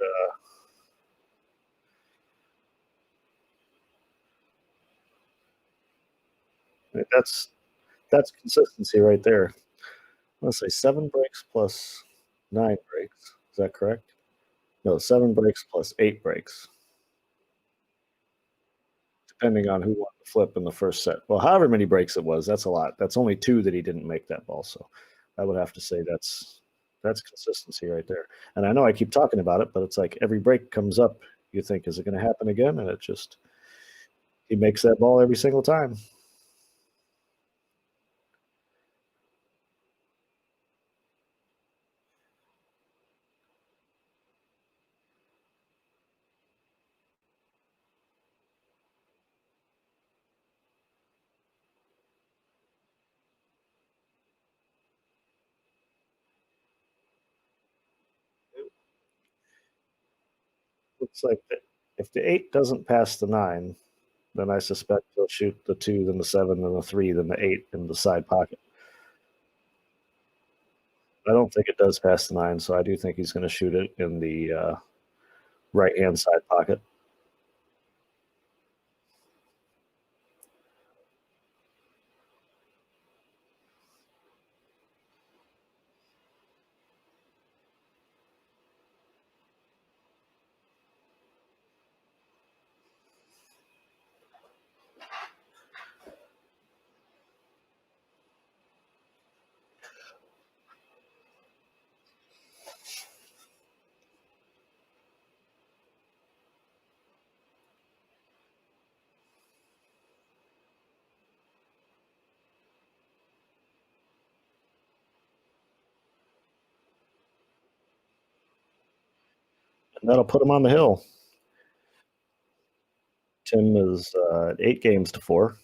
that's consistency right there. Let's say 7 breaks plus 9 breaks. Is that correct? No, 7 breaks plus 8 breaks, depending on who won the flip in the first set. Well, however many breaks it was, that's a lot. That's only 2 that he didn't make that ball. So I would have to say that's consistency right there. And I know I keep talking about it, but it's like every break comes up, you think, is it going to happen again? And it just he makes that ball every single time. Looks like if the 8 doesn't pass the 9, then I suspect he'll shoot the 2, then the 7, then the 3, then the 8 in the side pocket. I don't think it does pass the 9, so I do think he's going to shoot it in the right-hand side pocket. And that'll put him on the hill. Tim is 8 games to 4.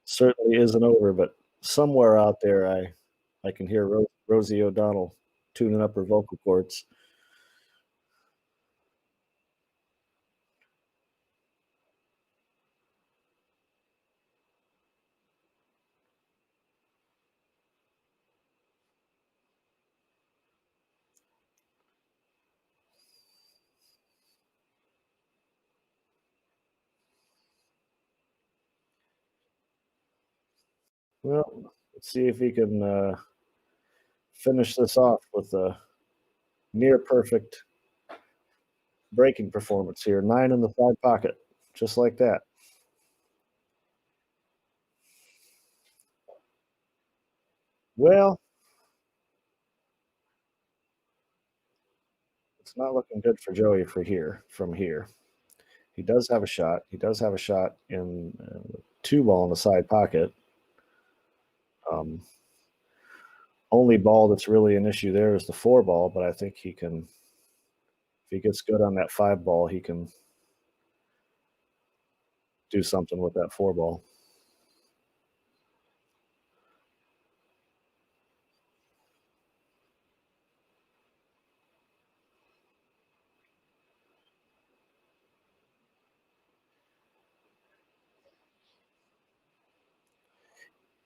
Certainly isn't over, but somewhere out there I can hear Rosie O'Donnell tuning up her vocal cords. Well, let's see if he can finish this off with a near perfect breaking performance here. 9 in the side pocket, just like that. Well, it's not looking good for Joey from here. He does have a shot. He does have a shot in 2 ball in the side pocket. Only ball that's really an issue there is the 4 ball, but I think he can, if he gets good on that 5 ball, he can do something with that 4 ball.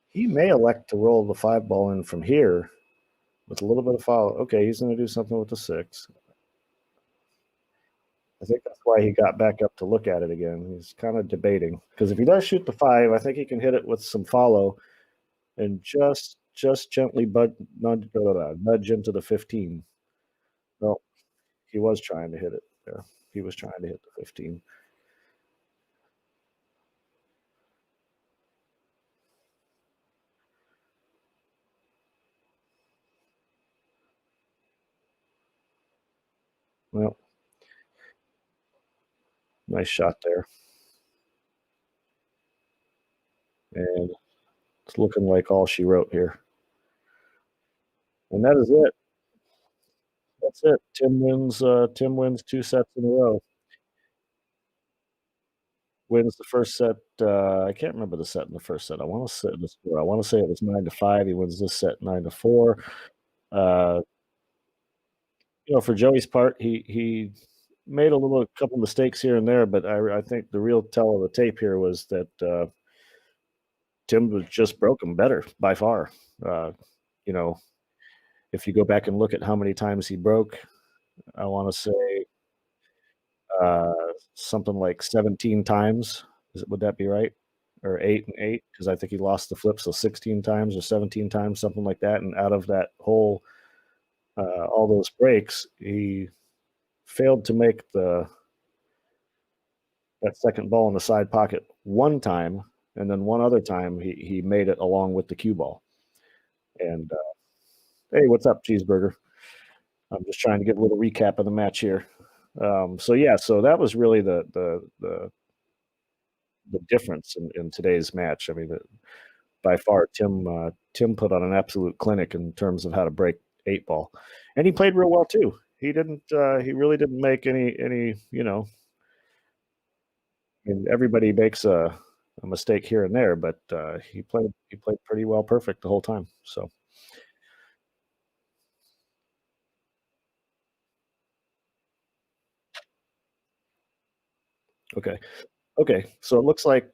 He may elect to roll the 5 ball in from here with a little bit of follow. Okay, he's going to do something with the 6. I think that's why he got back up to look at it again. He's kind of debating, because if he does shoot the 5, I think he can hit it with some follow and just gently nudge into the 15. Well, he was trying to hit it there. He was trying to hit the 15. Well, nice shot there. And it's looking like all she wrote here. And that is it. That's it. Tim wins 2 sets in a row. Wins the first set. I can't remember the set in the first set. I want to say the score. I want to say it was 9-5. He wins this set 9-4. For Joey's part, he made a couple mistakes here and there, but I think the real tell of the tape here was that Tim was just broke him better by far. If you go back and look at how many times he broke, I want to say something like 17 times. Would that be right? Or 8 and 8? Because I think he lost the flip, so 16 times or 17 times, something like that. And out of that whole, all those breaks, he failed to make that second ball in the side pocket one time, and then one other time he made it along with the cue ball. And hey, what's up, Cheeseburger? I'm just trying to get a little recap of the match here. So that was really the difference in today's match. I mean, by far, Tim put on an absolute clinic in terms of how to break 8 ball, and he played real well too. He really didn't make any. I mean, everybody makes a a mistake here and there, but he played pretty well, perfect the whole time. So okay, okay. So it looks like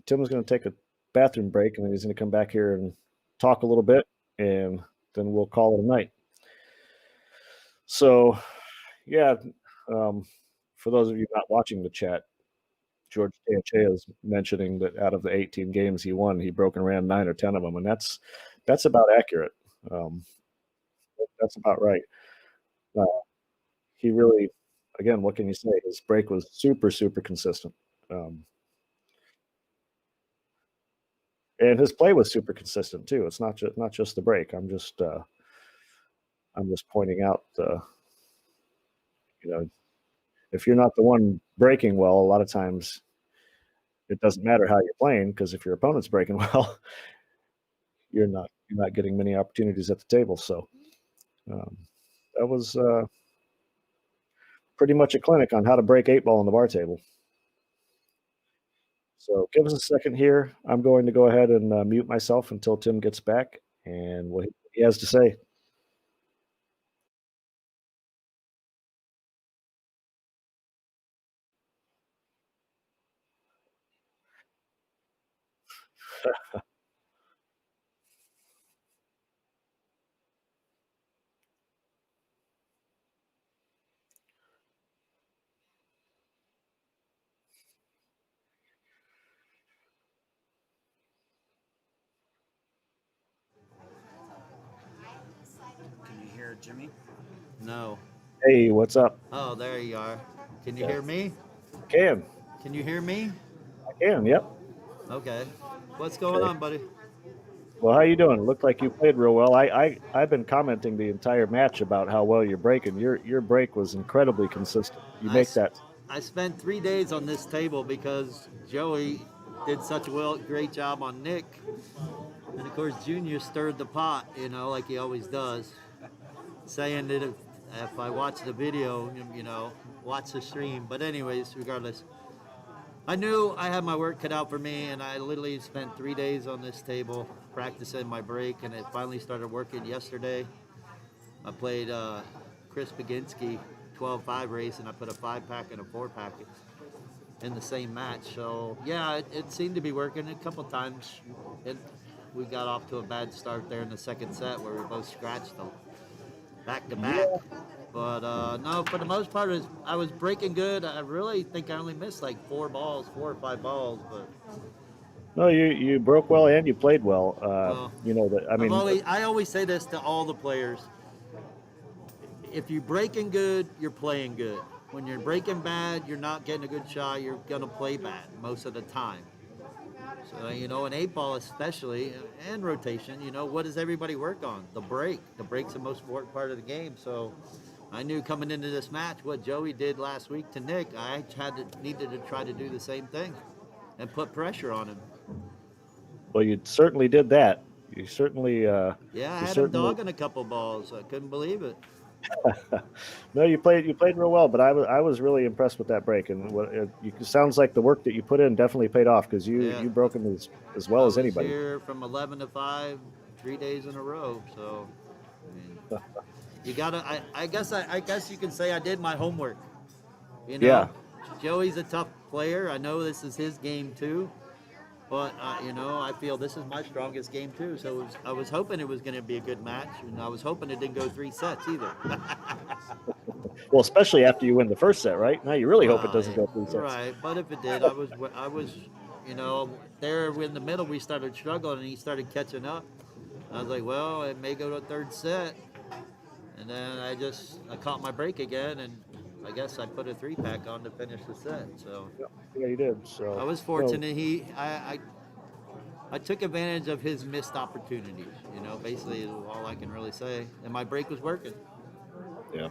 Tim's going to take a bathroom break, and then he's going to come back here and talk a little bit, and then we'll call it a night. So yeah, um, for those of you not watching the chat, George Teoche is mentioning that out of the 18 games he won, he broke and ran 9 or 10 of them, and that's about accurate. Um, that's about right. Uh, he really, again, what can you say? His break was super, super consistent, um, and his play was super consistent too. It's not just the break. I'm just pointing out, you know, if you're not the one breaking well, a lot of times it doesn't matter how you're playing, because if your opponent's breaking well, you're not getting many opportunities at the table. So um, that was pretty much a clinic on how to break 8-ball on the bar table. So give us a second here. I'm going to go ahead and mute myself until Tim gets back and what he has to say. Can you hear Jimmy? No. Hey, what's up? Oh, there you are. Can you hear me? I can. Can you hear me? I can. Yep. Okay. What's going Okay. on, buddy? Well, how you doing? It looked like you played real well. I've been commenting the entire match about how well you're breaking. Your break was incredibly consistent. You I, make that. I spent 3 days on this table because Joey did such a great job on Nick. And of course, Junior stirred the pot, like he always does, saying that if I watch the video, watch the stream. But anyways, regardless, I knew I had my work cut out for me, and I literally spent 3 days on this table practicing my break, and it finally started working yesterday. I played Chris Baginski 12-5 race, and I put a 5-pack and a 4-pack in the same match. So yeah, it seemed to be working. A couple times we got off to a bad start there in the second set where we both scratched them back to back. Yeah. But no, for the most part, I was breaking good. I really think I only missed like 4 or 5 balls. But No, you broke well and you played well. well, You know that. I mean, I always say this to all the players: if you're breaking good, you're playing good. When you're breaking bad, you're not getting a good shot. You're gonna play bad most of the time. So an 8-ball especially, and rotation. What does everybody work on? The break. The break's the most important part of the game. So I knew coming into this match what Joey did last week to Nick. I needed to try to do the same thing and put pressure on him. well, you certainly did that. You certainly. Yeah, I You had him certainly. dogging a couple balls. I couldn't believe it. No, you played real well, but I was really impressed with that break, and it sounds like the work that you put in definitely paid off, because you Yeah, you broke them as well I as was anybody. here from 11 to 5, 3 days in a row. So, I mean, you gotta. I guess you can say I did my homework. You Yeah. know, Joey's a tough player. I know this is his game too. But I feel this is my strongest game too. So I was hoping it was going to be a good match, and I was hoping it didn't go 3 sets either. Well, especially after you win the first set, right? Now you really hope it Well, doesn't yeah, go 3 sets. right. But if it did, I was, there in the middle. We started struggling, and he started catching up. I was like, well, it may go to a third set, and then I caught my break again, and I guess I put a 3-pack on to finish the set. So Yeah, you did. I So was no, fortunate. I took advantage of his missed opportunities. Basically is all I can really say. And my break was working. yeah.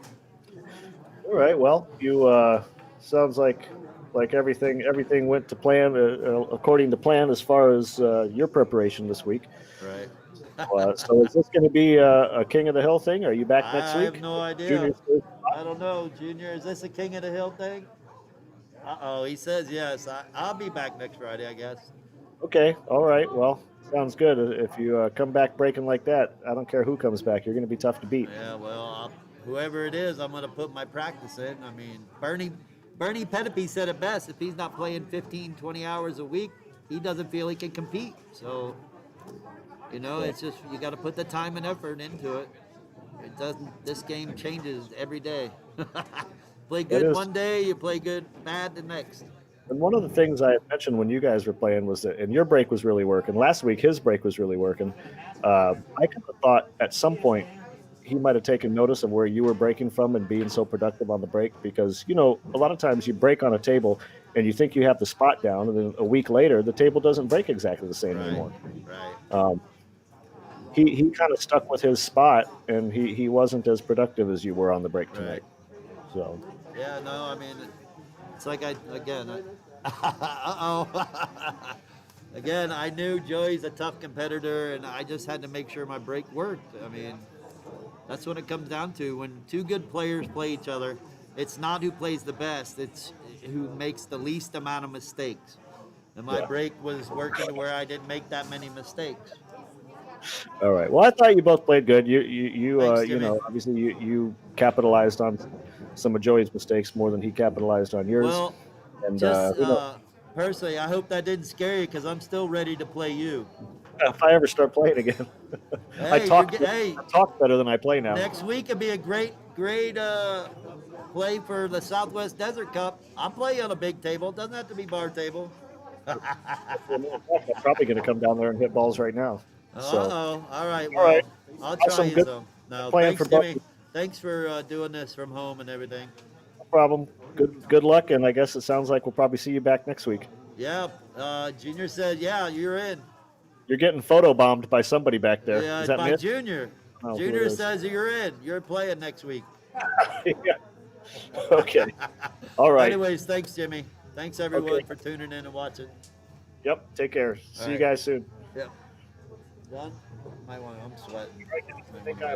All right. Well, you sounds like everything went to plan, according to plan, as far as your preparation this week. Right. So is this going to be a King of the Hill thing? Are you back next I have week? no idea. Junior stays. I don't know, Junior. Is this a King of the Hill thing? Uh oh, he says yes. I'll be back next Friday, I guess. Okay. All right. Well, sounds good. If you come back breaking like that, I don't care who comes back. You're going to be tough to beat. Yeah, well, whoever it is, I'm going to put my practice in. I mean, Bernie Pettipy said it best. If he's not playing 15, 20 hours a week, he doesn't feel he can compete. So, it's just you got to put the time and effort into it. It doesn't. This game changes every day. Play That good is. one day, you play good bad the next. And one of the things I had mentioned when you guys were playing was that, and your break was really working. Last week, his break was really working. I kind of thought at some point he might have taken notice of where you were breaking from and being so productive on the break because, a lot of times you break on a table and you think you have the spot down, and then a week later, the table doesn't break exactly the same Right, anymore. right, Um, he kind of stuck with his spot, and he wasn't as productive as you were on the break right. tonight. So, Yeah, no, I mean, it's like uh-oh. Again, I knew Joey's a tough competitor, and I just had to make sure my break worked. I mean, that's what it comes down to. When two good players play each other, it's not who plays the best, it's who makes the least amount of mistakes. And my yeah. break was working to where I didn't make that many mistakes. All right. Well, I thought you both played good. Thanks, Jimmy. Obviously you capitalized on some of Joey's mistakes more than he capitalized on yours. Well, And just who knows, personally, I hope that didn't scare you because I'm still ready to play you. if I ever start playing again, Hey, hey, I talk better than I play now. next week could be a great play for the Southwest Desert Cup. I'll play on a big table. It doesn't have to be bar table. I'm probably going to come down there and hit balls right now. So, Uh-oh. All right, all right. well, I'll try Awesome. you Good some. No, playing for thanks, both. Jimmy. Thanks for doing this from home and everything. No problem. Good luck. And I guess it sounds like we'll probably see you back next week. Yeah, Junior said, yeah, you're in. You're getting photo bombed by somebody back there. Yeah, Is that by Mitch? Junior. Oh, who it Junior is. says you're in. You're playing next week. Yeah. Okay. All right. Anyways, thanks, Jimmy. Thanks, everyone, Okay. for tuning in and watching. Yep. Take care. See you right. guys soon. Yep. Done? I'm sweating. I think I'm